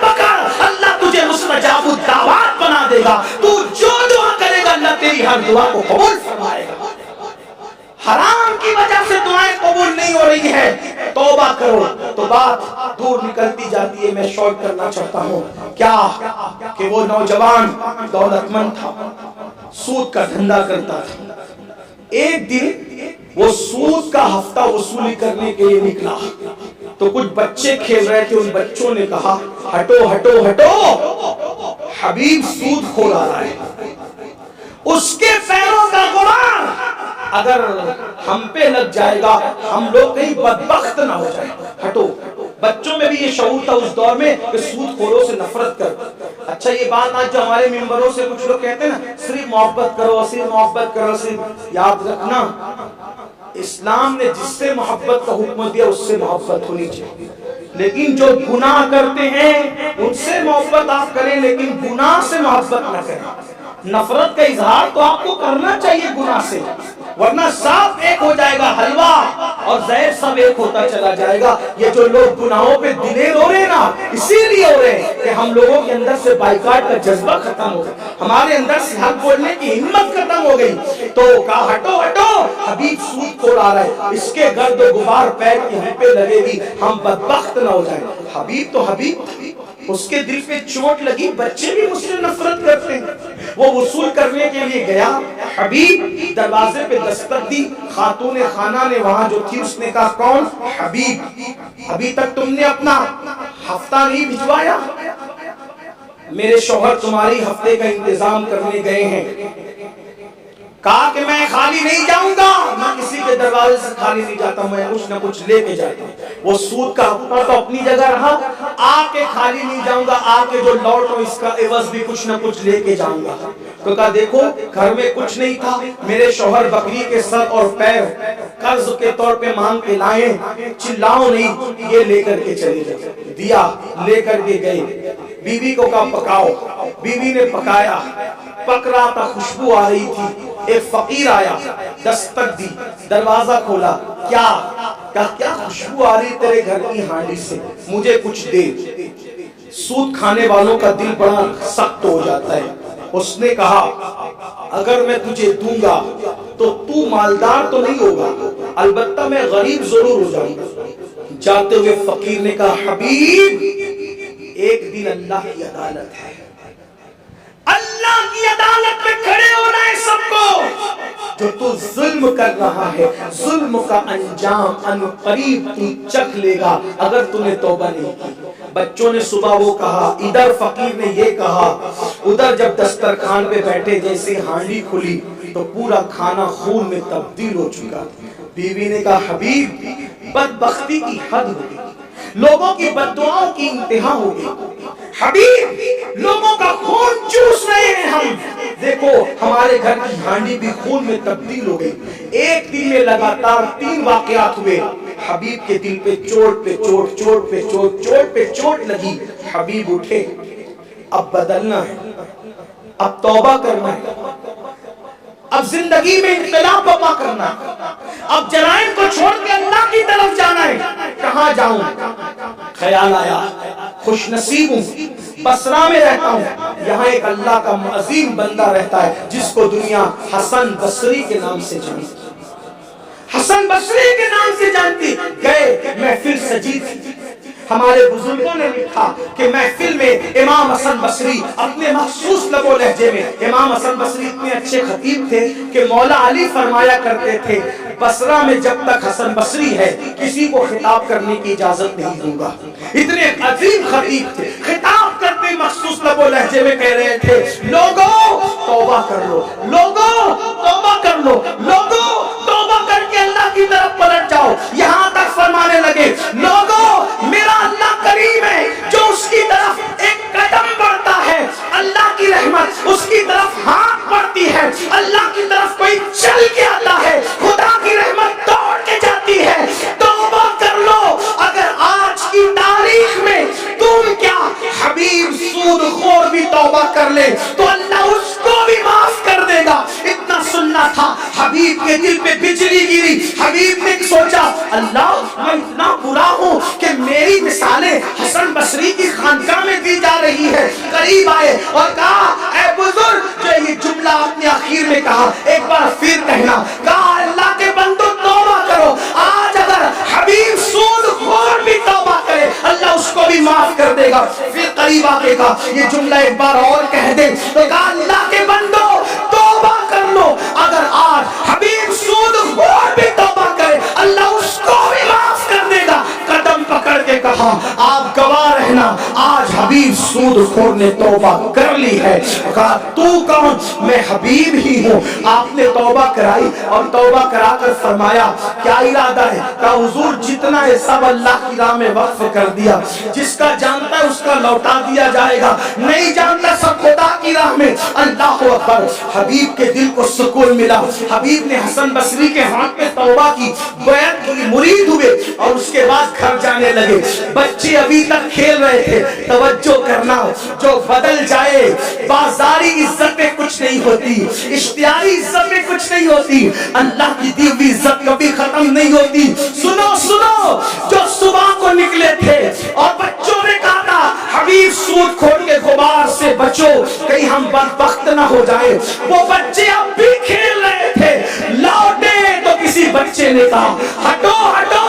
تو بات دور نکلتی جاتی ہے. میں شارٹ کرنا چاہتا ہوں کیا کہ وہ نوجوان دولت مند تھا, سود کا دھندا کرتا تھا. ایک دن وہ سود کا ہفتہ وصولی کرنے کے لیے نکلا تو کچھ بچے کھیل رہے تھے. ان بچوں نے کہا ہٹو ہٹو ہٹو, حبیب سود کھول آ رہا ہے. اس کے پیروں کا غبار اگر ہم پہ لگ جائے گا ہم لوگ کہیں بدبخت نہ ہو جائیں. ہٹو. بچوں میں بھی یہ شعور تھا اس دور میں کہ سود خوروں سے نفرت کر. اچھا یہ بات آج جو ہمارے ممبروں سے کچھ لوگ کہتے ہیں نا صرف محبت کرو, صرف محبت کرو, صرف یاد رکھنا اسلام نے جس سے محبت کا حکم دیا اس سے محبت ہونی چاہیے. لیکن جو گناہ کرتے ہیں ان سے محبت آپ کریں لیکن گناہ سے محبت نہ کریں. نفرت کا اظہار تو آپ کو کرنا چاہیے گناہ سے, ورنہ صاف ایک ہو جائے گا حلوہ اور زہر سب ایک ہوتا چلا جائے گا. یہ جو لوگ گناہوں پہ دلیر ہو رہے ہیں نا اسی لیے ہو رہے ہیں کہ ہم لوگوں کے اندر سے بائیکاٹ کا جذبہ ختم ہو گیا, ہمارے اندر سے حق بولنے کی ہمت ختم ہو گئی. تو کہا ہٹو ہٹو, حبیب سود کھول آ رہا ہے, اس کے گرد و غبار پیر کی ہم پہ لگے گی, ہم بدبخت نہ ہو جائیں. حبیب تو حبیب, اس کے دل پہ چوٹ لگی. بچے بھی مجھ سے نفرت کرتے ہیں. وہ وصول کرنے کے لیے گیا. حبیب دروازے پہ دستک دی. خاتون خانہ نے وہاں جو تھی اس نے کہا کون؟ حبیب, ابھی تک تم نے اپنا ہفتہ نہیں بھجوایا؟ میرے شوہر تمہاری ہفتے کا انتظام کرنے گئے ہیں. کہا کہ میں خالی نہیں جاؤں گا, میں کسی کے دروازے سے خالی نہیں جاتا, میں کچھ نہ کچھ لے کے جاتا ہوں. وہ سود کا ہفتہ تو اپنی جگہ رہا, آ کے خالی نہیں جاؤں گا, آ کے جو لوٹوں اس کا عوض بھی کچھ نہ کچھ لے کے جاؤں گا. تو کہا دیکھو گھر میں کچھ نہیں تھا, میرے شوہر بکری کے سر اور پیر قرض کے طور پہ مانگ کے لائے, چلاؤ نہیں, یہ لے کر کے چلے گئے. دیا لے کر کے گئے. بیوی کو کہا پکاؤ, بیوی نے پکایا. پک رہا تھا, خوشبو آ رہی تھی. ایک فقیر آیا, دستک دی, دروازہ کھولا. کیا خوشبو آ رہی تیرے گھر کی ہانڈی سے, مجھے کچھ دے. سود کھانے والوں کا دل بڑا سخت ہو جاتا ہے. اس نے کہا اگر میں تجھے دوں گا تو مالدار تو نہیں ہوگا, البتہ میں غریب ضرور ہو جاؤں گا. جاتے ہوئے فقیر نے کہا حبیب ایک دن اللہ کی عدالت ہے, اللہ کی عدالت میں کھڑے ہونا ہے سب کو. جو تو ظلم کر رہا ہے ظلم کا انجام ان قریب تو چکھ لے گا اگر تو نے توبہ نہیں کی. بچوں نے صبح وہ کہا, ادھر فقیر نے یہ کہا, ادھر جب دسترخوان پہ بیٹھے جیسے ہانڈی کھلی تو پورا کھانا خون میں تبدیل ہو چکا. بیوی نے کہا حبیب بدبختی کی حد ہو گئی, لوگوں کی بددعاؤں کی انتہا ہو گئی. حبیب لوگوں کا خون چوس رہے ہیں ہم, دیکھو ہمارے گھر کی ہانڈی بھی خون میں تبدیل ہو گئی. ایک دن میں لگاتار 3 واقعات ہوئے. حبیب کے دل پہ چوٹ پہ چوٹ, چوٹ پہ چوٹ, چوٹ پہ چوٹ لگی. حبیب اٹھے, اب بدلنا ہے, اب توبہ کرنا ہے, اب زندگی میں انقلاب برپا کرنا, اب جرائم کو چھوڑ کے اللہ کی طرف جانا ہے. کہاں جاؤں؟ خیال آیا خوش نصیب ہوں بصرہ میں رہتا ہوں, یہاں ایک اللہ کا عظیم بندہ رہتا ہے جس کو دنیا حسن بصری کے نام سے جانتی, حسن بصری کے نام سے جانتی. گئے محفل سجی تھی. ہمارے بزرگوں نے لکھا کہ محفل میں امام حسن بصری اپنے مخصوص لب و لہجے میں, امام حسن بصری اتنے اچھے خطیب تھے کہ مولا علی فرمایا کرتے تھے بصرہ میں جب تک حسن بصری ہے کسی کو خطاب کرنے کی اجازت نہیں دوں گا. اتنے عظیم خطیب تھے, خطاب کرتے مخصوص لب و لہجے میں کہہ رہے تھے لوگوں توبہ کر لو, لوگوں توبہ کر لو, لوگوں توبہ کر کے اللہ کی طرف پلٹ جاؤ. یہاں تک فرمانے لگے لوگوں میرا اللہ کریم ہے, جو اس کی طرف ایک قدم بڑھتا ہے اللہ کی رحمت اس کی طرف ہاتھ بڑھتی ہے, اللہ کی طرف کوئی چل کے آتا ہے خدا کی رحمت دوڑ کے جاتی ہے. توبہ کر لو, اگر آج کی تاریخ میں تم کیا حبیب سود خور بھی توبہ کر لے تو اللہ اس کو بھی معاف کر دے گا. اتنا سننا تھا. حبیب کے دل پہ بجلی گری. حبیب نے سوچا اللہ میں اتنا برا ہوں کہ میری مثالیں حسن بصری کی خانقاہ میں دی جا رہی ہے. قریب آئے اور کہا اے بزرگ, جو یہ جملہ آپ نے آخر میں کہا ایک بار پھر کہنا. کہا اللہ کے بندو توبہ کرو, آج اگر حبیب سود خور بھی توبہ قریب آگے کا یہ جملہ ایک بار اور کہہ دے تو کہا اللہ کے بندو توبہ کر لو. اگر آج حبیب سود خور بھی توبہ کرے اللہ اس کو بھی معاف کر دے گا. قدم پکڑ کے کہا آپ گواہ رہنا آج حبیب سود خور نے توبہ کر لی ہے. کہا تو کون؟ میں حبیب ہی ہوں. آپ نے توبہ کرائی اور توبہ کرا کر فرمایا کیا ارادہ ہے؟ کہا حضور جتنا ہے سب اللہ کی راہ میں وقف کر دیا. جس کا جانتا ہے اس کا لوٹا دیا جائے گا, نہیں جانتا سب خدا کی راہ میں. اللہ اکبر. حبیب کے دل کو سکون ملا. حبیب نے حسن بصری کے ہاتھ میں توبہ کی, بیعت کی, مرید ہوئے اور اس کے بعد گھر جانے لگے. بچے ابھی تک کھیل رہے تھے. توجہ کرنا, جو بدل جائے بازاری عزت میں کچھ نہیں ہوتی, اشتہاری عزت میں کچھ نہیں ہوتی, اللہ کی دی ہوئی عزت کبھی ختم نہیں ہوتی. سنو سنو, جو صبح کو نکلے تھے اور بچوں نے کہا تھا حبیب سود کھول کے غبار سے بچو کہیں ہم بدبخت نہ ہو جائے, وہ بچے اب بھی کھیل رہے تھے. لوٹے تو کسی بچے نے کہا ہٹو ہٹو,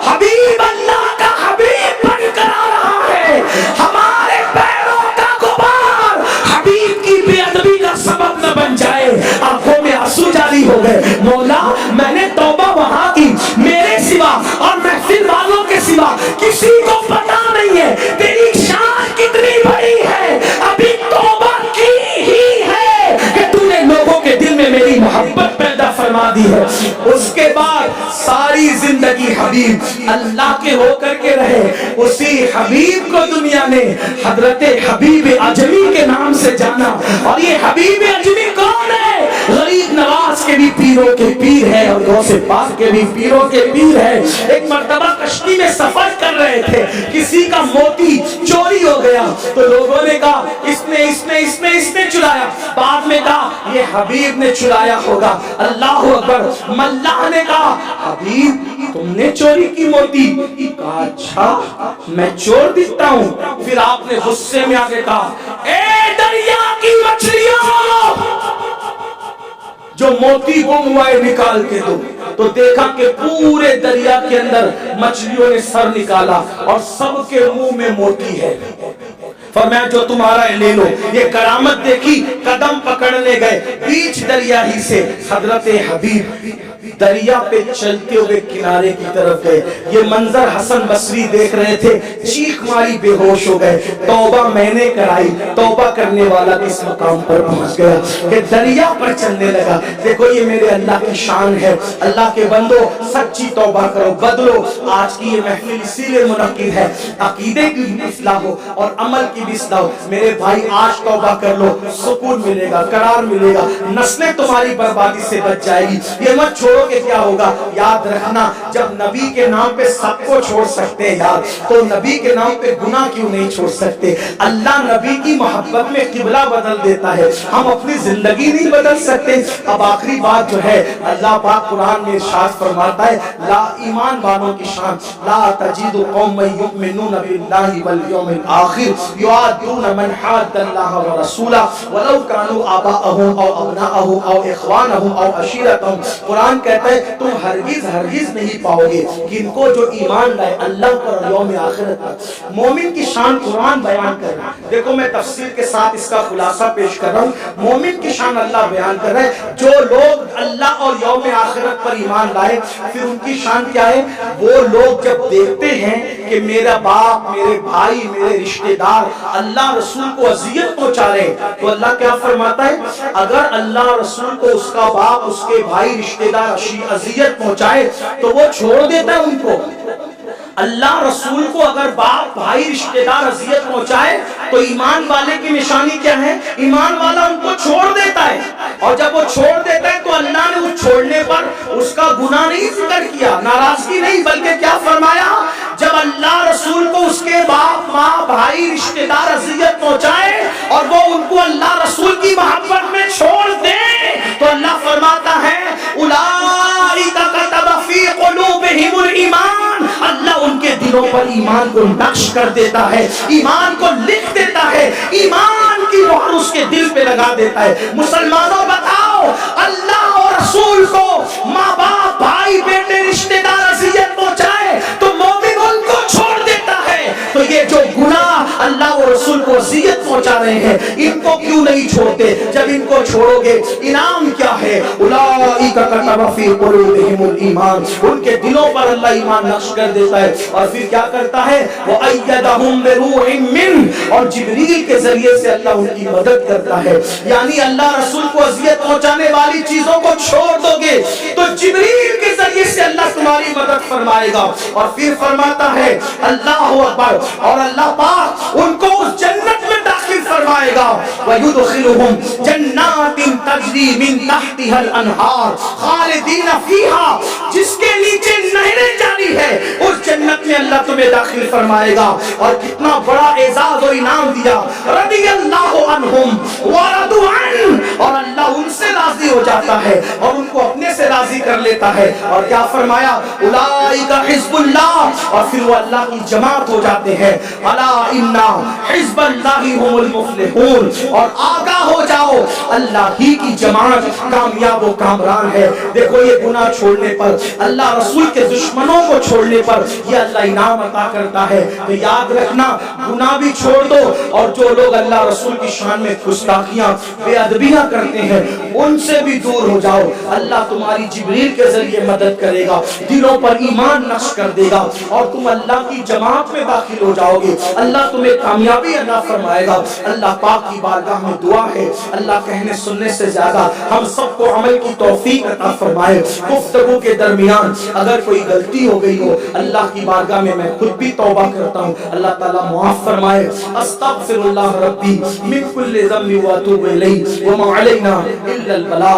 حبیب اللہ کا حبیب بن کر آ رہا ہے, ہمارے پیروں کا غبار حبیب کی بے ادبی کا سبب نہ بن جائے. آنکھوں میں آنسو جاری ہو گئے. مولا میں نے توبہ وہاں کی, میرے سوا اور محفل والوں کے سوا کسی کو پتا نہیں ہے تیری شان کتنی بڑی ہے. ابھی توبہ کی ہی ہے کہ تو نے لوگوں کے دل میں میری محبت پیدا فرما دی ہے. اس کے بعد ساری زندگی حبیب اللہ کے ہو کر کے رہے. اسی حبیب کو دنیا نے حضرت حبیب اجمی کے نام سے جانا. اور یہ حبیب اجمی کون ہے؟ غریب نواز کے بھی پیروں کے پیر ہے اور غوث پاک کے بھی پیروں کے پیر ہے. ایک مرتبہ کشتی میں سفر کر رہے تھے, کسی کا موتی چوری ہو گیا تو لوگوں نے کہا اس نے چرایا. بعد میں کہا یہ حبیب نے چرایا ہوگا. اللہ اکبر. ملاح نے کہا حبیب تم نے چوری کی موتی؟ کہا اچھا میں چور دکھتا ہوں. پھر آپ نے غصے میں آگے کہا اے دریا کی مچھلیوں, جو موتی گم ہوا ہے نکال کے دو. تو دیکھا کہ پورے دریا کے اندر مچھلیوں نے سر نکالا اور سب کے منہ میں موتی ہے. فرمایا جو تمہارا ہے لے لو. یہ کرامت دیکھی, قدم پکڑنے گئے بیچ دریا ہی سے. حضرت حبیب دریا پہ چلتے ہوئے کنارے کی طرف گئے. یہ منظر حسن بصری دیکھ رہے تھے, چیخ ماری بے ہوش ہو گئے. توبہ میں نے کرائی, توبہ کرنے والا کس مقام پر پہنچ گیا کہ دریا پر چلنے لگا. دیکھو یہ میرے اللہ کی شان ہے. اللہ کے بندو سچی توبہ کرو, بدلو. آج کی یہ محفل اسی لیے منعقد ہے عقیدے کی بھی اصلاح ہو اور عمل کی بھی اصلاح ہو. میرے بھائی آج توبہ کر لو, سکون ملے گا, قرار ملے گا, نسلیں تمہاری بربادی سے بچ جائے گی. یہ مت چھوڑو کہ کیا ہوگا. یاد رکھنا جب نبی کے نام پہ سب کو چھوڑ سکتے ہیں یار, تو نبی کے نام پہ گناہ کیوں نہیں چھوڑ سکتے؟ اللہ نبی کی محبت میں قبلہ بدل دیتا ہے, ہم اپنی زندگی نہیں بدل سکتے. اب آخری بات جو ہے, اللہ پاک قرآن میں ارشاد فرماتا ہے لا ایمان والوں کی شان لا تجد قوم یؤمنون باللہ والیوم الآخر یعادون من حاد اللہ ورسولہ ولو كانوا آباءهم او ابناءهم او اخوانهم او عشیرتهم. قرآن کہتا ہے تم ہرگز نہیں پاؤ گے جن کو جو ایمان لائے اللہ پر اور یوم آخرت پر. مومن کی شان قرآن بیان کر رہا ہے. دیکھو میں تفصیل کے ساتھ اس کا خلاصہ پیش کر رہا ہوں. مومن کی شان اللہ بیان کر رہا ہے. جو لوگ اللہ اور یوم آخرت پر ایمان لائے پھر ان کی شان کیا ہے؟ وہ لوگ جب دیکھتے ہیں کہ میرا باپ, میرے بھائی, میرے رشتہ دار اللہ رسول کو اذیت پہنچا رہے ہیں تو اللہ کیا فرماتا ہے؟ اگر اللہ رسول کو اس کا باپ, اس کے بھائی, رشتہ دار اذیت پہنچائے تو وہ چھوڑ دیتا ہے ان کو. اللہ رسول کو اگر باپ, بھائی, رشتہ دار اذیت پہنچائے تو ایمان والے کی نشانی کیا ہے؟ ایمان والا ان کو چھوڑ دیتا ہے. اور جب وہ چھوڑ دیتا ہے تو اللہ نے اس چھوڑنے پر اس کا گناہ نہیں ذکر کیا, ناراضگی نہیں, بلکہ کیا فرمایا؟ جب اللہ رسول کو اس کے باپ, ماں, بھائی, رشتہ دار اذیت پہنچائے اور وہ ان کو اللہ رسول کی محبت میں چھوڑ دے تو اللہ فرماتا ہے اولئک کتب فی قلوبہم الایمان. اللہ ان کے دلوں پر ایمان کو نقش کر دیتا ہے, ایمان کو لکھ دیتا ہے, ایمان کی مہر اس کے دل پہ لگا دیتا ہے. مسلمانوں بتاؤ, اللہ اور رسول کو ماں باپ, بھائی, بیٹے, رشتہ دار اذیت پہنچائے تو مومن ان کو چھوڑ دیتا ہے. تو یہ جو گناہ اللہ و رسول کو اذیت پہنچا رہے ہیں، ان کو کیوں نہیں چھوڑتے؟ جب ان کو چھوڑو گے انعام کیا ہے؟ اولئک کتب فی قلوبہم الایمان، ان کے دلوں پر اللہ ایمان نقش کر دیتا ہے، اور پھر کیا کرتا ہے؟ وَأَيَّدَهُمْ بِرُوحٍ مِّنْهُ، اور جبریل کے ذریعے سے اللہ ان کی مدد کرتا ہے۔ یعنی اللہ رسول کو اذیت پہنچانے والی چیزوں کو چھوڑ دو گے تو جبریل کے ذریعے سے اللہ تمہاری مدد فرمائے گا، اور پھر فرماتا ہے اللہ اکبر، اور اللہ پاک ان کو اس جنت میں داخل فرمائے گا، وَيُدْخِلُهُمْ جَنَّاتٍ تَجْرِي مِن تَحْتِهَا الْأَنْهَارُ خَالِدِينَ فِيهَا، جس کے نیچے نہریں جاری ہے، اس جنت میں اللہ تمہیں داخل فرمائے گا۔ اور کتنا بڑا اعزاز و انعام دیا، رضی اللہ عنہم ورضوا عنہ، اور اللہ ان سے راضی ہو جاتا ہے اور ان کو اپنے سے راضی کر لیتا ہے۔ اور کیا فرمایا؟ اولئک حزب اللہ، اور پھر وہ اللہ کی جماعت ہو جاتے ہیں۔ الا ان حزب اللہ هم المفلحون، اور آگاہ ہو جاؤ اللہ ہی کی جماعت کامیاب و کامران ہے۔ دیکھو یہ گناہ چھوڑنے پر، اللہ رسول کے دشمنوں کو چھوڑنے پر یہ اللہ انعام عطا کرتا ہے۔ تو یاد رکھنا، گناہ بھی چھوڑ دو، اور جو لوگ اللہ رسول کی شان میں گستاخیاں بے ادبیاں کرتے ہیں ان سے بھی دور ہو جاؤ۔ اللہ تمہاری جبریل کے ذریعے مدد کرے گا، دلوں پر ایمان نقش کر دے گا، اور تم اللہ کی جماعت میں داخل ہو جاؤ گے۔ اللہ تمہیں کامیابی عطا فرمائے گا۔ اللہ پاک کی بارگاہ میں دعا ہے، اللہ کہنے سننے سے زیادہ ہم سب کو عمل کی توفیق عطا فرمائے۔ گفتگو کے درمیان اگر کوئی غلطی ہو گئی ہو، اللہ کی بارگاہ میں خود بھی توبہ کرتا ہوں، اللہ تعالیٰ معاف فرمائے۔ استغفر اللہ ربی من کل ذنب واتوب الیہ وما علینا الا البلاغ۔